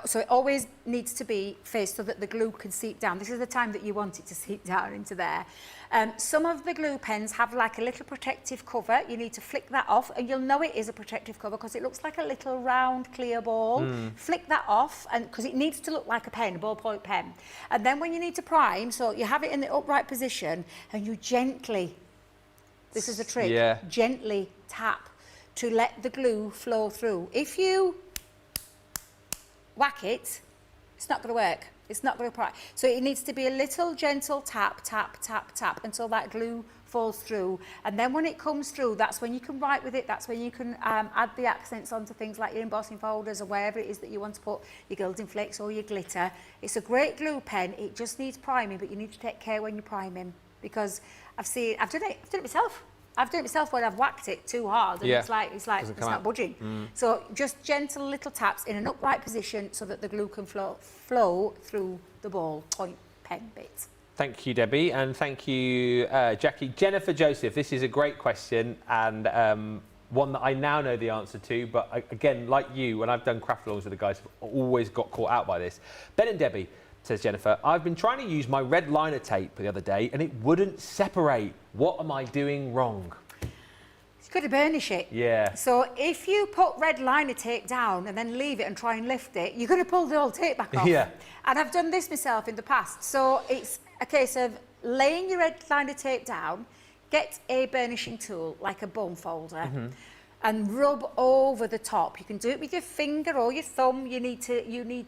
So it always needs to be faced so that the glue can seep down. This is the time that you want it to seep down into there. Some of the glue pens have like a little protective cover. You need to flick that off, and you'll know it is a protective cover because it looks like a little round clear ball. Flick that off, and because it needs to look like a pen, a ballpoint pen. And then when you need to prime, so you have it in the upright position, and you gently, this is a trick, gently tap to let the glue flow through. If you whack it, it's not going to work. It's not going to prime. So it needs to be a little gentle tap, tap, tap, tap until that glue falls through. And then when it comes through, that's when you can write with it. That's when you can add the accents onto things like your embossing folders or wherever it is that you want to put your gilding flakes or your glitter. It's a great glue pen. It just needs priming, but you need to take care when you prime him, because I've done it myself. I've done it myself when I've whacked it too hard, and it's not budging. So just gentle little taps in an upright position so that the glue can flow through the ball point pen bit. Thank you, Debbie, and thank you, Jackie. Jennifer Joseph, this is a great question, and one that I now know the answer to, but again, like you, when I've done craft alongs with the guys, I've always got caught out by this. Ben and Debbie, says Jennifer, I've been trying to use my red liner tape the other day and it wouldn't separate. What am I doing wrong? Could you burnish it? Yeah. So if you put red liner tape down and then leave it and try and lift it, you're going to pull the old tape back off. Yeah. And I've done this myself in the past. So it's a case of laying your red liner tape down, get a burnishing tool like a bone folder, and rub over the top. You can do it with your finger or your thumb. You need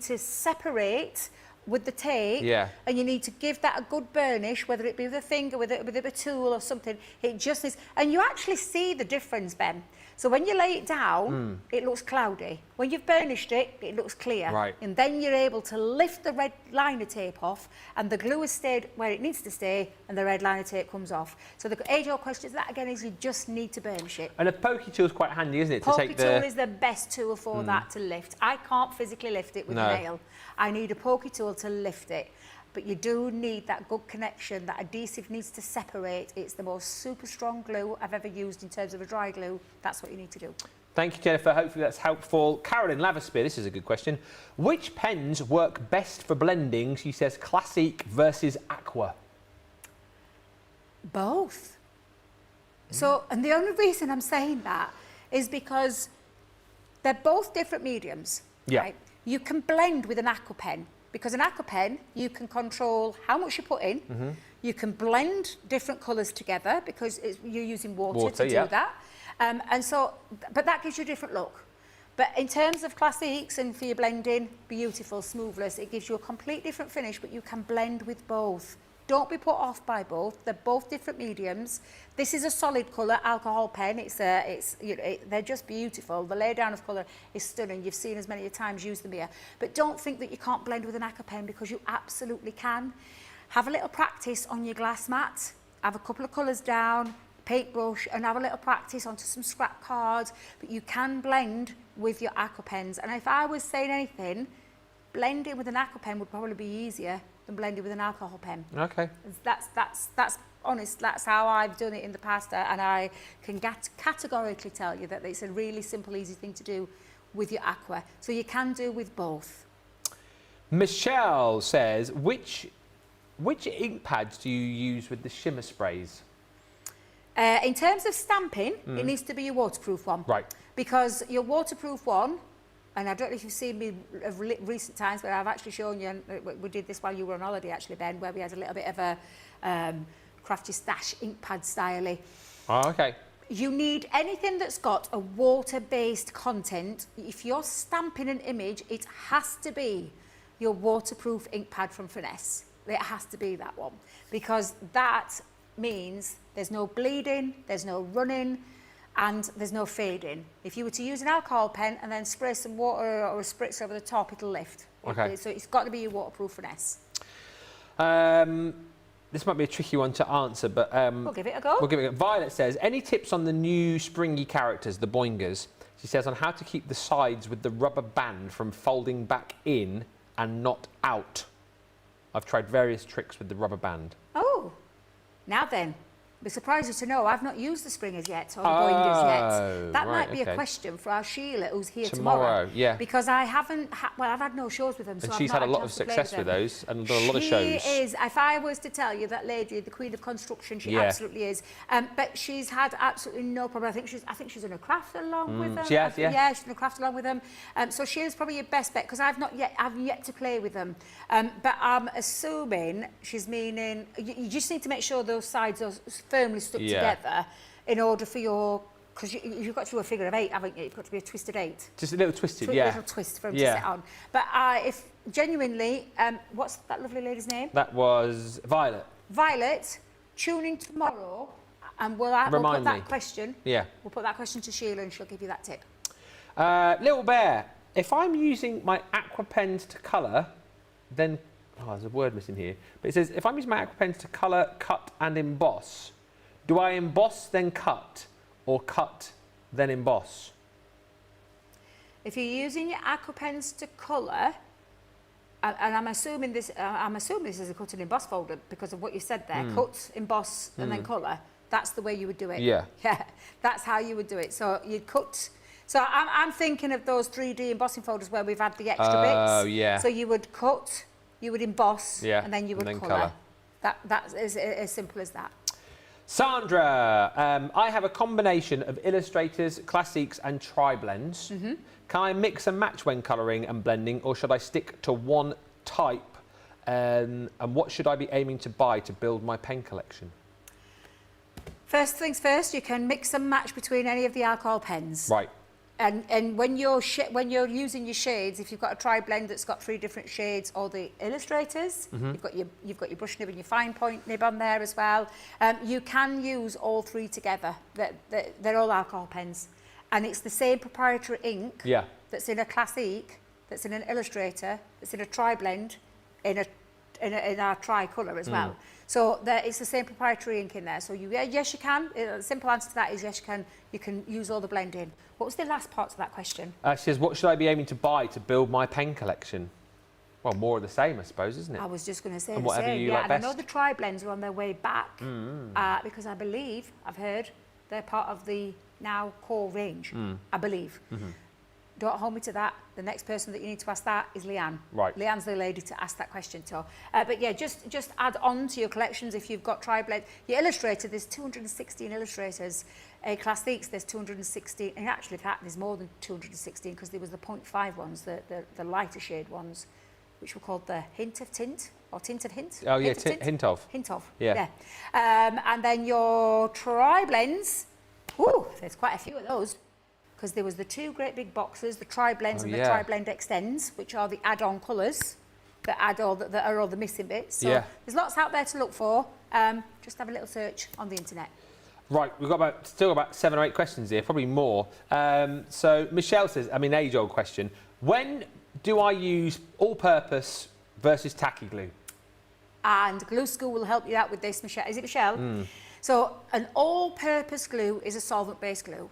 to separate with the tape, and you need to give that a good burnish, whether it be with a finger, with a tool or something. It just is, and you actually see the difference, Ben. So when you lay it down, it looks cloudy. When you've burnished it, it looks clear. Right. And then you're able to lift the red liner tape off, and the glue has stayed where it needs to stay, and the red liner tape comes off. So the age-old question to that again is you just need to burnish it. And a pokey tool is quite handy, isn't it? Pokey tool is the best tool for that to lift. I can't physically lift it with a nail. I need a pokey tool to lift it. But you do need that good connection. That adhesive needs to separate. It's the most super strong glue I've ever used in terms of a dry glue. That's what you need to do. Thank you, Jennifer. Hopefully that's helpful. Carolyn Laverspear, this is a good question. Which pens work best for blending? She says Classique versus Aqua. Both. So, and the only reason I'm saying that is because they're both different mediums. Yeah. Right? You can blend with an Aqua pen. Because an Aqua pen, you can control how much you put in. You can blend different colours together because you're using water to do that. And so, but that gives you a different look. But in terms of classiques and for your blending, beautiful, smoothless, it gives you a complete different finish, but you can blend with both. Don't be put off by both. They're both different mediums. This is a solid colour alcohol pen. They're just beautiful. The laydown of colour is stunning. You've seen as many times use them here. But don't think that you can't blend with an Aqua pen because you absolutely can. Have a little practice on your glass mat. Have a couple of colours down, paintbrush, and have a little practice onto some scrap cards. But you can blend with your Aqua pens. And if I was saying anything, blending with an Aqua pen would probably be easier than blending with an alcohol pen. Okay. That's honest. That's how I've done it in the past, and I can categorically tell you that it's a really simple, easy thing to do with your Aqua. So you can do with both. Michelle says, which ink pads do you use with the shimmer sprays? In terms of stamping, it needs to be your waterproof one. Right. Because your waterproof one, and I don't know if you've seen me of recent times where I've actually shown you, and we did this while you were on holiday actually, Ben, where we had a little bit of a crafty stash ink pad style. Oh, okay. You need anything that's got a water-based content. If you're stamping an image, it has to be your waterproof ink pad from Finesse. It has to be that one, because that means there's no bleeding, there's no running, and there's no fading. If you were to use an alcohol pen and then spray some water or a spritz over the top, it'll lift. Okay. So it's got to be your waterproof Finesse. This might be a tricky one to answer, but we'll give it a go. We'll give it a go. Violet says, any tips on the new springy characters, the boingers? She says, on how to keep the sides with the rubber band from folding back in and not out. I've tried various tricks with the rubber band. Oh, now then. I'd be surprised you to know I've not used the springers yet or the boingers yet. That might be a question for our Sheila, who's here tomorrow. Yeah. Because I haven't, I've had no shows with them. And so she's I've had not a lot of success with those and done a lot of shows. She is, if I was to tell you that lady, the queen of construction, she absolutely is. But she's had absolutely no problem. I think she's done a craft along with them. Yeah, she's done a craft along with them. So she is probably your best bet because I've yet to play with them. But I'm assuming she's meaning you just need to make sure those sides are firmly stuck together in order for your, because you've got to do a figure of 8, haven't you? You've got to be a twisted 8. Just a little twisted, A little twist for him to sit on. But if genuinely, what's that lovely lady's name? That was Violet. Violet, tune in tomorrow and we'll put that question. Yeah. We'll put that question to Sheila and she'll give you that tip. Little Bear, if I'm using my Aqua pens to colour, then, there's a word missing here, but it says, if I'm using my Aqua pens to colour, cut and emboss, do I emboss then cut, or cut then emboss? If you're using your Aqua pens to colour, and I'm assuming this is a cut and emboss folder because of what you said there, cut, emboss, and then colour. That's the way you would do it. Yeah. Yeah, that's how you would do it. So you'd cut. So I'm thinking of those 3D embossing folders where we've had the extra bits. Oh, yeah. So you would cut, you would emboss, and then you would colour. That's as simple as that. Sandra, I have a combination of illustrators, classiques and tri-blends. Can I mix and match when colouring and blending, or should I stick to one type? And what should I be aiming to buy to build my pen collection? First things first, you can mix and match between any of the alcohol pens. Right. And when you're using your shades, if you've got a tri-blend that's got 3 different shades, or the illustrators, you've got your brush nib and your fine point nib on there as well. You can use all 3 together. They're all alcohol pens, and it's the same proprietary ink that's in a classique, that's in an illustrator, that's in a tri-blend, in our tri-colour as well. So it's the same proprietary ink in there. So yes, you can. The simple answer to that is yes, you can. You can use all the blending. What was the last part to that question? She says, what should I be aiming to buy to build my pen collection? Well, more of the same, I suppose, isn't it? I was just going to say and the whatever same. You like and best. I know the tri-blends are on their way back because I believe, I've heard, they're part of the now core range, I believe. Don't hold me to that. The next person that you need to ask that is Leanne. Right. Leanne's the lady to ask that question to. But yeah, just add on to your collections if you've got tri-blend. Your illustrator, there's 216 illustrators. Classiques, there's 216. And actually, in fact, there's more than 216 because there was the 0.5 ones, the lighter shade ones, which were called the Hint of Tint or Tinted Hint. Oh yeah, Hint of. Hint of. Yeah. And then your tri-blends. Ooh, there's quite a few of those. Because there was the 2 great big boxes, the tri-blends and the tri-blend extends, which are the add-on colours that are all the missing bits. So there's lots out there to look for. Just have a little search on the internet. Right, we've got still about 7 or 8 questions here, probably more. So Michelle says, age-old question. When do I use all-purpose versus tacky glue? And Glue School will help you out with this, Michelle. Is it Michelle? So an all-purpose glue is a solvent-based glue.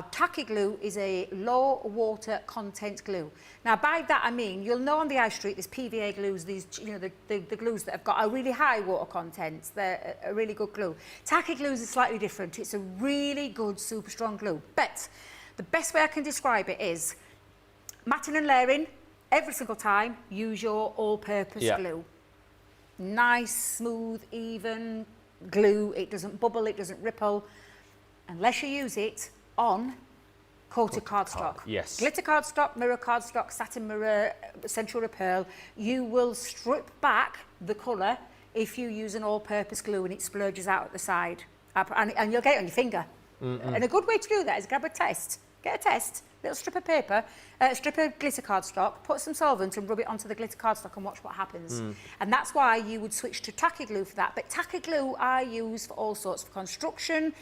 Tacky glue is a low water content glue. Now by that I mean, you'll know on the high street there's PVA glues, these, the glues that have got a really high water content. They're a really good glue. Tacky glues is slightly different. It's a really good, super strong glue. But the best way I can describe it is matting and layering, every single time, use your all-purpose glue. Nice, smooth, even glue. It doesn't bubble, it doesn't ripple, unless you use it on coated cardstock. Yes. Glitter cardstock, mirror cardstock, satin mirror, central pearl. You will strip back the colour if you use an all-purpose glue and it splurges out at the side. And you'll get it on your finger. And a good way to do that is grab a test. Get a test, little strip of paper, strip of glitter cardstock, put some solvent and rub it onto the glitter cardstock and watch what happens. And that's why you would switch to tacky glue for that. But tacky glue I use for all sorts of construction.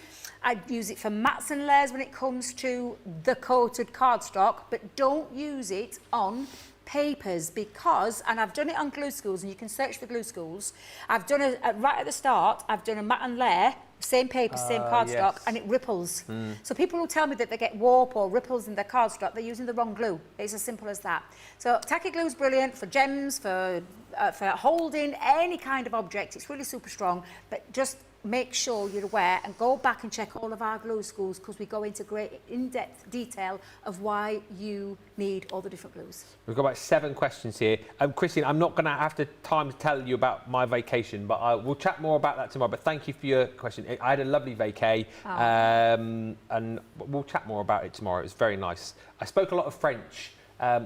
I use it for mats and layers when it comes to the coated cardstock, but don't use it on papers because, and I've done it on Glue Schools, and you can search for Glue Schools, I've done right at the start, I've done a mat and layer, same paper, same cardstock, and it ripples. So people who tell me that they get warp or ripples in their cardstock, they're using the wrong glue. It's as simple as that. So tacky glue is brilliant for gems, for holding any kind of object. It's really super strong, but just make sure you're aware and go back and check all of our Glue Schools because we go into great in-depth detail of why you need all the different glues. We've got about 7 questions here. Christine, I'm not going to have time to tell you about my vacation, but we'll chat more about that tomorrow. But thank you for your question. I had a lovely vacay, and we'll chat more about it tomorrow. It was very nice. I spoke a lot of French,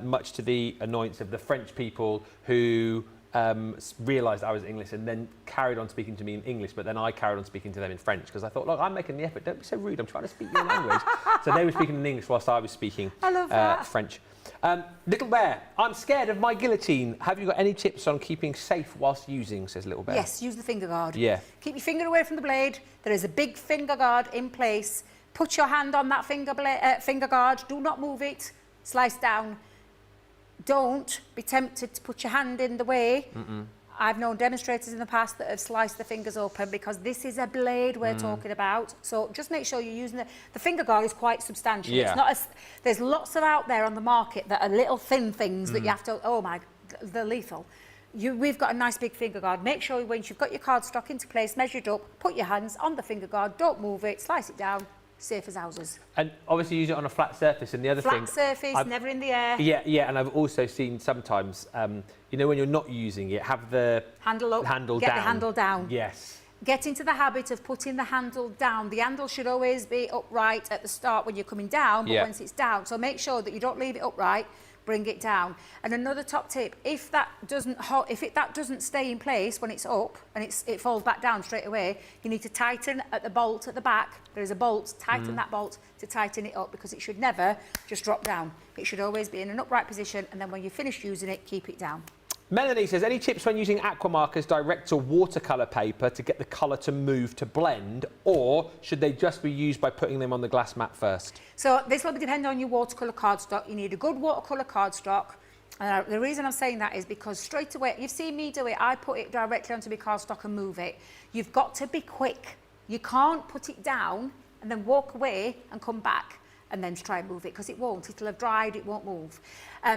much to the annoyance of the French people who realised I was English and then carried on speaking to me in English, but then I carried on speaking to them in French because I thought, look, I'm making the effort, don't be so rude, I'm trying to speak your language. So they were speaking in English whilst I was speaking French. Little Bear, I'm scared of my guillotine. Have you got any tips on keeping safe whilst using, says Little Bear? Yes, use the finger guard. Yeah. Keep your finger away from the blade. There is a big finger guard in place. Put your hand on that finger guard. Do not move it. Slice down. Don't be tempted to put your hand in the way. I've known demonstrators in the past that have sliced the fingers open because this is a blade we're talking about. So just make sure you're using the finger guard is quite substantial. Yeah. It's not there's lots of out there on the market that are little thin things that you have to, oh my, they're lethal. We've got a nice big finger guard. Make sure once you've got your cardstock into place, measured up, put your hands on the finger guard, don't move it, slice it down. Safe as houses. And obviously use it on a flat surface. And the other thing... Flat surface, never in the air. Yeah, and I've also seen sometimes, you know, when you're not using it, have the handle up, handle get down. the handle down. Yes. get into the habit of putting the handle down. The handle should always be upright at the start when you're coming down, but once it's down, so make sure that you don't leave it upright, bring it down. And another top tip, if that doesn't stay in place when it's up and it falls back down straight away, you need to tighten at the bolt at the back. There is a bolt, tighten that bolt to tighten it up, because it should never just drop down. It should always be in an upright position, and then when you finish using it, keep it down. Melanie says, any tips when using aqua markers direct to watercolour paper to get the colour to move to blend, or should they just be used by putting them on the glass mat first? So this will depend on your watercolour cardstock. You need a good watercolour cardstock. The reason I'm saying that is because straight away, you've seen me do it, I put it directly onto my cardstock and move it. You've got to be quick. You can't put it down and then walk away and come back and then try and move it, because it won't. It'll have dried, it won't move.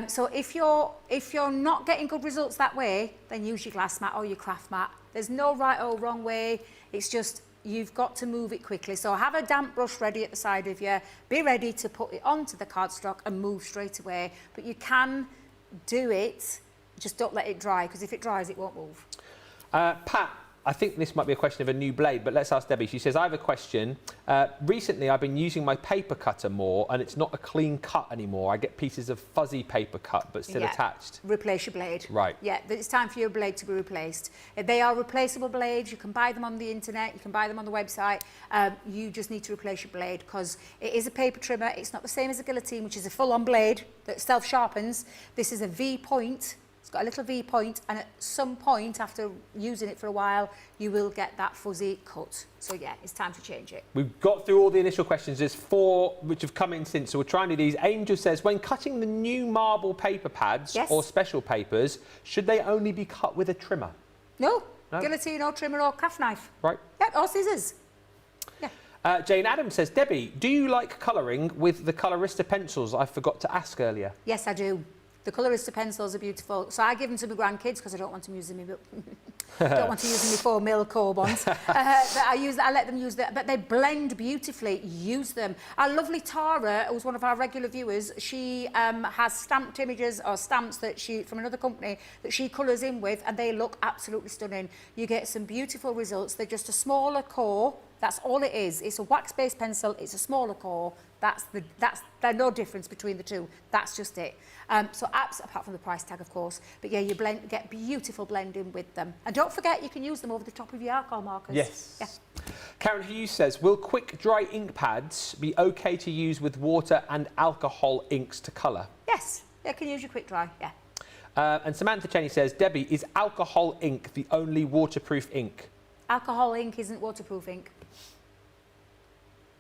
So if you're not getting good results that way, then use your glass mat or your craft mat. There's no right or wrong way. It's just you've got to move it quickly. So have a damp brush ready at the side of you. Be ready to put it onto the cardstock and move straight away. But you can do it, just don't let it dry, because if it dries, it won't move. Pat, I think this might be a question of a new blade, but let's ask Debbie. She says, I have a question. Recently, I've been using my paper cutter more, and it's not a clean cut anymore. I get pieces of fuzzy paper cut, but still attached. Replace your blade. Right. Yeah, it's time for your blade to be replaced. They are replaceable blades. You can buy them on the internet. You can buy them on the website. You just need to replace your blade, because it is a paper trimmer. It's not the same as a guillotine, which is a full-on blade that self-sharpens. This is a V-point. It's got a little V-point, and at some point after using it for a while, you will get that fuzzy cut. So yeah, it's time to change it. We've got through all the initial questions. There's 4 which have come in since, so we'll try and do these. Angel says, when cutting the new marble paper pads or special papers, should they only be cut with a trimmer? No. Guillotine or trimmer or craft knife. Right. Yeah, or scissors. Yeah. Jane Adams says, Debbie, do you like colouring with the Colorista pencils? I forgot to ask earlier. Yes, I do. The Colorista pencils are beautiful. So I give them to my grandkids because I don't want them using me. Don't want to use them 4 mil Corbons. But I let them use that. But they blend beautifully. Use them. Our lovely Tara, who's one of our regular viewers, she has stamped images or stamps that she from another company that she colours in with, and they look absolutely stunning. You get some beautiful results. They're just a smaller core. That's all it is. It's a wax-based pencil. It's a smaller core. There's no difference between the two. That's just it. So apps, apart from the price tag, of course. But yeah, you get beautiful blending with them. And don't forget, you can use them over the top of your alcohol markers. Yes. Yeah. Karen Hughes says, will quick dry ink pads be okay to use with water and alcohol inks to colour? Yes, you can use your quick dry, yeah. And Samantha Cheney says, Debbie, is alcohol ink the only waterproof ink? Alcohol ink isn't waterproof ink.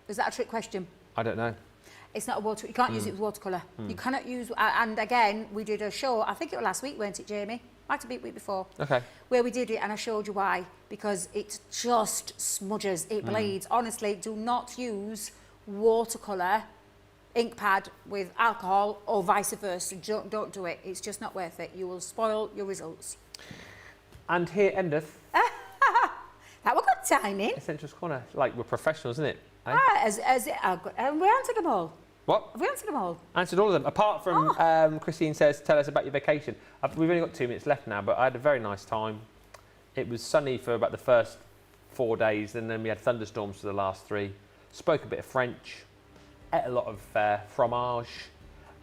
Is that a trick question? I don't know. It's not a water. You can't use it with watercolour. You cannot use. And again, we did a show. I think it was last week, weren't it, Jamie? Might have been the week before. Okay. Where we did it, and I showed you why. Because it just smudges. It bleeds. Honestly, do not use watercolour ink pad with alcohol or vice versa. Don't do it. It's just not worth it. You will spoil your results. And here endeth. That was good timing. Essentials Corner. Like, we're professionals, isn't it? Eh? And we answered them all. What? Have we answered them all? Answered all of them. Apart from, Christine says, tell us about your vacation. We've only got 2 minutes left now, but I had a very nice time. It was sunny for about the first 4 days, and then we had thunderstorms for the last 3. Spoke a bit of French. Ate a lot of fromage.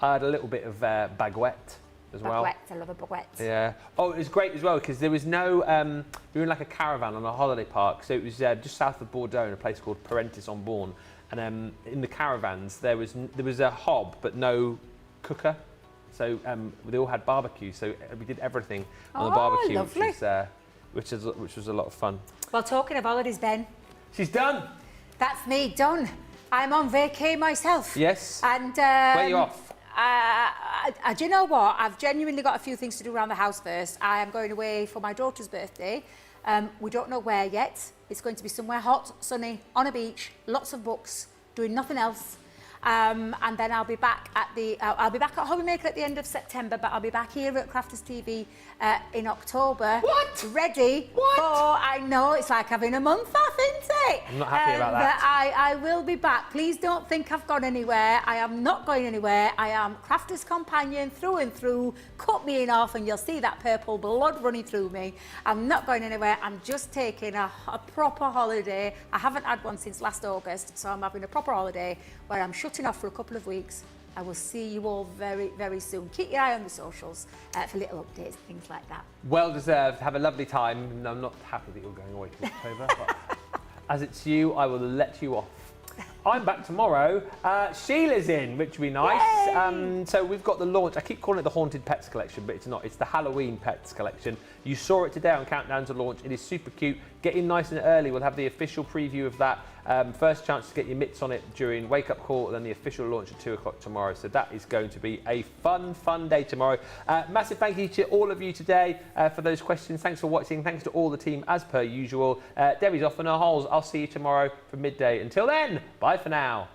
I had a little bit of baguette as well. Baguette, I love a baguette. Yeah. Oh, it was great as well, because there was no... we were in like a caravan on a holiday park, so it was just south of Bordeaux in a place called Parentis-en-Born. And in the caravans, there was a hob, but no cooker. So they all had barbecue, so we did everything on the barbecue, lovely. which was a lot of fun. Well, talking of holidays, Ben. She's done. That's me, done. I'm on vacay myself. Yes. And where are you off? Do you know what? I've genuinely got a few things to do around the house first. I am going away for my daughter's birthday. We don't know where yet. It's going to be somewhere hot, sunny, on a beach, lots of books, doing nothing else. And then I'll be back at Hobbymaker at the end of September, but I'll be back here at Crafters TV in October. What? Ready for, I know, it's like having a month off, isn't it? I'm not happy about that. But I will be back. Please don't think I've gone anywhere. I am not going anywhere. I am Crafter's Companion through and through. Cut me in half and you'll see that purple blood running through me. I'm not going anywhere. I'm just taking a proper holiday. I haven't had one since last August, so I'm having a proper holiday where I'm shutting off for a couple of weeks. I will see you all very, very soon. Keep your eye on the socials for little updates, things like that. Well deserved. Have a lovely time. And I'm not happy that you're going away till October, but as it's you, I will let you off. I'm back tomorrow. Sheila's in, which will be nice. So we've got the launch. I keep calling it the Haunted Pets collection, but it's not. It's the Halloween Pets collection. You saw it today on Countdown to Launch. It is super cute. Get in nice and early. We'll have the official preview of that. First chance to get your mitts on it during Wake Up Call, and then the official launch at 2 o'clock tomorrow. So that is going to be a fun, fun day tomorrow. Massive thank you to all of you today for those questions. Thanks for watching. Thanks to all the team as per usual. Debbie's off in her holes. I'll see you tomorrow for midday. Until then, bye for now.